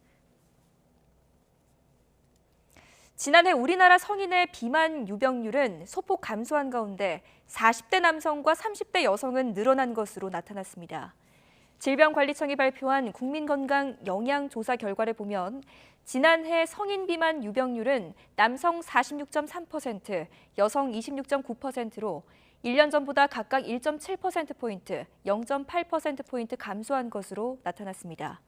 지난해 우리나라 성인의 비만 유병률은 소폭 감소한 가운데 40대 남성과 30대 여성은 늘어난 것으로 나타났습니다. 질병관리청이 발표한 국민건강 영양조사 결과를 보면 지난해 성인 비만 유병률은 남성 46.3%, 여성 26.9%로 1년 전보다 각각 1.7%포인트, 0.8%포인트 감소한 것으로 나타났습니다.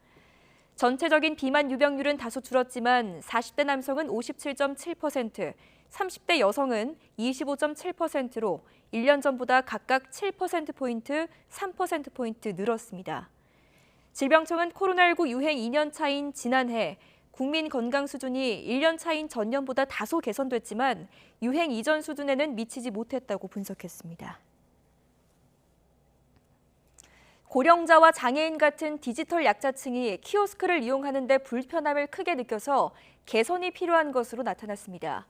전체적인 비만 유병률은 다소 줄었지만 40대 남성은 57.7%, 30대 여성은 25.7%로 1년 전보다 각각 7%포인트, 3%포인트 늘었습니다. 질병청은 코로나19 유행 2년 차인 지난해 국민 건강 수준이 1년 차인 전년보다 다소 개선됐지만 유행 이전 수준에는 미치지 못했다고 분석했습니다. 고령자와 장애인 같은 디지털 약자층이 키오스크를 이용하는 데 불편함을 크게 느껴서 개선이 필요한 것으로 나타났습니다.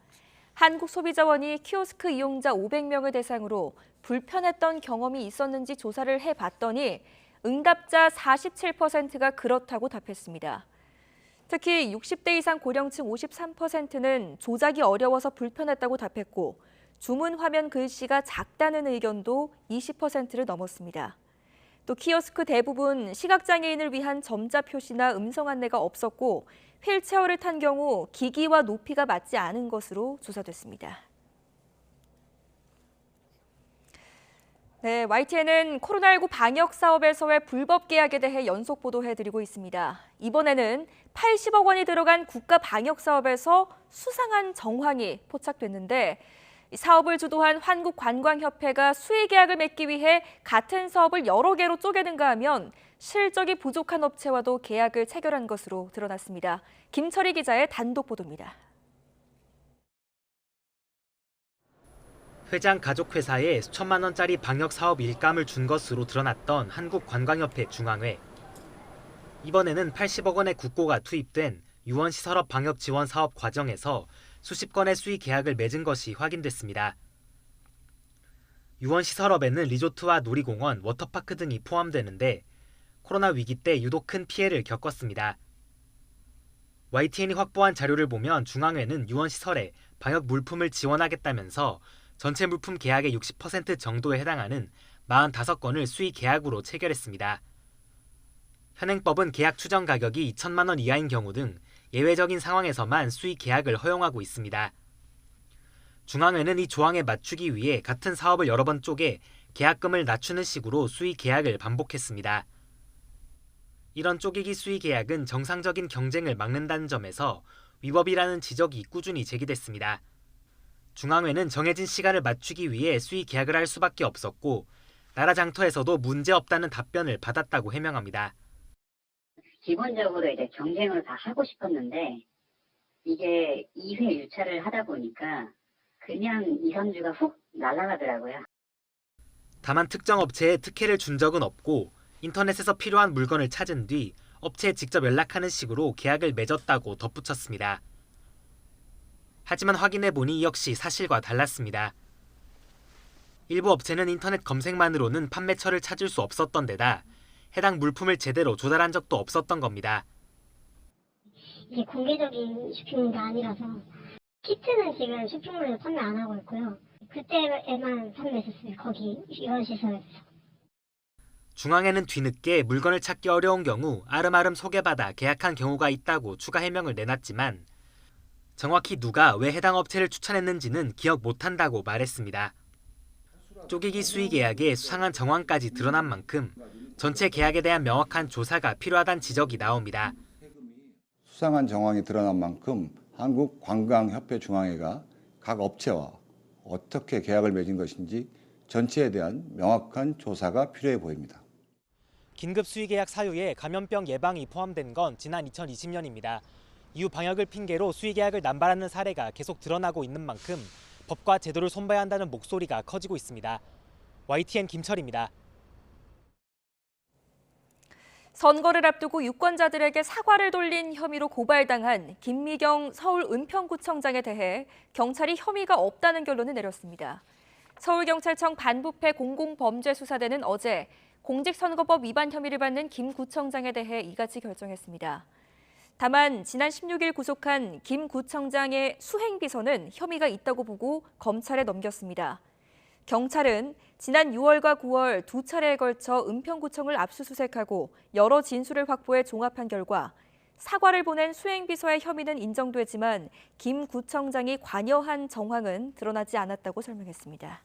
한국소비자원이 키오스크 이용자 500명을 대상으로 불편했던 경험이 있었는지 조사를 해봤더니 응답자 47%가 그렇다고 답했습니다. 특히 60대 이상 고령층 53%는 조작이 어려워서 불편했다고 답했고 주문 화면 글씨가 작다는 의견도 20%를 넘었습니다. 또 키오스크 대부분 시각장애인을 위한 점자 표시나 음성 안내가 없었고 휠체어를 탄 경우 기기와 높이가 맞지 않은 것으로 조사됐습니다. 네, YTN은 코로나19 방역 사업에서의 불법 계약에 대해 연속 보도해드리고 있습니다. 이번에는 80억 원이 들어간 국가 방역 사업에서 수상한 정황이 포착됐는데 사업을 주도한 한국관광협회가 수의 계약을 맺기 위해 같은 사업을 여러 개로 쪼개는가 하면 실적이 부족한 업체와도 계약을 체결한 것으로 드러났습니다. 김철희 기자의 단독 보도입니다. 회장 가족회사에 수천만 원짜리 방역사업 일감을 준 것으로 드러났던 한국관광협회 중앙회. 이번에는 80억 원의 국고가 투입된 유원시설업 방역지원사업 과정에서 수십 건의 수의 계약을 맺은 것이 확인됐습니다. 유원시설업에는 리조트와 놀이공원, 워터파크 등이 포함되는데 코로나 위기 때 유독 큰 피해를 겪었습니다. YTN이 확보한 자료를 보면 중앙회는 유원시설에 방역 물품을 지원하겠다면서 전체 물품 계약의 60% 정도에 해당하는 45건을 수의 계약으로 체결했습니다. 현행법은 계약 추정 가격이 2천만 원 이하인 경우 등 예외적인 상황에서만 수의 계약을 허용하고 있습니다. 중앙회는 이 조항에 맞추기 위해 같은 사업을 여러 번 쪼개 계약금을 낮추는 식으로 수의 계약을 반복했습니다. 이런 쪼개기 수의 계약은 정상적인 경쟁을 막는다는 점에서 위법이라는 지적이 꾸준히 제기됐습니다. 중앙회는 정해진 시간을 맞추기 위해 수의 계약을 할 수밖에 없었고 나라 장터에서도 문제없다는 답변을 받았다고 해명합니다. 기본적으로 이제 경쟁을 다 하고 싶었는데 이게 2회 유찰을 하다 보니까 그냥 2, 3주가 훅 날아가더라고요. 다만 특정 업체에 특혜를 준 적은 없고 인터넷에서 필요한 물건을 찾은 뒤 업체에 직접 연락하는 식으로 계약을 맺었다고 덧붙였습니다. 하지만 확인해보니 역시 사실과 달랐습니다. 일부 업체는 인터넷 검색만으로는 판매처를 찾을 수 없었던 데다 해당 물품을 제대로 조달한 적도 없었던 겁니다. 이게 공개적인 쇼핑몰이 아니라서 키트는 지금 쇼핑몰에서 판매 안 하고 있고요. 그때에만 판매했었어요. 거기 유원시설에서. 중앙회는 뒤늦게 물건을 찾기 어려운 경우 아름아름 소개받아 계약한 경우가 있다고 추가 해명을 내놨지만 정확히 누가 왜 해당 업체를 추천했는지는 기억 못한다고 말했습니다. 쪼개기 수의 계약에 수상한 정황까지 드러난 만큼 전체 계약에 대한 명확한 조사가 필요하다는 지적이 나옵니다. 수상한 정황이 드러난 만큼 한국관광협회중앙회가 각 업체와 어떻게 계약을 맺은 것인지 전체에 대한 명확한 조사가 필요해 보입니다. 긴급 수의 계약 사유에 감염병 예방이 포함된 건 지난 2020년입니다. 이후 방역을 핑계로 수의 계약을 남발하는 사례가 계속 드러나고 있는 만큼 법과 제도를 손봐야 한다는 목소리가 커지고 있습니다. YTN 김철입니다. 선거를 앞두고 유권자들에게 사과를 돌린 혐의로 고발당한 김미경 서울 은평구청장에 대해 경찰이 혐의가 없다는 결론을 내렸습니다. 서울경찰청 반부패 공공범죄수사대는 어제 공직선거법 위반 혐의를 받는 김 구청장에 대해 이같이 결정했습니다. 다만 지난 16일 구속한 김 구청장의 수행비서는 혐의가 있다고 보고 검찰에 넘겼습니다. 경찰은 지난 6월과 9월 두 차례에 걸쳐 은평구청을 압수수색하고 여러 진술을 확보해 종합한 결과 사과를 보낸 수행비서의 혐의는 인정되지만 김 구청장이 관여한 정황은 드러나지 않았다고 설명했습니다.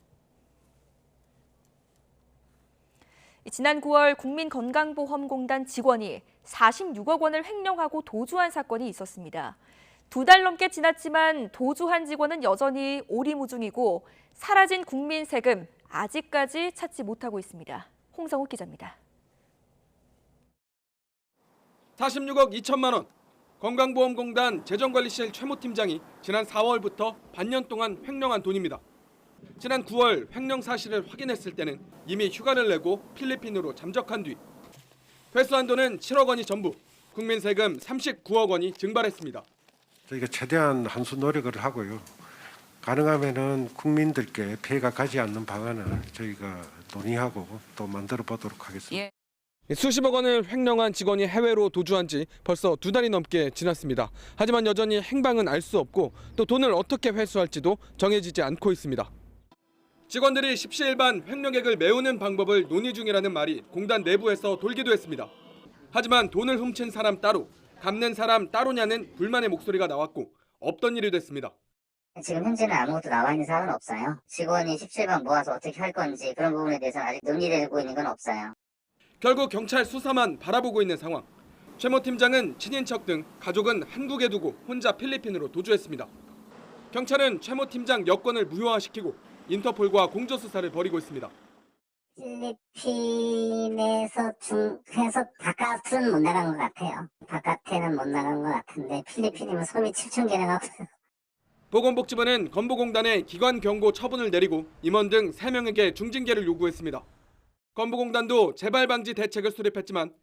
지난 9월 국민건강보험공단 직원이 46억 원을 횡령하고 도주한 사건이 있었습니다. 2달 넘게 지났지만 도주한 직원은 여전히 오리무중이고 사라진 국민 세금 아직까지 찾지 못하고 있습니다. 홍성욱 기자입니다. 46억 2천만 원. 건강보험공단 재정관리실 최모 팀장이 지난 4월부터 반년 동안 횡령한 돈입니다. 지난 9월 횡령 사실을 확인했을 때는 이미 휴가를 내고 필리핀으로 잠적한 뒤 회수한 돈은 7억 원이 전부, 국민 세금 39억 원이 증발했습니다. 저희가 최대한 한수 노력을 하고요. 가능하면은 국민들께 피해가 가지 않는 방안을 저희가 논의하고 또 만들어 보도록 하겠습니다. 수십억 원을 횡령한 직원이 해외로 도주한 지 벌써 2달이 넘게 지났습니다. 하지만 여전히 행방은 알 수 없고 또 돈을 어떻게 회수할지도 정해지지 않고 있습니다. 직원들이 십시일반 횡령액을 메우는 방법을 논의 중이라는 말이 공단 내부에서 돌기도 했습니다. 하지만 돈을 훔친 사람 따로, 갚는 사람 따로냐는 불만의 목소리가 나왔고 없던 일이 됐습니다. 지금 현재는 아무것도 나와 있는 사항은 없어요. 직원이 17반 모아서 어떻게 할 건지 그런 부분에 대해서는 아직 논의되고 있는 건 없어요. 결국 경찰 수사만 바라보고 있는 상황. 최모 팀장은 친인척 등 가족은 한국에 두고 혼자 필리핀으로 도주했습니다. 경찰은 최모 팀장 여권을 무효화시키고 인터폴과 공조수사를 벌이고 있습니다. 필리핀에서 해서 바깥은 못 나간 것 같아요. 바깥에는 못 나간 것 같은데 필리핀이면 섬이 7천 개나 가고요. 보건복지부는 건보공단에 기관 경고 처분을 내리고 임원 등 3명에게 중징계를 요구했습니다. 건보공단도 재발 방지 대책을 수립했지만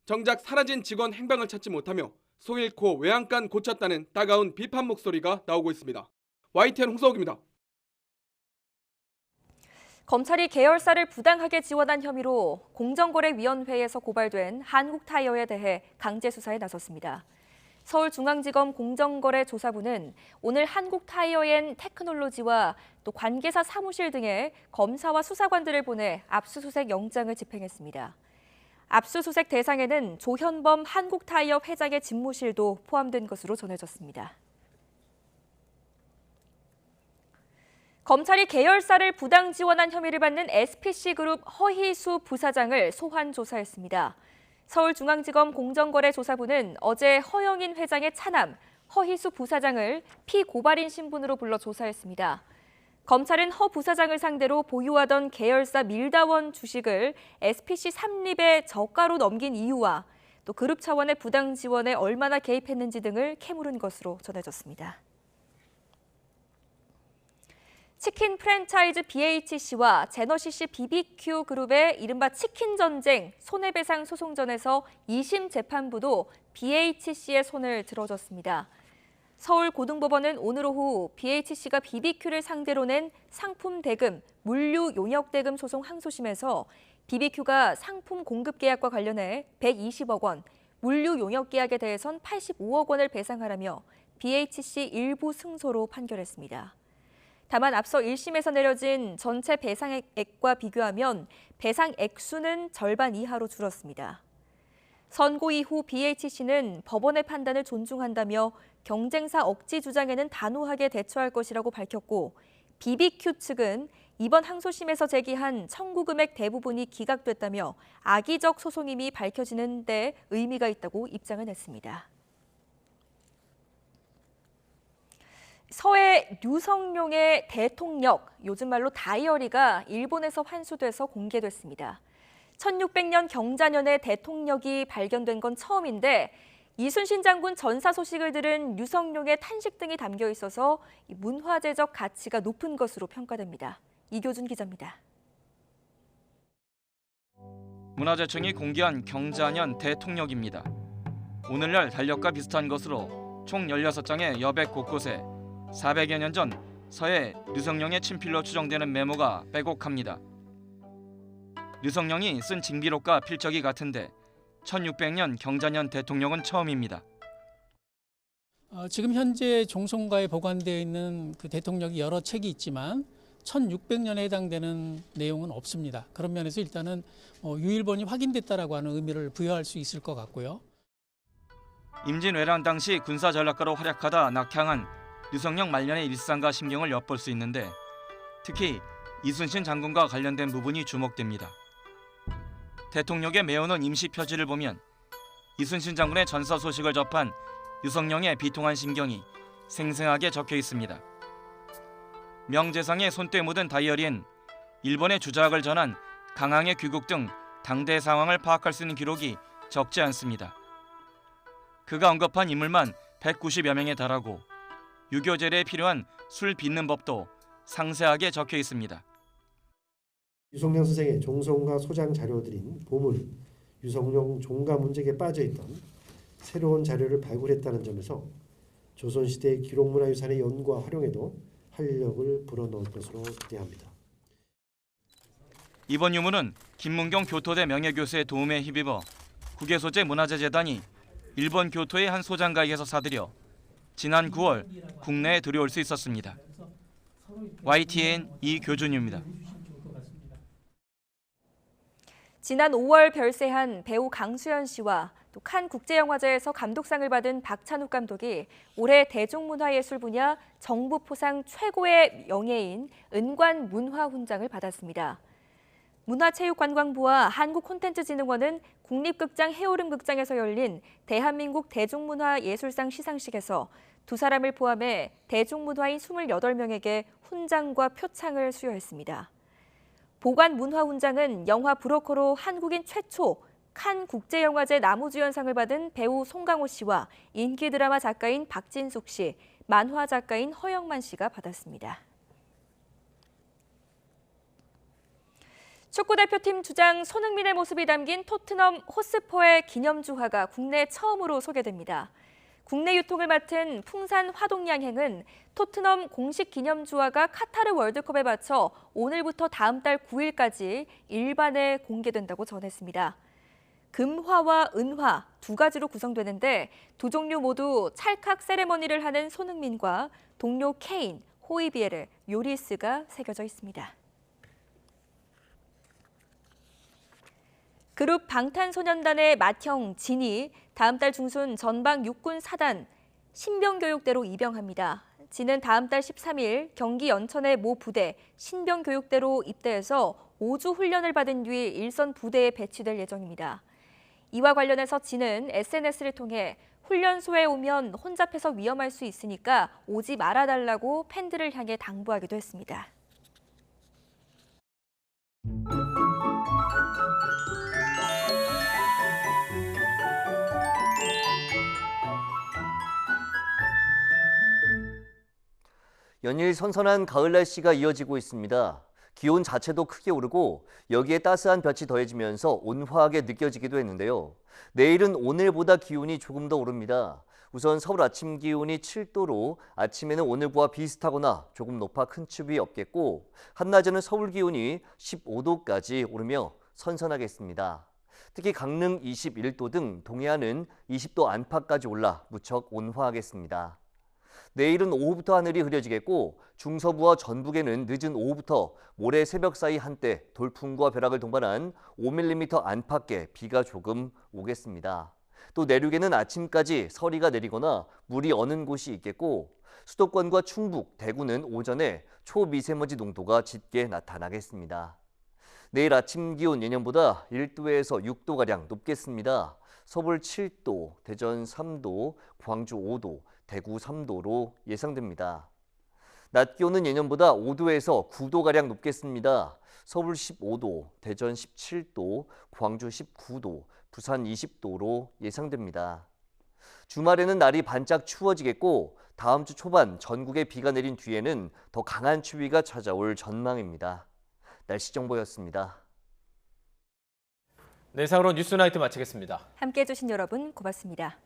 정작 사라진 직원 행방을 찾지 못하며 소 잃고 외양간 고쳤다는 따가운 비판 목소리가 나오고 있습니다. YTN 홍서욱입니다. 검찰이 계열사를 부당하게 지원한 혐의로 공정거래위원회에서 고발된 한국타이어에 대해 강제 수사에 나섰습니다. 서울중앙지검 공정거래조사부는 오늘 한국타이어앤 테크놀로지와 또 관계사 사무실 등에 검사와 수사관들을 보내 압수수색 영장을 집행했습니다. 압수수색 대상에는 조현범 한국타이어 회장의 집무실도 포함된 것으로 전해졌습니다. 검찰이 계열사를 부당 지원한 혐의를 받는 SPC그룹 허희수 부사장을 소환 조사했습니다. 서울중앙지검 공정거래조사부는 어제 허영인 회장의 차남 허희수 부사장을 피고발인 신분으로 불러 조사했습니다. 검찰은 허 부사장을 상대로 보유하던 계열사 밀다원 주식을 SPC 삼립에 저가로 넘긴 이유와 또 그룹 차원의 부당 지원에 얼마나 개입했는지 등을 캐물은 것으로 전해졌습니다. 치킨 프랜차이즈 BHC와 제너시시 BBQ 그룹의 이른바 치킨 전쟁 손해배상 소송전에서 2심 재판부도 BHC의 손을 들어줬습니다. 서울고등법원은 오늘 오후 BHC가 BBQ를 상대로 낸 상품 대금, 물류 용역 대금 소송 항소심에서 BBQ가 상품 공급 계약과 관련해 120억 원, 물류 용역 계약에 대해선 85억 원을 배상하라며 BHC 일부 승소로 판결했습니다. 다만 앞서 1심에서 내려진 전체 배상액과 비교하면 배상 액수는 절반 이하로 줄었습니다. 선고 이후 BHC는 법원의 판단을 존중한다며 경쟁사 억지 주장에는 단호하게 대처할 것이라고 밝혔고, BBQ 측은 이번 항소심에서 제기한 청구 금액 대부분이 기각됐다며 악의적 소송임이 밝혀지는 데 의미가 있다고 입장을 냈습니다. 서해 류성룡의 대통령, 요즘 말로 다이어리가 일본에서 환수돼서 공개됐습니다. 1600년 경자년에 대통령이 발견된 건 처음인데, 이순신 장군 전사 소식을 들은 류성룡의 탄식 등이 담겨 있어서 문화재적 가치가 높은 것으로 평가됩니다. 이교준 기자입니다. 문화재청이 공개한 경자년 대통령입니다. 오늘날 달력과 비슷한 것으로 총 16장의 여백 곳곳에 400여 년 전 서해 류성룡의 친필로 추정되는 메모가 빼곡합니다. 류성룡이 쓴 징비록과 필적이 같은데 1600년 경자년 대통령은 처음입니다. 지금 현재 종송가에 보관되어 있는 그 대통령이 여러 책이 있지만 1600년에 해당되는 내용은 없습니다. 그런 면에서 일단은 유일본이 확인됐다라고 하는 의미를 부여할 수 있을 것 같고요. 임진왜란 당시 군사 전략가로 활약하다 낙향한 류성룡 말년의 일상과 심경을 엿볼 수 있는데, 특히 이순신 장군과 관련된 부분이 주목됩니다. 대통령에 메어놓은 임시 표지를 보면 이순신 장군의 전사 소식을 접한 류성룡의 비통한 심경이 생생하게 적혀 있습니다. 명재상의 손때 묻은 다이어리엔 일본의 주작을 전한 강항의 귀국 등 당대 상황을 파악할 수 있는 기록이 적지 않습니다. 그가 언급한 인물만 190여 명에 달하고 유교 제례에 필요한 술 빚는 법도 상세하게 적혀 있습니다. 유성룡 선생의 종송가 소장 자료들인 보물, 유성룡 종가 문책에 빠져있던 새로운 자료를 발굴했다는 점에서 조선시대 기록문화유산의 연구와 활용에도 활력을 불어넣을 것으로 기대합니다. 이번 유물은 김문경 교토대 명예교수의 도움에 힘입어 국외소재 문화재재단이 일본 교토의 한 소장가에게서 사들여 지난 9월 국내에 들여올 수 있었습니다. YTN 이교준입니다. 지난 5월 별세한 배우 강수연 씨와 또 칸 국제영화제에서 감독상을 받은 박찬욱 감독이 올해 대중문화예술 분야 정부 포상 최고의 명예인 은관문화훈장을 받았습니다. 문화체육관광부와 한국콘텐츠진흥원은 국립극장 해오름극장에서 열린 대한민국 대중문화예술상 시상식에서 두 사람을 포함해 대중문화인 28명에게 훈장과 표창을 수여했습니다. 보관문화훈장은 영화 브로커로 한국인 최초 칸 국제영화제 나무주연상을 받은 배우 송강호 씨와 인기 드라마 작가인 박진숙 씨, 만화 작가인 허영만 씨가 받았습니다. 축구대표팀 주장 손흥민의 모습이 담긴 토트넘 호스퍼의 기념주화가 국내 처음으로 소개됩니다. 국내 유통을 맡은 풍산 화동양행은 토트넘 공식 기념주화가 카타르 월드컵에 맞춰 오늘부터 다음 달 9일까지 일반에 공개된다고 전했습니다. 금화와 은화 두 가지로 구성되는데 두 종류 모두 찰칵 세레머니를 하는 손흥민과 동료 케인, 호이비에르, 요리스가 새겨져 있습니다. 그룹 방탄소년단의 맏형 진이 다음 달 중순 전방 육군 사단 신병교육대로 입영합니다. 진은 다음 달 13일 경기 연천의 모 부대 신병교육대로 입대해서 5주 훈련을 받은 뒤 일선 부대에 배치될 예정입니다. 이와 관련해서 진은 SNS를 통해 훈련소에 오면 혼잡해서 위험할 수 있으니까 오지 말아달라고 팬들을 향해 당부하기도 했습니다. 연일 선선한 가을 날씨가 이어지고 있습니다. 기온 자체도 크게 오르고 여기에 따스한 볕이 더해지면서 온화하게 느껴지기도 했는데요. 내일은 오늘보다 기온이 조금 더 오릅니다. 우선 서울 아침 기온이 7도로 아침에는 오늘과 비슷하거나 조금 높아 큰 춥이 없겠고, 한낮에는 서울 기온이 15도까지 오르며 선선하겠습니다. 특히 강릉 21도 등 동해안은 20도 안팎까지 올라 무척 온화하겠습니다. 내일은 오후부터 하늘이 흐려지겠고 중서부와 전북에는 늦은 오후부터 모레 새벽 사이 한때 돌풍과 벼락을 동반한 5mm 안팎의 비가 조금 오겠습니다. 또 내륙에는 아침까지 서리가 내리거나 물이 어는 곳이 있겠고 수도권과 충북, 대구는 오전에 초미세먼지 농도가 짙게 나타나겠습니다. 내일 아침 기온 예년보다 1도에서 6도가량 높겠습니다. 서울 7도, 대전 3도, 광주 5도, 대구 3도로 예상됩니다. 낮 기온은 예년보다 5도에서 9도가량 높겠습니다. 서울 15도, 대전 17도, 광주 19도, 부산 20도로 예상됩니다. 주말에는 날이 반짝 추워지겠고 다음 주 초반 전국에 비가 내린 뒤에는 더 강한 추위가 찾아올 전망입니다. 날씨 정보였습니다. 네, 이상으로 뉴스나이트 마치겠습니다. 함께해 주신 여러분 고맙습니다.